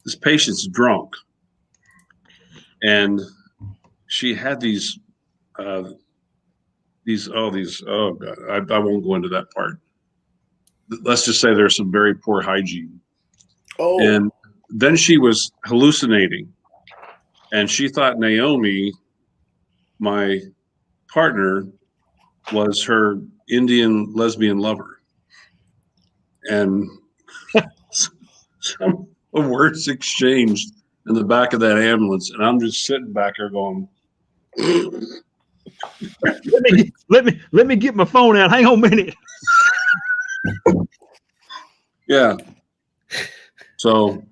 This patient's drunk, and she had these. Oh God, I won't go into that part. Let's just say there's some very poor hygiene. Oh, And then she was hallucinating, and she thought Naomi, my partner, was her Indian lesbian lover. And some words exchanged in the back of that ambulance, and I'm just sitting back there going, Let me get my phone out. Hang on a minute. yeah. So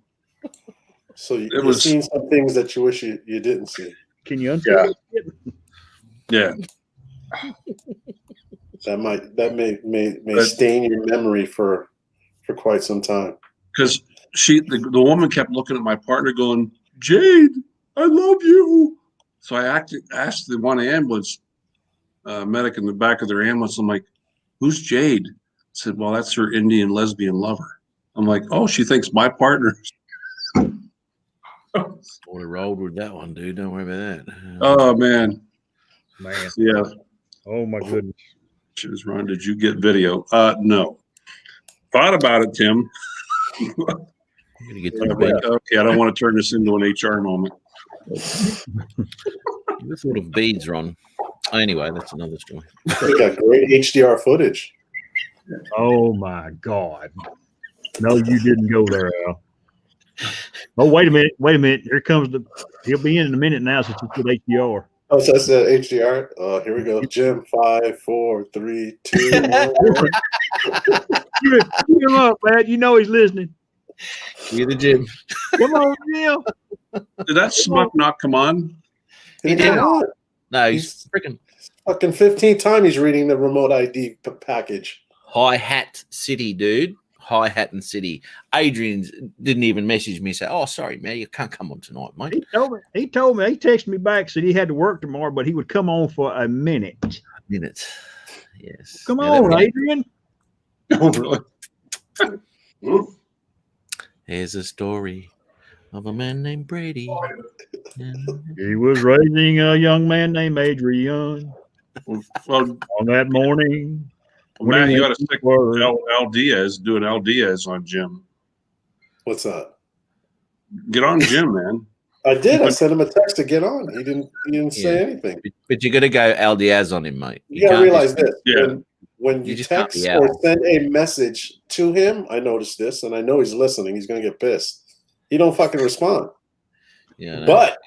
you've was- seen some things that you wish you didn't see. Can you unsee it? yeah, That may But- stain your memory for quite some time. because the woman kept looking at my partner going, Jade, I love you. So I asked the one ambulance medic in the back of their ambulance, I'm like, who's Jade? I said, well, that's her Indian lesbian lover. I'm like, oh, she thinks my partner. Would have rolled with that one, dude. Don't worry about that. Oh, man. Man. Yeah. Oh my goodness. She was Ron, did you get video? No. Thought about it, Tim. I'm gonna get to I'm the like, beat. okay, I don't want to turn this into an HR moment. What sort of beads, Ron? Anyway, that's another story. We got great HDR footage. Oh my God. No, you didn't go there, Al. Oh, wait a minute. Here comes he'll be in a minute now since you put HDR. Oh, so that's HDR. Here we go. Jim, 5, 4, 3, 2, 1. Give him up, man. You know he's listening. You the gym. Come on, Jim. Did that smuck not come on? He did. No, he's freaking Fucking 15th time he's reading the remote ID package. Hi Hat City, dude. Hi Hat and City. Adrian didn't even message me. Say, "Oh, sorry, man, you can't come on tonight, mate." He told me. He texted me back, said he had to work tomorrow, but he would come on for a minute. Minutes. Yes. Come Now, on, that- Adrian. Oh, really? Here's a story of a man named Brady. He was raising a young man named Adrian Well, on that morning. Matt, you got to stick Word. with Al Diaz, doing Al Diaz on Jim. What's that? Get on Jim, man. I did. I sent him a text to get on. He didn't say Yeah. anything. But you got to go Al Diaz on him, mate. You gotta can't realize just- this. Yeah. When You you just can't text be out. or send a message to him, I noticed this, and I know he's listening. He's gonna get pissed. He don't fucking respond. Yeah, no. But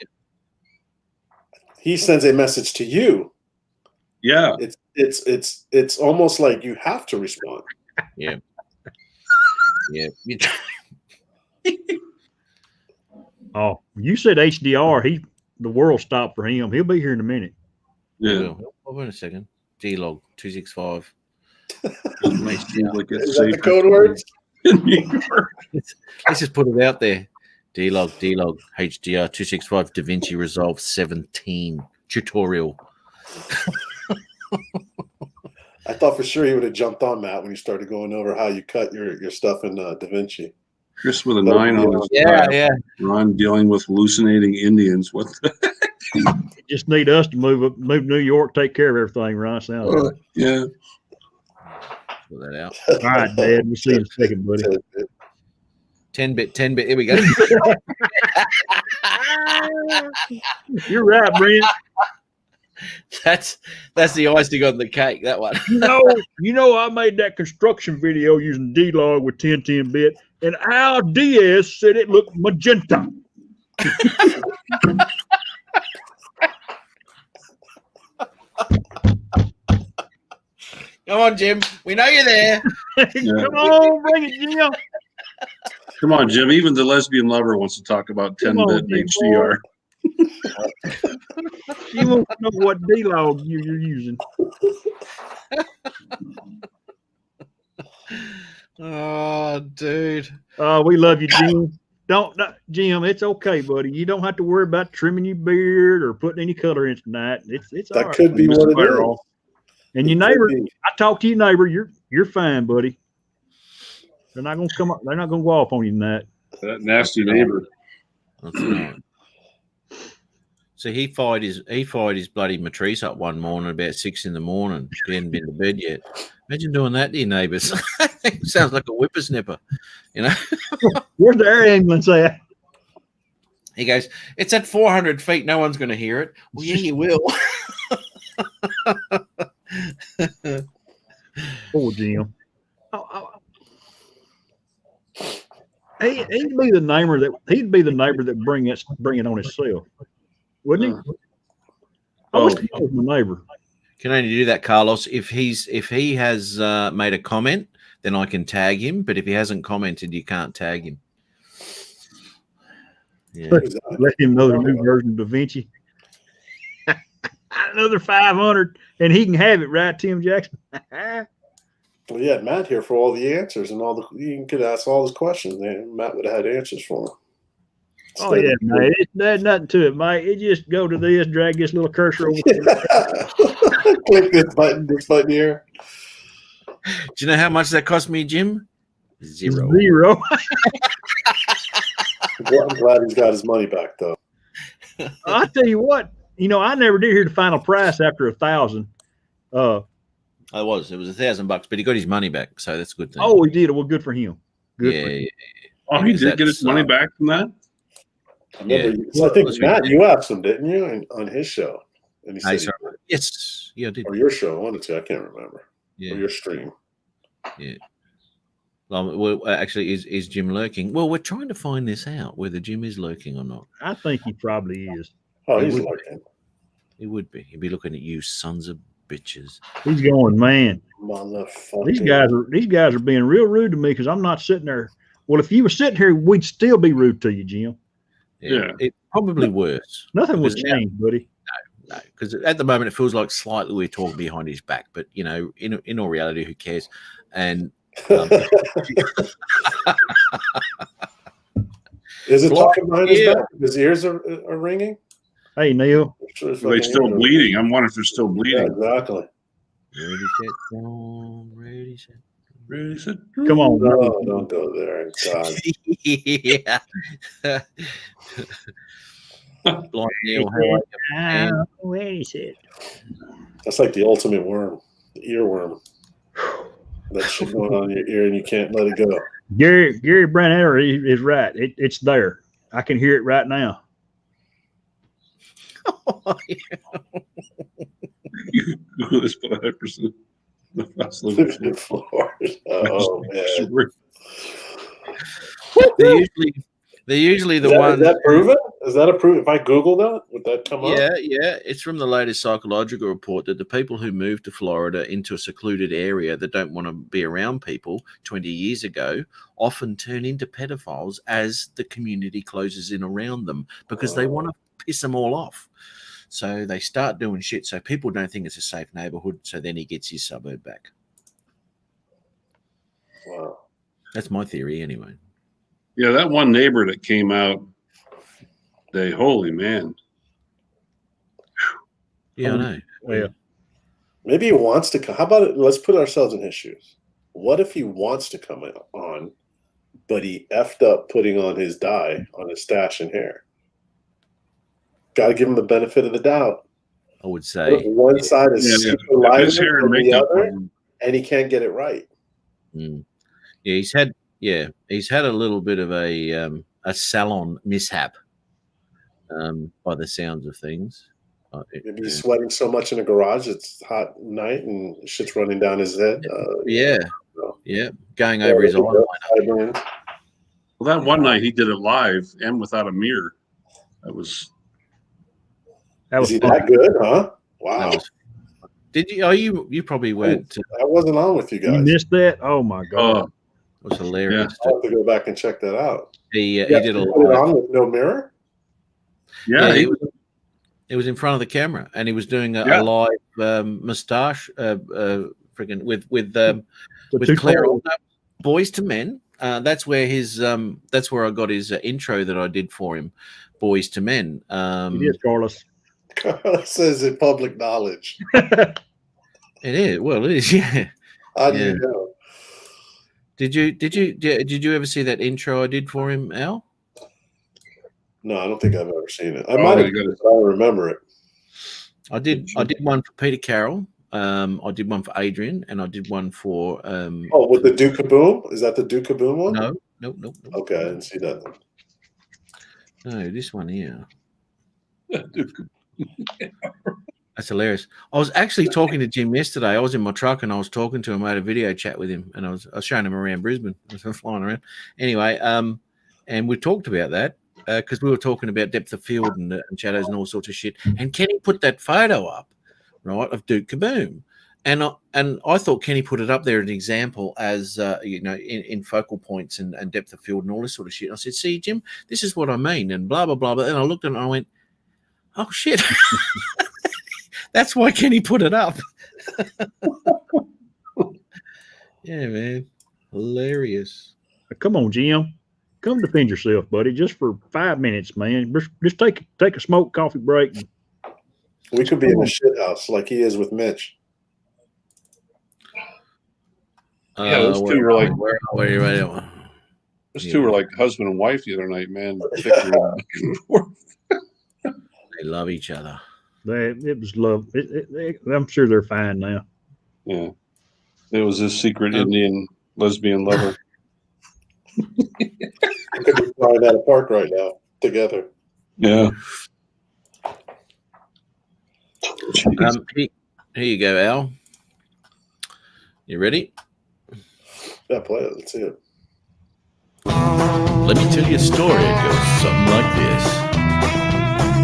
he sends a message to you. Yeah. It's almost like you have to respond. yeah. You- Oh, you said HDR. The world stopped for him. He'll be here in a minute. Yeah. Well, wait a second. D-log 265. Like it's Is that the safe code words? in New York. Let's just put it out there. D-Log, HDR 265 DaVinci Resolve 17 tutorial. I thought for sure he would have jumped on Matt when you started going over how you cut your stuff in DaVinci. Chris with a That would 9 be on his Yeah, lap. yeah. Ron dealing with hallucinating Indians. What the Just need us to move to New York, take care of everything, Ron. Sounds like. yeah. Put that out. All right, Dad. We'll see you in a second, buddy. 10-bit. Here we go. You're right, Brent. That's the icing on the cake. That one. You know, I made that construction video using D-Log with 1010-bit, and Al Diaz said it looked magenta. Come on, Jim. We know you're there. Come on, bring it, Jim. Come on, Jim. Even the lesbian lover wants to talk about Come 10-bit on, Jim, HDR. She wants to know what D-Log you're using. Oh, dude. We love you, Jim. Jim, it's okay, buddy. You don't have to worry about trimming your beard or putting any color in tonight. It's all That right. could be what it Fire is. off. And your It could neighbor, be. I talked to your neighbor. You're fine, buddy. They're not gonna come up. They're not gonna go off on you tonight. That nasty neighbor. That's right. So he fired his bloody Matrice up one morning about 6 a.m. He hadn't been to bed yet. Imagine doing that to your neighbours. Sounds like a whippersnapper, you know. Where's the air ambulance at? He goes, "It's at 400 feet. No one's going to hear it." Well, yeah, you will. Poor Jim. He'd be the neighbor that bring it on himself, wouldn't he? I wish he was my neighbor. Can only do that, Carlos, if he has made a comment, then I can tag him. But if he hasn't commented, you can't tag him. Yeah. Let him know the new version of DaVinci. Another 500, and he can have it, right, Tim Jackson? Well, you had Matt here for all the answers and you could ask all his questions. And Matt would have had answers for him. Oh yeah, mate. There's nothing to it, mate. You just go to this, drag this little cursor over. Click this button here. Do you know how much that cost me, Jim? Zero. I'm glad he's got his money back, though. I'll tell you what. I never did hear the final price after 1,000. It was $1,000, but he got his money back, so that's a good thing. Oh, he did. Well, good for him. Good for him. Yeah. Oh, he did get his money back from that? I think Matt, you asked him, didn't you, on his show? And he said, Yes, yeah, I did. or your show, one or two, I can't remember. Yeah. Or your stream. Yeah. Well, actually, is Jim lurking? Well, we're trying to find this out, whether Jim is lurking or not. I think he probably is. Oh, He he's would- lurking. He would be. He'd be looking at you, sons of bitches. He's going, man. Motherfucker. These guys are being real rude to me because I'm not sitting there. Well, if you were sitting here, we'd still be rude to you, Jim. Yeah. It's probably worse. Nothing would Because now- change, buddy. No, because at the moment it feels like slightly we're talking behind his back, but in all reality, who cares? And Is it Well, talking behind his yeah. back? His ears are ringing? Hey, Neil. I'm sure his Are they fucking still ears are bleeding? I'm wondering if they're still Yeah, bleeding. exactly. ready, set, boom, ready, set. Really? Said, Come on. No, don't go there. God. Yeah. Blind Neil, how are you, man? Where is it? That's like the ultimate worm, the earworm. That shit going on in your ear and you can't let it go. Gary Branner is right. It's there. I can hear it right now. you Google this, but 100%. That's living Florida. Oh man. They're usually the Is ones. that proven? Is that a proof? If I Google that, would that come up? Yeah. It's from the latest psychological report that the people who move to Florida into a secluded area that don't want to be around people 20 years ago often turn into pedophiles as the community closes in around them because they want to piss them all off. So they start doing shit so people don't think it's a safe neighborhood. So then he gets his suburb back. Wow. That's my theory anyway. Yeah, that one neighbor that came out, holy man. Yeah, I know. Yeah. Maybe he wants to come. How about it? Let's put ourselves in his shoes. What if he wants to come on, but he effed up putting on his dye on his stash and hair? Got to give him the benefit of the doubt. I would What if say. one side is super If lighter his hair than and the makeup other, were- and he can't get it right. Mm. Yeah, he's had a little bit of a salon mishap, by the sounds of things. Maybe he's sweating so much in the garage, it's hot night and shit's running down his head. Yeah, no. yeah, going over his eyeliner. Sideburn. Well, that one night he did it live and without a mirror. That was That Is was he fun. that good, huh? That Wow. was. Did you? Oh, you probably weren't. I wasn't on with you You guys. missed that? Oh my god. It was hilarious. I'll have to go back and check that out. He Yeah, did a you put it live. on with no mirror? yeah. Yeah, he- he was in front of the camera, and he was doing a Yeah. live moustache, freaking with The two Claire. photos. Boys to Men. That's where his. That's where I got his intro that I did for him. Boys to Men. It is, Carlos. Carlos says it public knowledge. It is. Well, it is. Yeah. How do Yeah. you know? Did you ever see that intro I did for him, Al? No, I don't think I've ever seen it. I Oh, might have, you gotta- but I don't remember it. I did one for Peter Carroll. I did one for Adrian, and I did one for. Oh, with the Duke Kaboom? Is that the Duke Kaboom one? No, nope. Okay, I didn't see that then. No, this one here. That's hilarious. I was actually talking to Jim yesterday. I was in my truck and I was talking to him. I had a video chat with him, and I was showing him around Brisbane. I was flying around. Anyway, and we talked about that because we were talking about depth of field and shadows and all sorts of shit. And Kenny put that photo up, right, of Duke Kaboom. And I thought Kenny put it up there as an example as, in focal points and depth of field and all this sort of shit. And I said, see, Jim, this is what I mean, and blah, blah, blah. But then I looked at it and I went, oh, shit. That's why Kenny put it up. Yeah, man. Hilarious. Come on, Jim. Come defend yourself, buddy. Just for 5 minutes, man. Just take a smoke coffee break. We could be in the shit house like he is with Mitch. Yeah, those two were like- where are you right now? Those two were like husband and wife the other night, man. Bickering back and forth. They love each other. It was love. I'm sure they're fine now. Yeah. It was his secret Indian lesbian lover. We could be flying at a park right now together. Yeah. Here you go, Al. You ready? Yeah, play it. Let's see it. Let me tell you a story. It goes something like this.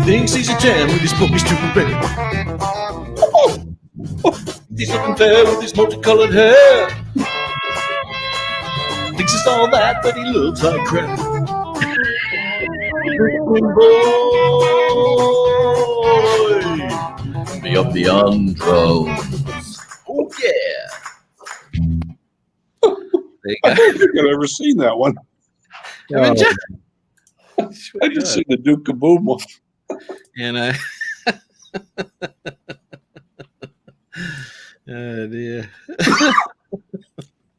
Thinks he's a 10 with his pokey stupid baby. He's looking fair with his multicolored hair. Thinks it's all that, but he looks like crap. Boy, be up the andros. Oh yeah. There you I go. don't think I've ever seen that one. Haven't you? I just seen the Duke Kaboom one. You know. Oh dear.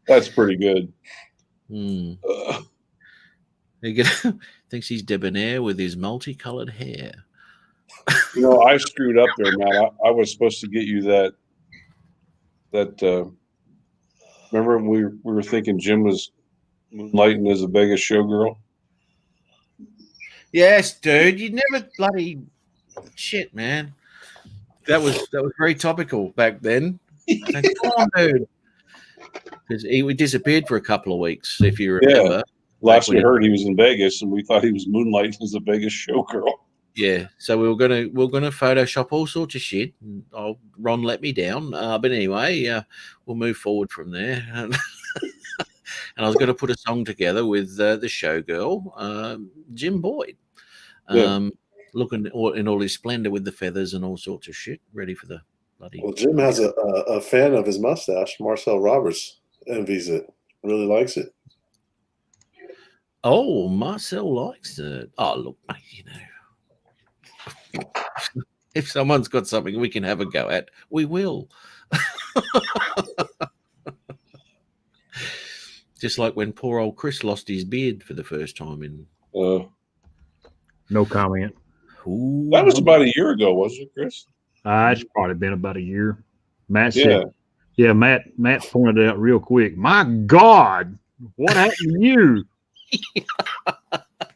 That's pretty good. Hmm. He thinks he's debonair with his multicolored hair. You know, I screwed up there, Matt. I was supposed to get you that. Remember when we were thinking Jim was moonlighting as a Vegas showgirl? Yes, dude. You never bloody shit, man. That was very topical back then. Like, come on, dude. Because he disappeared for a couple of weeks, if you remember. Last when we he- heard, he was in Vegas, and we thought he was moonlighting as a Vegas showgirl. Yeah, so we were gonna Photoshop all sorts of shit. And Ron let me down, but anyway, we'll move forward from there. And I was going to put a song together with the showgirl, Jim Boyd, looking in all his splendor with the feathers and all sorts of shit, ready for the bloody. Well, Jim has a fan of his mustache. Marcel Roberts envies it. Really likes it. Oh, Marcel likes it. Oh, look, mate, you know, if someone's got something we can have a go at, we will. Just like when poor old Chris lost his beard for the first time in. No comment. Ooh, That was about a year ago, wasn't it, Chris? It's probably been about a year. Matt Yeah. said, yeah, Matt pointed it out real quick. My God, what happened to you?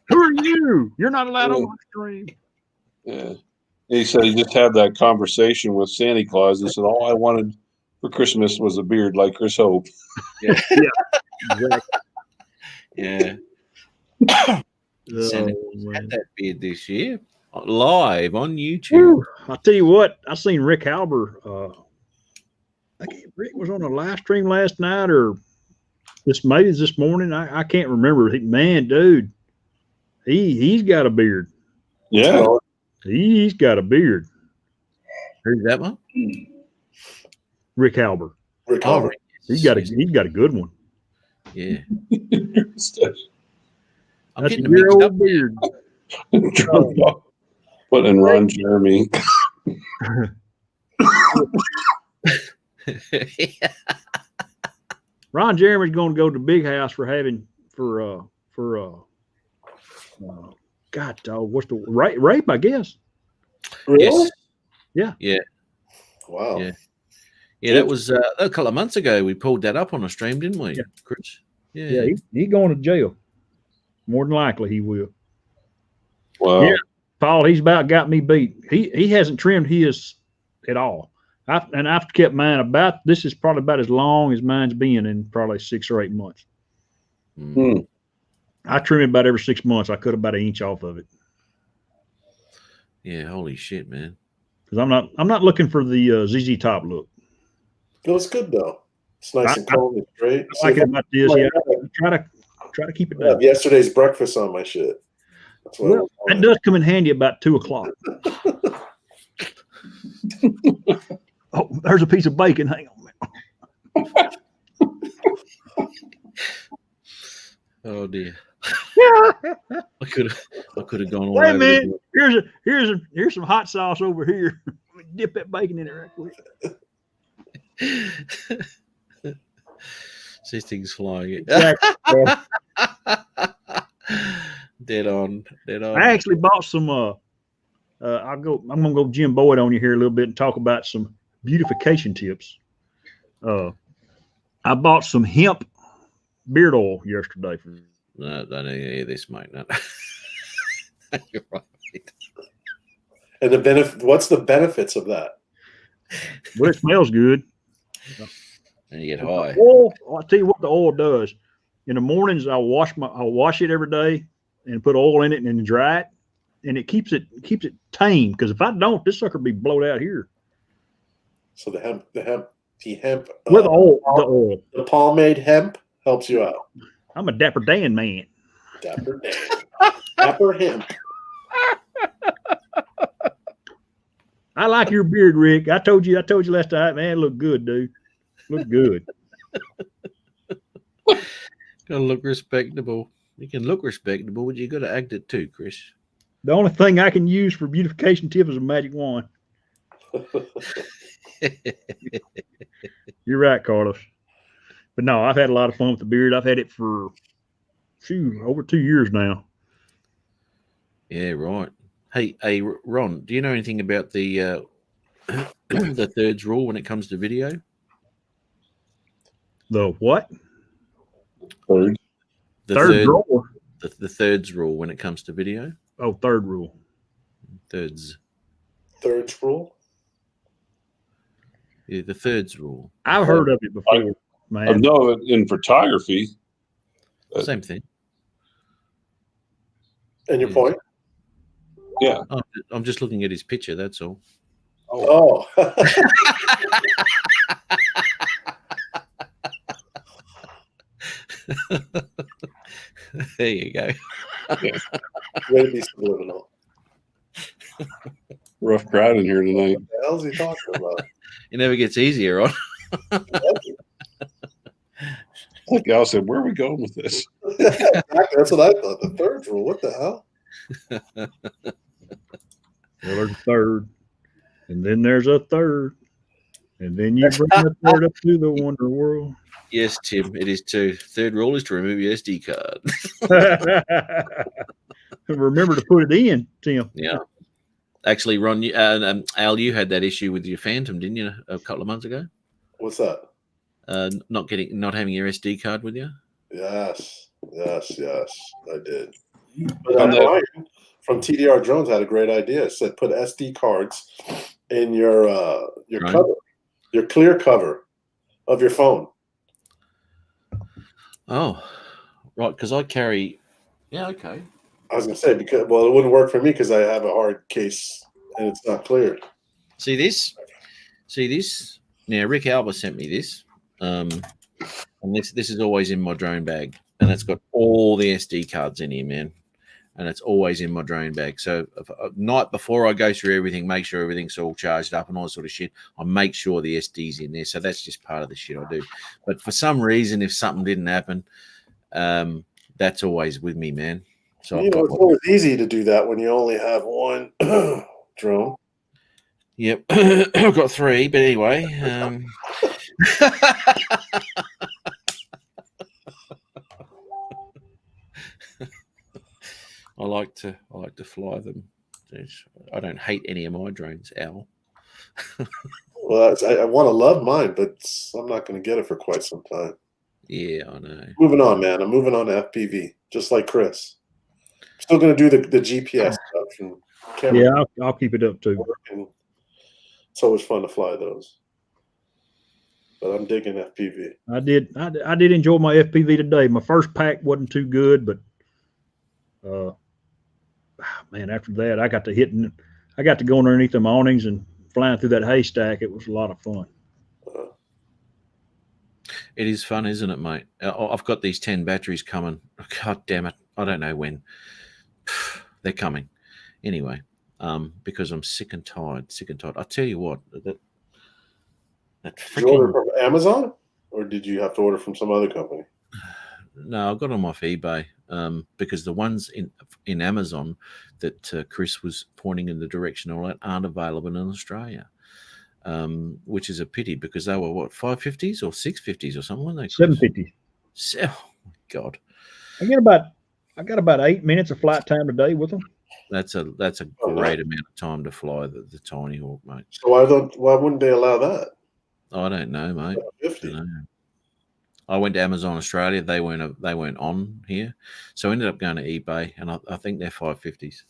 Who are you? You're not allowed on my stream. Yeah. He said he just had that conversation with Santa Claus. He said, all I wanted for Christmas was a beard like Chris Hope. Exactly. yeah. Santa Oh, had man. that beard this year live on YouTube. Whew. I'll tell you what, I seen Rick Halber. I think Rick was on a live stream last night or maybe this morning. I can't remember. Man, dude, he's got a beard. Yeah. He's got a beard. Who's that one? Rick Halber. Rick Oh, Halber. He's got a good one. yeah. I'm That's a getting mixed up. year-old beard. Put in Ron Jeremy. Ron Jeremy's going to go to the big house for God, what's the rape? I guess. Really? Yes. Wow. Yeah. Yeah, that was a couple of months ago. We pulled that up on a stream, didn't we, Yeah. Chris? Yeah. Yeah, he's going to jail. More than likely, he will. Wow. Yeah. Paul, he's about got me beat. He hasn't trimmed his at all. I've kept mine this is probably about as long as mine's been in probably 6 or 8 months. Mm. I trim it about every 6 months. I cut about an inch off of it Yeah, holy shit, man. because I'm not looking for the ZZ Top look. It was good though. It's nice and cold and straight. I like it about this. Yeah, try to keep it I have down. yesterday's breakfast on my shit. That's what Well, that does come in handy about 2:00. Oh, there's a piece of bacon. Hang on. Oh dear. I could have gone all Wait a over minute. Here's some hot sauce over here. Let me dip that bacon in there right quick. See things flying. Exactly. Dead on. I actually bought some. I'm gonna go Jim Boyd on you here a little bit and talk about some beautification tips. I bought some hemp beard oil yesterday. No, don't hear this, mate. No. You're right. And what's the benefits of that? Well, it smells good. And you get high. Oil, I'll tell you what the oil does. In the mornings, I'll wash it every day and put oil in it and then dry it, and it keeps it tame. Because if I don't, this sucker be blowed out here. So the hemp, With the oil. the pomade hemp helps you out. I'm a Dapper Dan man. Dapper Dan. Dapper hemp. I like your beard, Rick. I told you last time, man, it looked good, dude. Look good. Gotta look respectable. You can look respectable, but you gotta act it too, Chris. The only thing I can use for beautification tip is a magic wand. You're right, Carlos. But no, I've had a lot of fun with the beard. I've had it for over 2 years now. Yeah, right. Hey, Ron, do you know anything about the the thirds rule when it comes to video? The what? Third. The Third rule. The thirds rule when it comes to video. Oh, third rule. Thirds. Third rule. Yeah, the thirds rule. I've heard of it before, I man. know it in photography. Same thing. And your point? Yeah. Oh, I'm just looking at his picture. That's all. Oh. There you go. Way to be subliminal. Rough crowd in here tonight. What the hell is he talking about? It never gets easier, on. Like Al said, where are we going with this? Exactly. That's what I thought. The third rule. What the hell? Well, there's a third, and then there's a third, and then you bring the third up to the wonder world. Yes, Tim, it is too. Third rule is to remove your SD card. Remember to put it in, Tim. Yeah. Actually, Ron, Al, you had that issue with your Phantom, didn't you, a couple of months ago? What's that? Not having your SD card with you. Yes, I did. But Ryan from TDR Drones had a great idea. It said put SD cards in your Right. cover, your clear cover of your phone. Oh, right, because I carry. Yeah, okay. I was gonna say because it wouldn't work for me because I have a hard case and it's not clear. See this? Now, Rick Alba sent me this. And this is always in my drone bag, and it's got all the SD cards in here, man. And it's always in my drone bag. So night before I go through everything, make sure everything's all charged up and all that sort of shit. I make sure the SD's in there. So that's just part of the shit I do. But for some reason, if something didn't happen, that's always with me, man. So It's always easy to do that when you only have one drone. Yep, I've got 3, but anyway. I like to fly them. I don't hate any of my drones, Al. Well, I want to love mine, but I'm not going to get it for quite some time. Yeah, I know. Moving on, man. I'm moving on to FPV, just like Chris. I'm still going to do the GPS stuff and camera. Yeah, I'll keep it up too. work, and it's always fun to fly those. But I'm digging FPV. I did enjoy my FPV today. My first pack wasn't too good, but man, after that I got to go underneath them awnings and flying through that haystack. It was a lot of fun. It is fun, isn't it, mate? I've got these 10 batteries coming. God damn it. I don't know when. They're coming. Anyway, because I'm sick and tired. I tell you what, that Did you order from Amazon, or did you have to order from some other company? No, I got them off eBay because the ones in Amazon that Chris was pointing in the direction of aren't available in Australia, which is a pity because they were what, 550s or 650s or something, weren't they? 750. Oh my God, I got about 8 minutes of flight time today with them. that's a great amount of time to fly the Tiny Hawk, mate. So why wouldn't they allow that? I don't know, mate. 50. I don't know. I went to Amazon Australia. They weren't on here, so I ended up going to eBay, and I think they're 550s.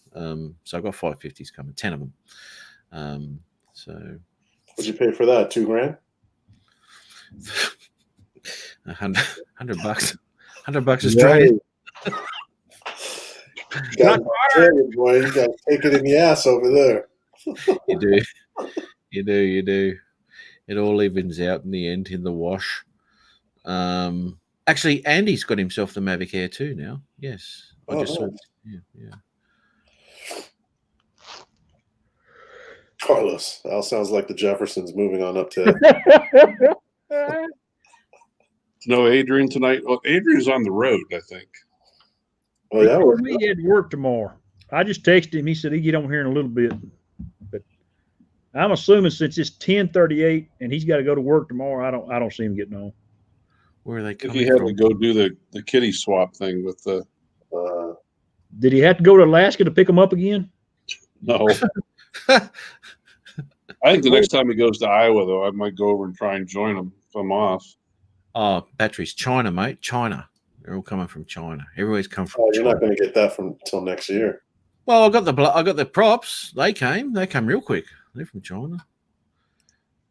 So I got 550s coming, 10 of them. So What'd you pay for that? $2,000? $100, $100 Australian. You got to take it in the ass over there. You do. It all evens out in the end in the wash. Actually, Andy's got himself the Mavic Air 2 now. Yes, I just saw. Yeah. Carlos, Al sounds like the Jeffersons moving on up to. No, Adrian tonight. Well, Adrian's on the road, I think. Oh yeah, He had to work tomorrow. I just texted him. He said he'd get on here in a little bit. But I'm assuming since it's 10:38 and he's got to go to work tomorrow, I don't see him getting on. Where are they If coming he had from? to go do the kitty swap thing with the Did he have to go to Alaska to pick him up again? no. I think the next time he goes to Iowa, though, I might go over and try and join him if I'm off. Oh, batteries, China, mate. China. They're all coming from China. Everybody's come from Oh, you're China. not going to get that until next year. Well, I got the props. They came real quick. They're from China.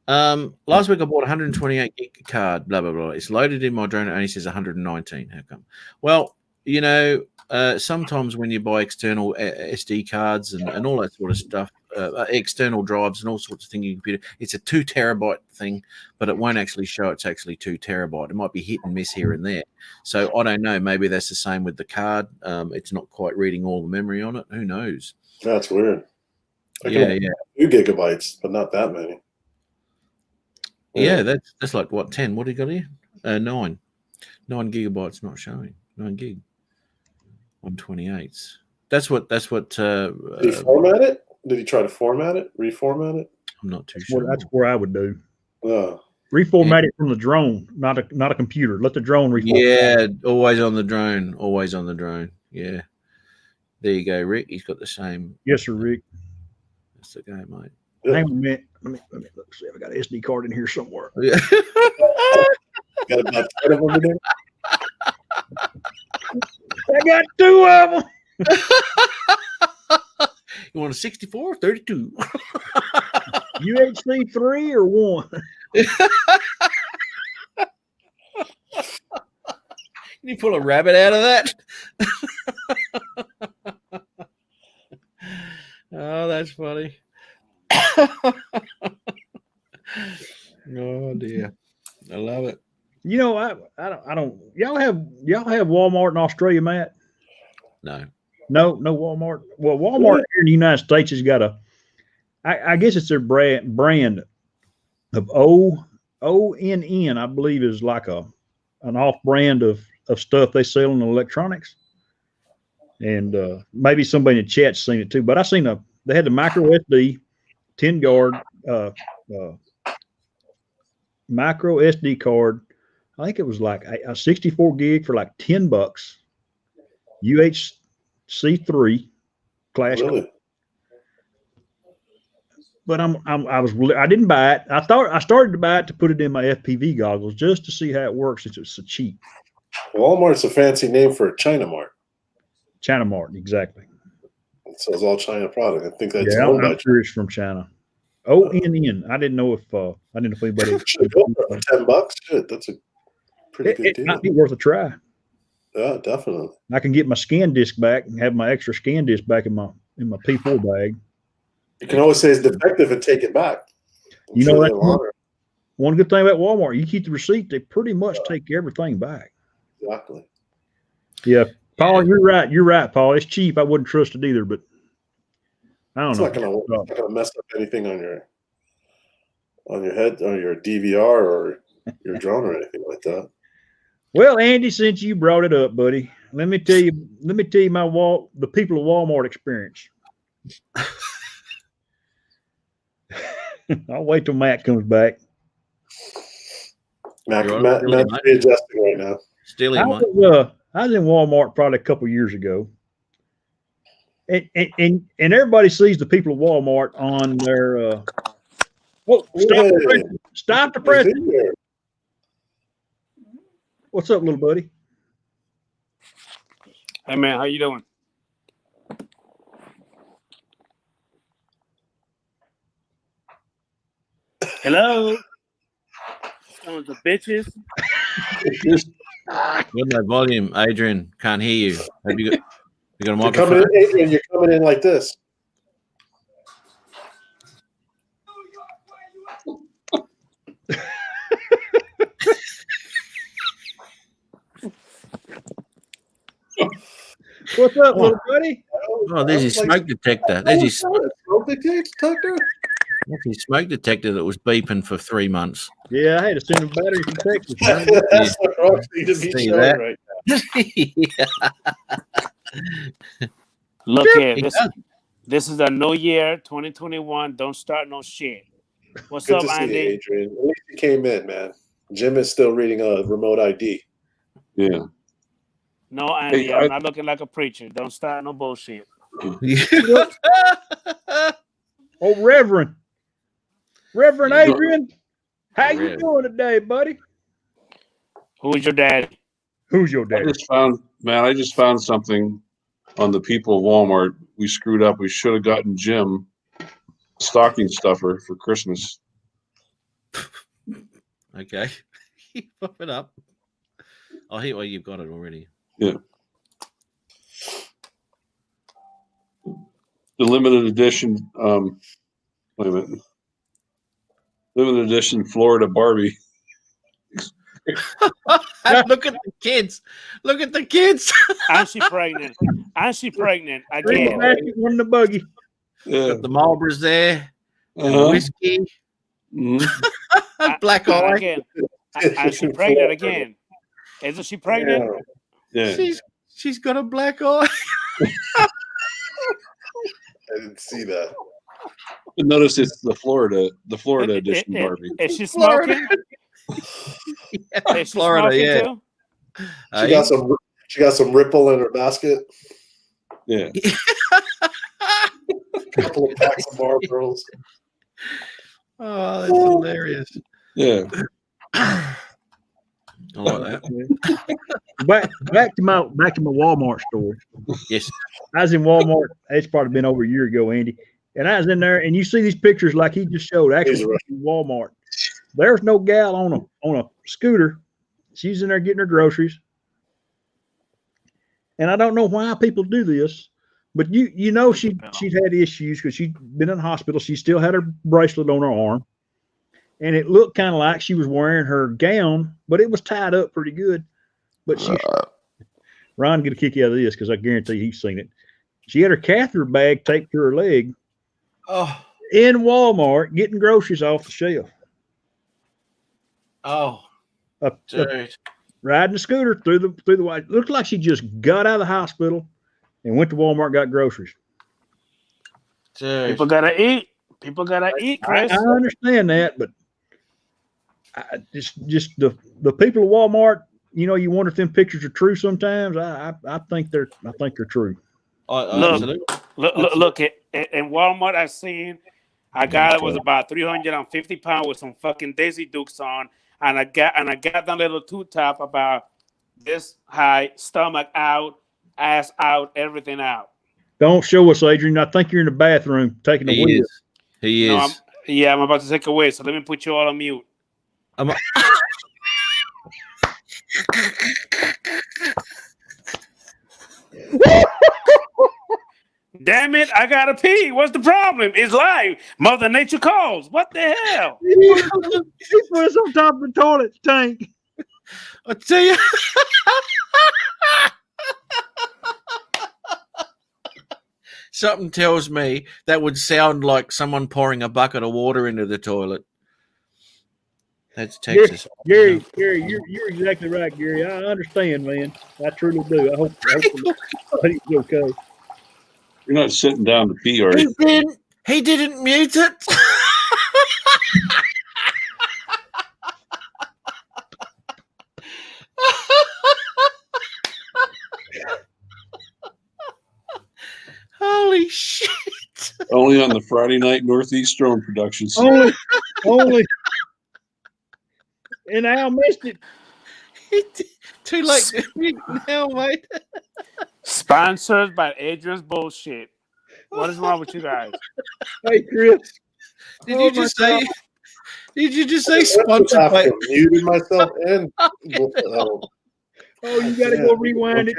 Last week I bought a 128 gig card. Blah blah blah. It's loaded in my drone. It only says 119. How come? Well, sometimes when you buy external SD cards and all that sort of stuff, external drives and all sorts of things in your computer, it's a 2 terabyte thing, but it won't actually show it's actually 2 terabyte. It might be hit and miss here and there. So I don't know. Maybe that's the same with the card. It's not quite reading all the memory on it. Who knows? That's weird. Yeah. 2 gigabytes, but not that many. Yeah, that's like what, 10? What do you got here? 9 gigabytes not showing. 9 gig. 128s. That's what. Did he format it? Did he try to format it? Reformat it? I'm not too Well, sure. that's where I would do. Oh, Reformat it from the drone, not a computer. Let the drone reformat. Yeah, always on the drone. Always on the drone. Yeah. There you go, Rick. He's got the same. Yes, sir, Rick. That's the game, mate. yeah. Hang on a minute. Let me look, see if I got an SD card in here somewhere. Yeah. Got about 10 of them in there? I got 2 of them. You want a 64 or 32? UHC 3 or 1? Can you pull a rabbit out of that? Oh, that's funny. Oh dear, I love it. You know, I don't. Y'all have Walmart in Australia, Matt? No, No Walmart. Well, Walmart here in the United States has got I guess it's their brand of ONN, I believe, is like an off brand of stuff they sell in electronics. And maybe somebody in the chat's seen it too. But I seen they had the micro SD 10 guard micro SD card. I think it was like a 64 gig for like $10. UHC3 class. Really? But I didn't buy it. I started to buy it to put it in my FPV goggles just to see how it works since it's so cheap. Walmart's a fancy name for a China Mart. China Mart, exactly. It sells all China product. I think that's Yeah, owned by I'm sure it's from China. ONN. I didn't know if anybody. Should go for $10. Shit, that's a pretty good It deal. might be worth a try. Yeah, definitely. I can get my scan disc back and have my extra scan disc back in my P4 bag. You can always say it's defective and take it back. I'm You know sure that- they'll honor it. One good thing about Walmart, you keep the receipt, they pretty much take everything back. Exactly. Yeah, Paul, you're right. You're right, Paul. It's cheap. I wouldn't trust it either, but I don't It's know. not gonna mess up anything on your head, on your DVR or your drone or anything like that. Well, Andy, since you brought it up, buddy, let me tell you the people of Walmart experience. I'll wait till Matt comes back. Matt's You're on it, mate. readjusting right now. still I in, mate. was in Walmart probably a couple years ago. And everybody sees the people of Walmart on their stop the press. He's in there. What's up, little buddy? Hey man, how you doing? Hello? Sons of bitches. Got no volume, Adrian. Can't hear you. Have you got a You're microphone? coming in, Adrian, you're coming in like this. What's up, little buddy? Oh, there's his smoke detector. There's his smoke detector. That's his smoke detector that was beeping for 3 months. Yeah, I had to send a battery from Texas. man. That's the wrong thing to be See showing that? right Look here, He this is a new year, 2021. Don't start no shit. What's Good up, to see you, Andy? Adrian. At least you came in, man. Jim is still reading a remote ID. Yeah. No, Andy, Hey, I'm not looking like a preacher. Don't start no bullshit. Oh, Reverend Yeah. Adrian, how you Rev. doing today, buddy? Who's your daddy? Who's your I dad? just found something on the people of Walmart. We screwed up. We should have gotten Jim a stocking stuffer for Christmas. Okay. Pop it up. Oh, here, well, you've got it already. The limited edition, wait a minute. Limited edition Florida Barbie. Look at the kids. Look at the kids. And she pregnant. And she pregnant Bring the again. basket, one in the buggy. Yeah. Got the Marlboros there. And the Uh-huh. whiskey. Mhm. Black And eye. again. And she pregnant again. Isn't she pregnant? Yeah. She's got a black eye. I didn't see that. But notice it's the Florida edition Barbie. Is she Florida. smoking? Is she Florida, smoking yeah. too? She got some Ripple in her basket. Yeah. A couple of packs of Marlboros. Oh, that's hilarious. Yeah. I like that. Back to my Walmart store. Yes. I was in Walmart. It's probably been over a year ago, Andy. And I was in there, and you see these pictures like he just showed. Actually, in Walmart. There's no gal on a scooter. She's in there getting her groceries. And I don't know why people do this, but you know she'd had issues because she'd been in the hospital. She still had her bracelet on her arm, and it looked kind of like she was wearing her gown, but it was tied up pretty good. But Ron get a kick out of this because I guarantee he's seen it. She had her catheter bag taped to her leg. Oh. In Walmart, getting groceries off the shelf. Oh. Dude. Riding a scooter through the white. Looked like she just got out of the hospital and went to Walmart, got groceries. Dude. People gotta eat. People gotta eat, Chris. I understand that, but just the people of Walmart. You know, you wonder if them pictures are true. Sometimes I think they're true. Look in Walmart. I seen a guy that was about 350 pounds with some fucking Daisy Dukes on, and I got that little two top about this high, stomach out, ass out, everything out. Don't show us, Adrian. I think you're in the bathroom taking a wheel. He is. I'm about to take away. So let me put you all on mute. Damn it, I gotta pee. What's the problem? It's live. Mother Nature calls. What the hell? He put us on top of the toilet tank. I tell you. Something tells me that would sound like someone pouring a bucket of water into the toilet. That's Texas. Gary, you're exactly right, Gary. I understand, man. I truly do. I hope he's okay. You're not sitting down to pee, are you? He didn't mute it. Holy shit. Only on the Friday night Northeast Drone Productions. Only. And Al missed it. Too late to mute now, mate. Sponsored by Adrian's bullshit. What is wrong with you guys? Hey, Chris. Did you just say sponsored by? I muted myself and what the hell? Oh, you got to go rewind it.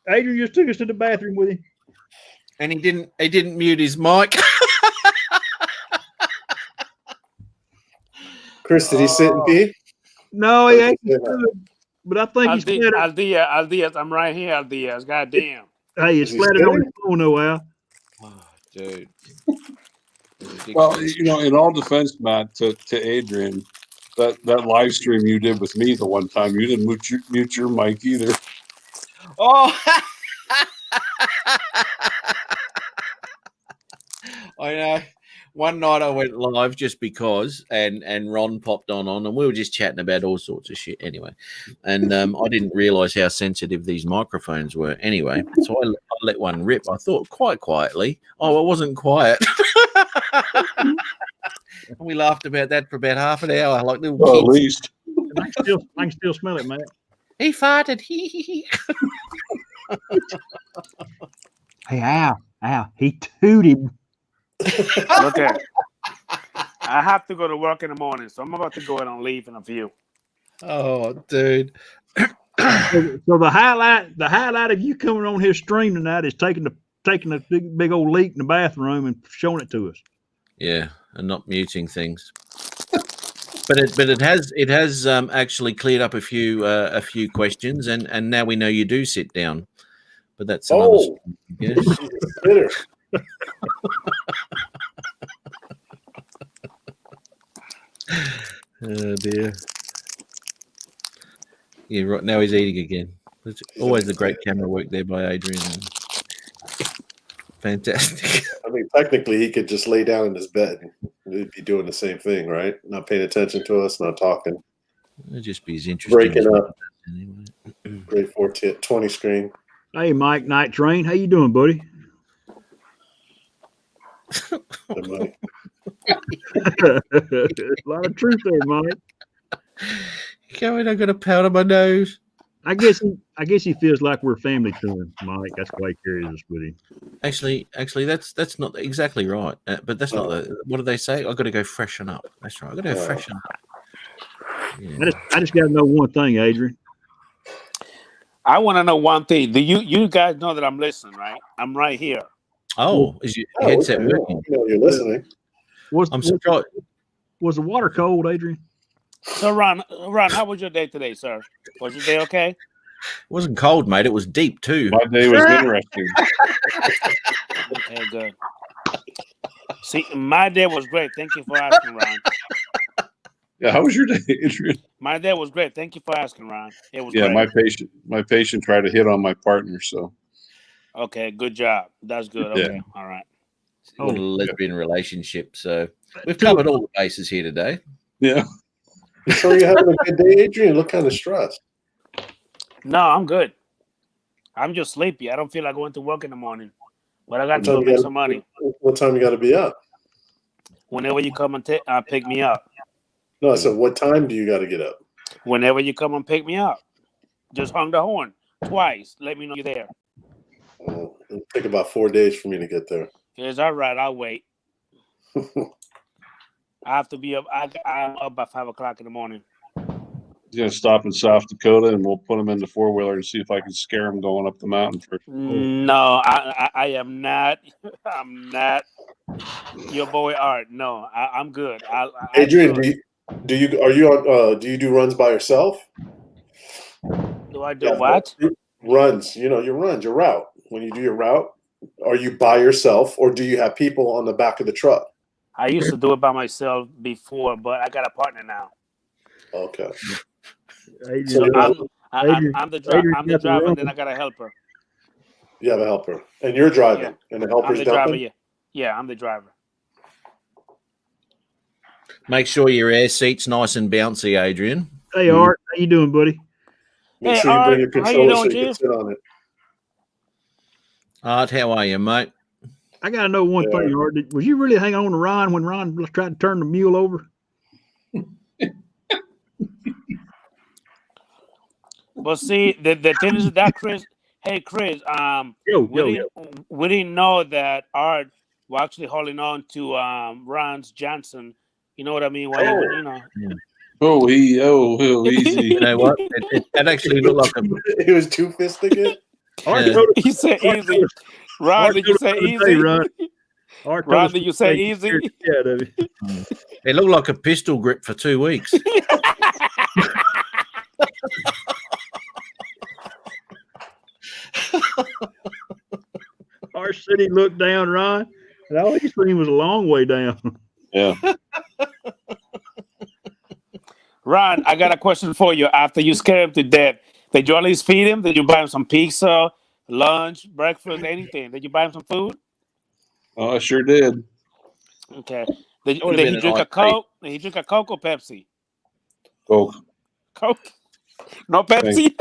Adrian just took us to the bathroom with him, and he didn't mute his mic. Chris, did he sit and pee? No, he ain't good, but I think he's better. Aldiaz, I'm right here, Aldiaz. Goddamn. Hey, it's flattered on his phone, though, Al. Oh, dude. Well, you know, in all defense, Matt, to Adrian, that live stream you did with me the one time, you didn't mute your mic either. Oh, I know. One night I went live just because, and Ron popped on, and we were just chatting about all sorts of shit anyway. And I didn't realize how sensitive these microphones were anyway. So I let one rip. I thought quite quietly. Oh, it wasn't quiet. And we laughed about that for about half an hour, like little kids. At least. I can still smell it, man. He farted. Hey, Al, he tooted. Look at it. I have to go to work in the morning, so I'm about to go ahead and leave in a few. Oh, dude. So the highlight of you coming on his stream tonight is taking a big old leak in the bathroom and showing it to us. Yeah, and not muting things. But it has actually cleared up a few questions, and now we know you do sit down. But that's another story, yeah. Oh dear. Yeah, right now he's eating again. It's always the great camera work there by Adrian. Fantastic. I mean, technically, he could just lay down in his bed. He'd be doing the same thing, right? Not paying attention to us, not talking. It'd just be as interesting. Breaking as up. anyway. Great 420 screen. Hey, Mike Night Train, how you doing, buddy? Good money. A lot of truth there, Mike. Going, I got a powder my nose. I guess he feels like we're family to him, Mike. That's why he carries us with him. Actually, that's not exactly right. But that's not the. What do they say? I got to go freshen up. That's right. I got to go freshen up. Yeah. I just got to know one thing, Adrian. I want to know one thing. Do you guys know that I'm listening, right? I'm right here. Oh, is your headset okay. working? You know, you're listening. I'm surprised. Was the water cold, Adrian? So, Ron, how was your day today, sir? Was your day okay? It wasn't cold, mate. It was deep too. My day was interesting. Okay, good. See, my day was great. Thank you for asking, Ron. Yeah, how was your day, Adrian? My day was great. Thank you for asking, Ron. It was Yeah, great. my patient tried to hit on my partner, so Okay, good job. That's good. Yeah. Okay, all right. What a lesbian relationship. So we've covered all the bases here today. yeah. So you're having a good day, Adrian? You look kind of stressed. No, I'm good. I'm just sleepy. I don't feel like going to work in the morning, but I got What to time go you make gotta- some money. What time you got to be up? Whenever you come and pick me up. No, I said, what time do you got to get up? Whenever you come and pick me up. Just hung the horn twice. Let me know you're there. It'll take about 4 days for me to get there. It's all right. I'll wait. I have to be up. I'm up by 5 o'clock in the morning. He's gonna stop in South Dakota, and we'll put him in the 4-wheeler and see if I can scare him going up the mountain first. No, I am not. I'm not your boy Art. No, I'm good. Adrian, do you do runs by yourself? do I do what? Runs, your runs, your route. When you do your route, are you by yourself or do you have people on the back of the truck? I used to do it by myself before, but I got a partner now. Okay. Adrian, So Adrian, I'm the Adrian got the driver, wrong- then I got a helper. You have a helper. And you're driving. Yeah. And the I'm helper's the driver. dumping? Yeah, I'm the driver. Make sure your air seat's nice and bouncy, Adrian. Hey, Art, how you doing, buddy? Make Hey, sure you Art, bring your how you controller so doing, you can Chief? sit on it. Art, how are you, mate? I got to know one Yeah. thing, Art. Was you really hanging on to Ron when Ron tried to turn the mule over? But see, the thing is that Chris. Hey, Chris. We didn't know that Art was actually holding on to Ron's Johnson. You know what I mean? While he was, Oh, easy. You know what? It actually looked like a. It was two-fisted again? Art Yeah. told us- He said Art easy. told us- Ron, Art did you told us say the other day, easy? Ron. Art told Ron, us did you the say other day, easy? scared of it. It looked like a pistol grip for 2 weeks. Art said he looked down, Ron, and all he seen was a long way down. Yeah. Ron, I got a question for you. After you scared him to death, did you at least feed him? Did you buy him some pizza, lunch, breakfast, anything? Did you buy him some food? Oh, I sure did. Okay. Did That would've he been an drink a odd Coke? Did he drink a Coke or Pepsi? Oh, Coke? No Pepsi?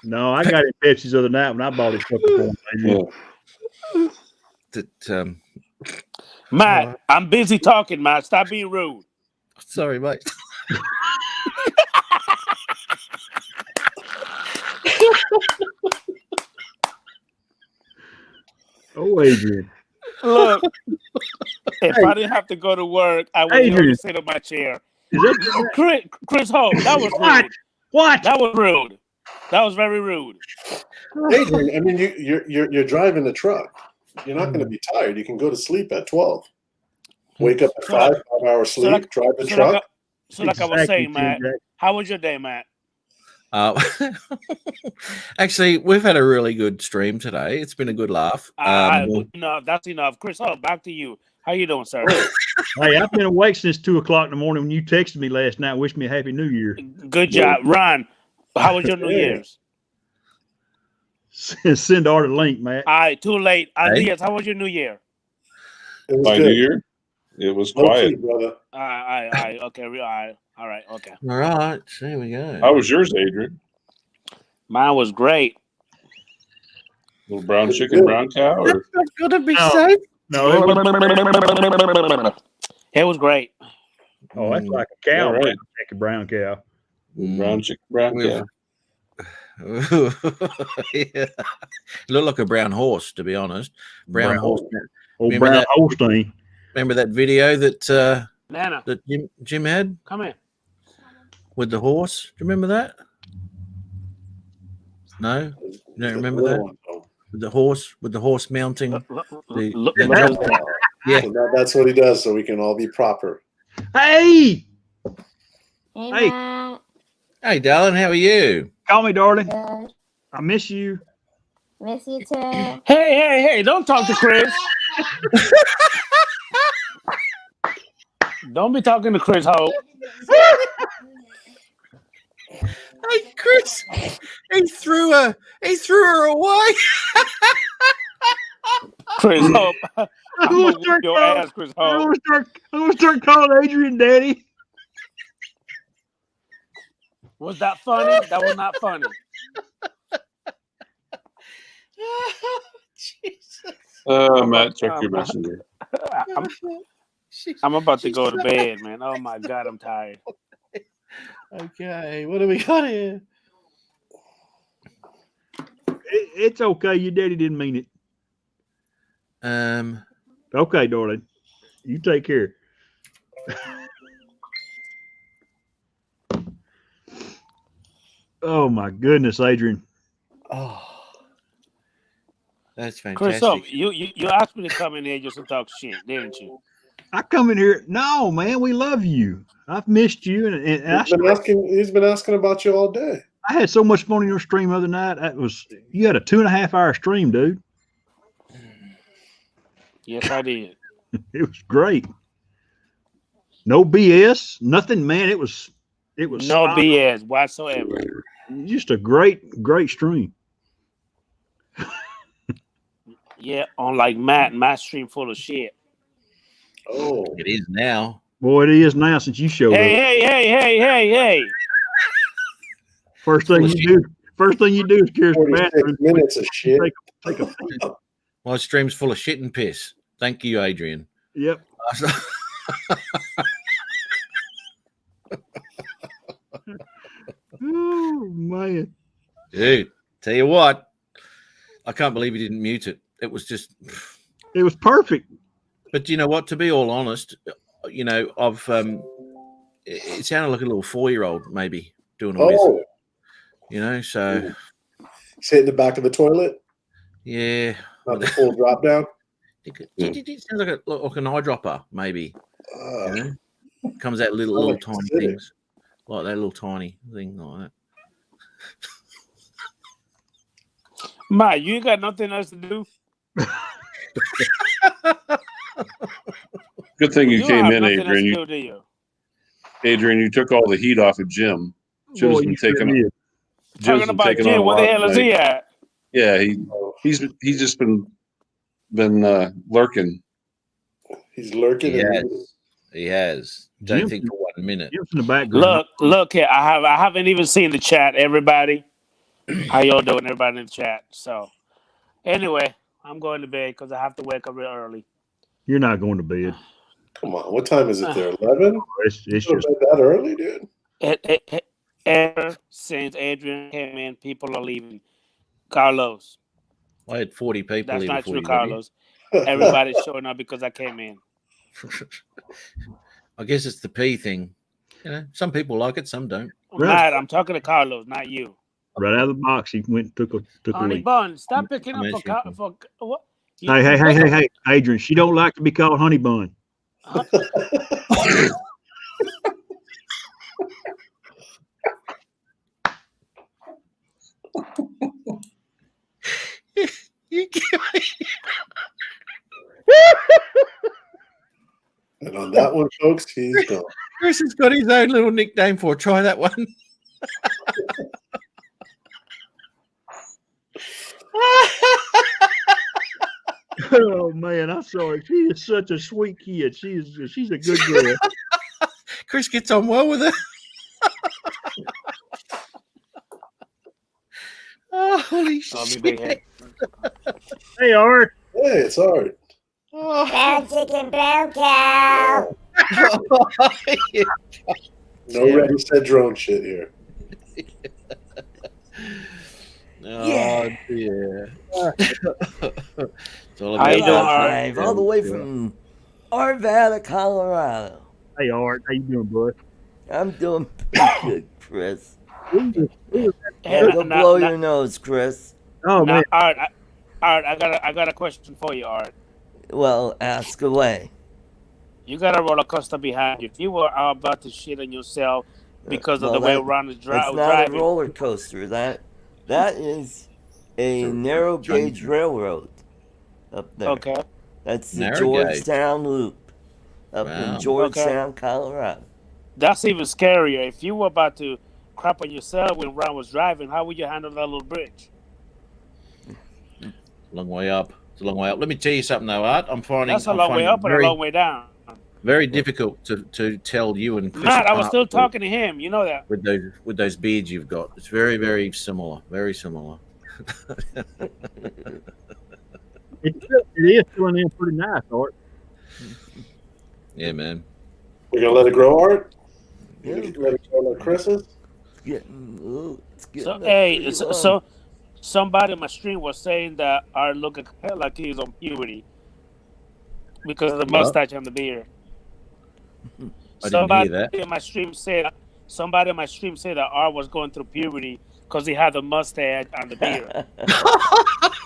No, I got him Pepsi's the other night when I bought his fucking yeah. That, Matt, I'm busy talking, Matt. Stop being rude. sorry, mate. Oh, Adrian. Look, if I didn't have to go to work, I would Adrian. have sit on my chair. Is that Chris Hope, that was What? rude. what? That was rude. That was very rude. Adrian, I mean, you're driving the truck. You're not going to be tired. You can go to sleep at 12. Wake up at 5 hours sleep, drive the truck. Like I was saying, Matt, how was your day, Matt? Actually, we've had a really good stream today. It's been a good laugh. Enough. That's enough. Chris, back to you. How you doing, sir? Hey, I've been awake since 2:00 in the morning when you texted me last night. Wished me a happy New Year. Good job, Ron. How was your New Year's? Send Art a link, Matt. All right, too late. Hey. Diaz, how was your New Year? It was My good. New Year, it was Low quiet. key, brother. All right, okay, all right, okay. All right, there we go. How was yours, Adrian? Mine was great. Little brown chicken, brown cow, or That's gonna be No. safe. No, it was, It was great. oh, that's like a cow, All right. a brown cow. brown chicken, brown We've- cow? Yeah. Looked like a brown horse, to be honest. Brown horse. Old Remember brown that? Holstein. Remember that video that Nana, that Jim had come here. with the horse? Do you remember that? No, you don't remember that? With the horse mounting. Look, the look, jump- Yeah. So that's what he does, so we can all be proper. Hey, Hey, Hey. Matt. Hey, darling, how are you? call me, darling. Good. I miss you. Miss you too. hey, don't talk to Chris. Don't be talking to Chris Hope. Hey, Chris, he threw her away. Chris Hope. I'm Who gonna was start whoop your calling- ass, Chris Hope. Who will start calling Adrian Daddy? Was that funny? That was not funny. Jesus. Matt, check your messenger. I'm about to go to bed, man. Oh my God, I'm tired. Okay, what do we got here? It's okay. Your daddy didn't mean it. Okay, darling. You take care. Oh my goodness, Adrian. Oh, that's Chris fantastic. Hope, you asked me to come in here just to talk shit, didn't you? I come in here. No, man, we love you. I've missed you, and He's been asking about you all day. I had so much fun on your stream the other night. You had a 2.5 hour stream, dude. Yes, I did. It was great. No BS, nothing, man. It was No spot- BS whatsoever. just a great stream. Yeah, on like Matt stream full of shit. Oh, It is now. Boy, it is now since you showed up. Hey. First thing you do is cure the 46 bathroom. minutes of shit. Take a My stream's full of shit and piss. Thank you, Adrian. Yep. Oh man. Dude, tell you what, I can't believe he didn't mute it. It was just, It was perfect. but you know what? To be all honest, you know, it sounded like a little 4-year-old maybe doing all this, Oh, you know. So sit in the back of the toilet, yeah, not the full drop down. it sounds like an eyedropper maybe. You know, comes out little like tiny acidic. things, like that little tiny thing like that. Matt, you ain't got nothing else to do. Good thing you don't came have in, nothing else Adrian. to do, do you? Adrian, you took all the heat off of Jim. Jim's Boy, been you sure taking. did. Jim's Talking been about taking on a Jim, where the lot hell is tonight. he at? Yeah, he's just been lurking. He's lurking. He has. Don't Jim- think for 1 minute. Jim's in the background. Look here. I haven't even seen the chat. Everybody, how y'all doing? Everybody in the chat. So, anyway, I'm going to bed because I have to wake up real early. You're not going to bed. Come on, what time is it there? 11? It's just That early, dude? Ever since Adrian came in, people are leaving. Carlos, I had 40 people. that's here not before true, you got here. Carlos. Everybody's showing up because I came in. I guess it's the P thing. You know, some people like it, some don't. Right. Matt, I'm talking to Carlos, not you. right out of the box. He went and took a Honey leak. Bun, stop picking I'm up asking for what? Hey, Adrian. She don't like to be called Honey Bun. You give me- And on that one, folks, he's gone. Chris has got his own little nickname for. Try that one. Oh man, I'm sorry. She is such a sweet kid. She's a good girl. Chris gets on well with her. Oh, holy Love you, shit. big head. Hey, Art. Hey, it's Art. Oh. Brown chicken, brown cow. No Yeah. ready set drone shit here. Oh, dear. It's all How you about doing, that. Art? Live all the way from Arvada, Colorado. Hey, Art. How you doing, bud? I'm doing pretty good, Chris. Hey, Go now- blow now- your nose, Chris. Oh now, man, Art, I got a question for you, Art. Well, ask away. You got a roller coaster behind you. If you were about to shit on yourself because of Well, the way that- Ron is That's not driving, a roller coaster. That is a narrow gauge railroad up there. okay, That's the Narrow Georgetown Loop up Wow. in Georgetown, Colorado. that's even scarier. If you were about to crap on yourself when Ron was driving, how would you handle that little bridge? Long way up. It's a long way up. Let me tell you something, though, Art. I'm finding That's a I'm long way finding up and very, a long way down. very difficult to tell you and Chris Matt, I was apart still with- talking to him. You know that. with those beards you've got. It's very, very similar. Very similar. it is filling in pretty nice, Art. Yeah, man. We're gonna let it grow, Art. Yeah. You let it grow like Chris's. It's getting So up hey, pretty so, long. so somebody on my stream was saying that Art looked like he's on puberty because of the What? mustache and the beard. I didn't hear that. In my stream said somebody on my stream said that Art was going through puberty because he had the mustache and the beard.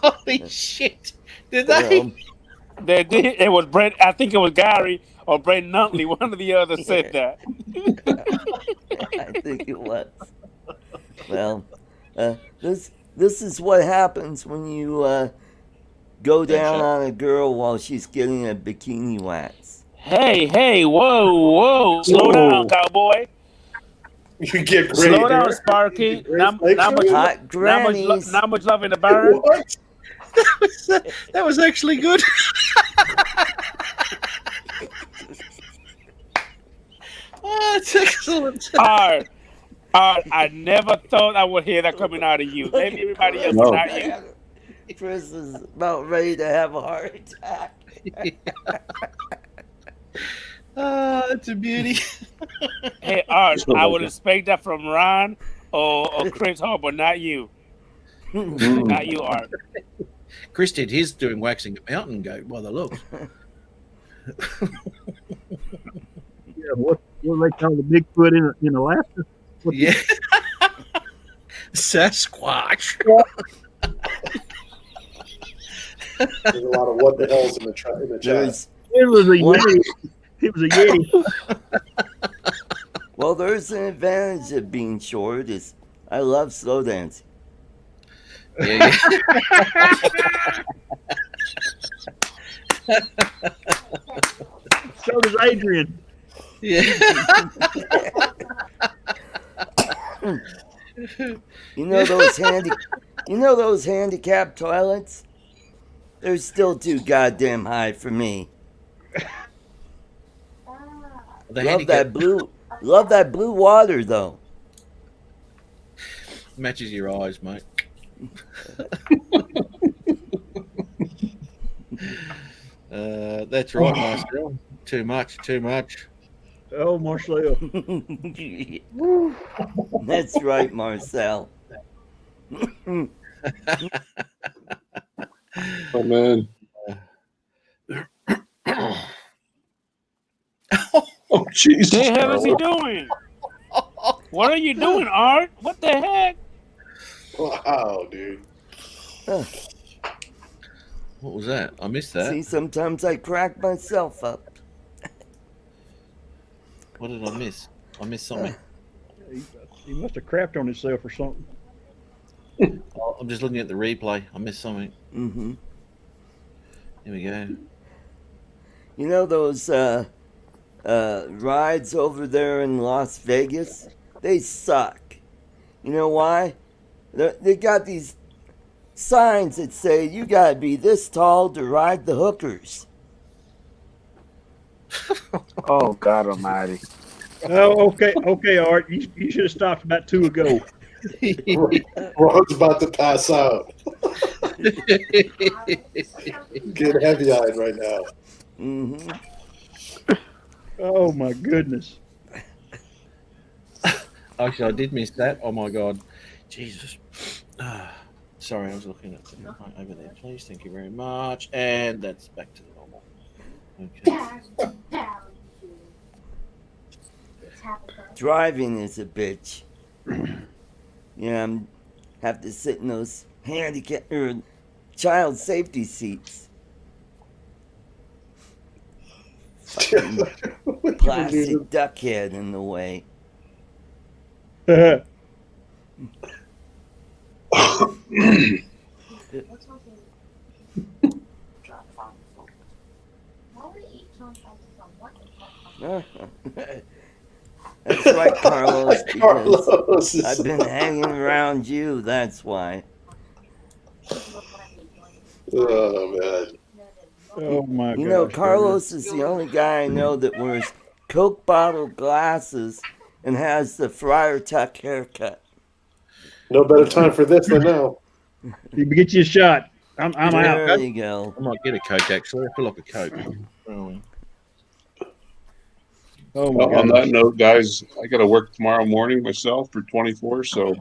Holy shit! Did they? Well, They did. It was Brent. I think it was Gary or Brent Nutley. One of the others said that. I think it was. Well, this is what happens when you go down on a girl while she's getting a bikini wax. Hey, whoa, slow down, cowboy. You get great. Slow down, hair. Sparky. Great Not legs, much, Art. Hot grannies. not much love in the burn. What? That was actually good. Oh, it's excellent. Art, I never thought I would hear that coming out of you. Maybe everybody else, No. not you. Chris is about ready to have a heart attack. Oh, it's a beauty. Hey, Art, I would expect that from Ron or Chris Hall, but not you. Not you, Art. Chris did his doing waxing a mountain goat by the looks. Yeah, what do they call the Bigfoot in Alaska? Yeah. Sasquatch. There's a lot of what the hell's in the chat. There's It was a What? Yeti. It was a Yeti. well, there's an advantage of being short. Is I love slow dancing. Yeah, So does Adrian. yeah. You know those handicapped toilets? They're still too goddamn high for me. The Love that blue water though. matches your eyes, mate. That's right, Marcel. Too much. Oh, Marcel. That's right, Marcel. Oh man. Oh Jesus! The hell is he doing? What are you doing, Art? What the heck? Wow, dude. What was that? I missed that. See, sometimes I crack myself up. What did I miss? I missed something. He must have crapped on himself or something. Oh, I'm just looking at the replay. I missed something. Mm-hmm. Here we go. You know those rides over there in Las Vegas? They suck. You know why? They got these signs that say you gotta be this tall to ride the hookers. Oh God Almighty! Oh, okay, Art. You should have stopped about 2 ago. Ron's about to pass out. Get heavy eyed right now. Mm-hmm. Oh my goodness. Actually, I did miss that. Oh my God, Jesus. Sorry, I was looking at the right over there. Please, thank you very much. And that's back to the normal. Okay. Driving is a bitch. Yeah, have to sit in those handicap or child safety seats. Fucking plastic duck head in the way. That's right, Carlos. Because Carlos is I've been hanging around you. That's why. oh man. Oh my god. You know, Carlos is the only guy I know that wears Coke bottle glasses and has the Friar Tuck haircut. No better time for this than now. You get you a shot. I'm out. There you go. I might get a Coke, actually. I feel like a Coke. Oh my On god. that note, guys, I got to work tomorrow morning myself for 24. So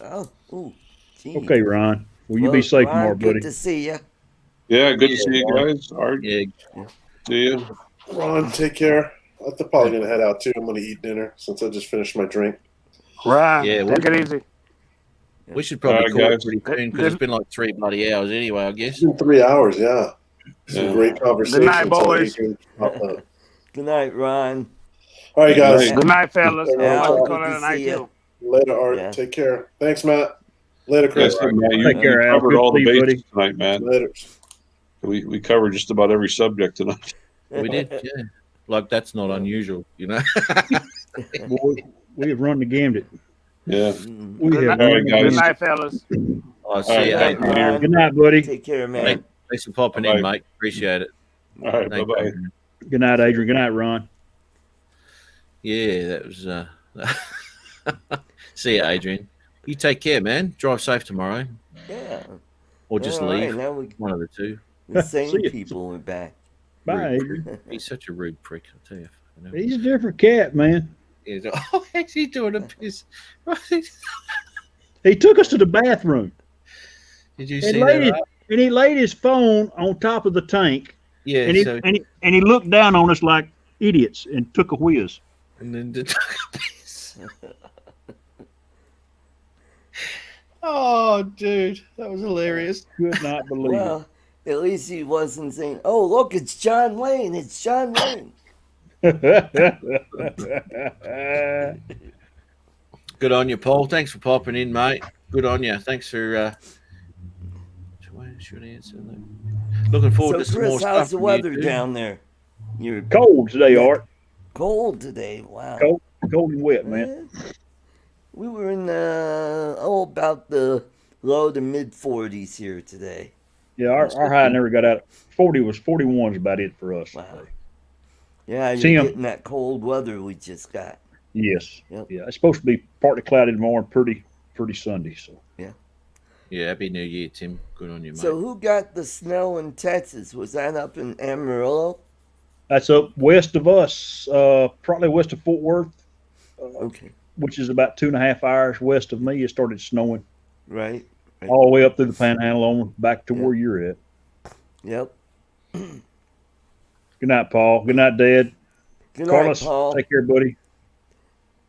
Oh, ooh, gee. Okay, Ron. Will you Well, be safe Ron, tomorrow, good buddy? to see you. yeah, good to Yeah, see you Ron. guys. Art, Yeah, see you. Ron, take care. I'm probably gonna head out too. I'm gonna eat dinner since I just finished my drink. Right. Yeah, Take it easy. we should probably All right, call it guys. pretty soon because it's been like 3 bloody hours anyway, I guess. It's been 3 hours, yeah. Some Yeah. great conversation. Good night, boys. Good night, Ron. All right, guys. Good Good night, fellas. Yeah, I'll good call it to a night see ya. too. Later, Art. Yeah. Take care. Thanks, Matt. Later, Chris. Yes, Matt, you Take care, Al. covered Good all to the see you, bases tonight, man. Later. We covered just about every subject tonight. We did, yeah. Like, that's not unusual, you know? Boy, we have run the gambit. Yeah. Mm. We Good have night, All right, run the guys. good gambit. night, fellas. I see All you. right, Hey, Ron. Good night, buddy. Take care, man. thanks for popping Bye-bye. in, mate. Appreciate it. All right, bye Thank bye. you. Good night, Adrian. Good night, Ron. Yeah, that was. See you, Adrian. You take care, man. Drive safe tomorrow, Yeah. or just All right, leave. now One of the two. the same See ya. people are back. Bye, Rude Adrian. He's such a rude prick, I'll tell you. He's a different cat, man. He's, oh, how's he doing a piss? He took us to the bathroom Did you and see laid, that? and he laid his phone on top of the tank, Yeah, and he, so, and he looked down on us like idiots and took a whiz. and then did a piss. Oh, dude, that was hilarious. Could not believe Well, at least he wasn't saying, "Oh, look, it's John Wayne. It's John Wayne." it. Good on you, Paul. Thanks for popping in, mate. Good on you. Thanks for. Should answer that. Looking forward to So, some more Chris, stuff. how's the from you weather too. down there? You're Cold today, Art. cold today. Wow. Cold, cold and wet, man. We were in about the low to mid 40s here today. Yeah, our high never got out. 41 is about it for us. Wow. today. Yeah, you're Tim. getting that cold weather we just got. Yes. Yep. Yeah, it's supposed to be partly cloudy tomorrow, and pretty sunny. So Yeah, happy New Year, Tim. Good on you, mate. So who got the snow in Texas? Was that up in Amarillo? that's up west of us, probably west of Fort Worth, Okay, which is about 2.5 hours west of me. It started snowing right. all the way up through the Panhandle on back to Yeah. where you're at. Yep. Good night, Paul. Good night, Dad. Good night, Carlos, Paul. take care, buddy.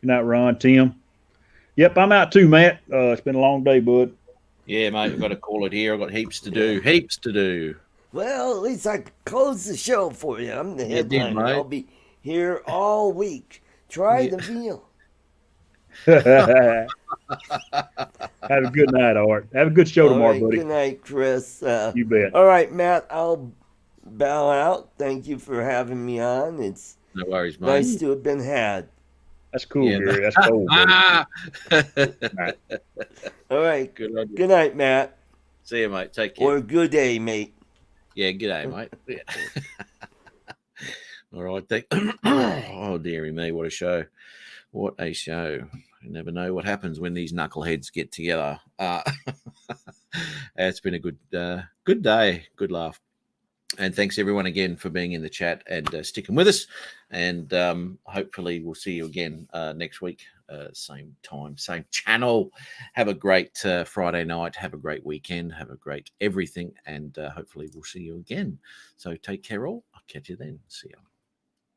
Good night, Ron. Tim. Yep, I'm out too, Matt. It's been a long day, bud. Yeah, mate, we've got to call it here. I've got heaps to do. Heaps to do. Well, at least I closed the show for you. I'm the You did, headliner. mate. I'll be here all week. Try Yeah. the meal. Have a good night, Art. Have a good show All tomorrow, right, buddy. good night, Chris. You bet. All right, Matt, I'll bow out. Thank you for having me on. It's No worries, mate. nice to have been had. That's cool, Yeah, Gary. That's cool, buddy. All right, Good on you. good night, Matt. See you, mate. Take care. Or good day, mate. Yeah, g'day, mate. Yeah. All right. Oh, dearie me, what a show. What a show. You never know what happens when these knuckleheads get together. It's been a good day, good laugh. And thanks everyone again for being in the chat and sticking with us. And hopefully we'll see you again next week, same time, same channel. Have a great Friday night. Have a great weekend. Have a great everything. And hopefully we'll see you again. So take care all. I'll catch you then. See you.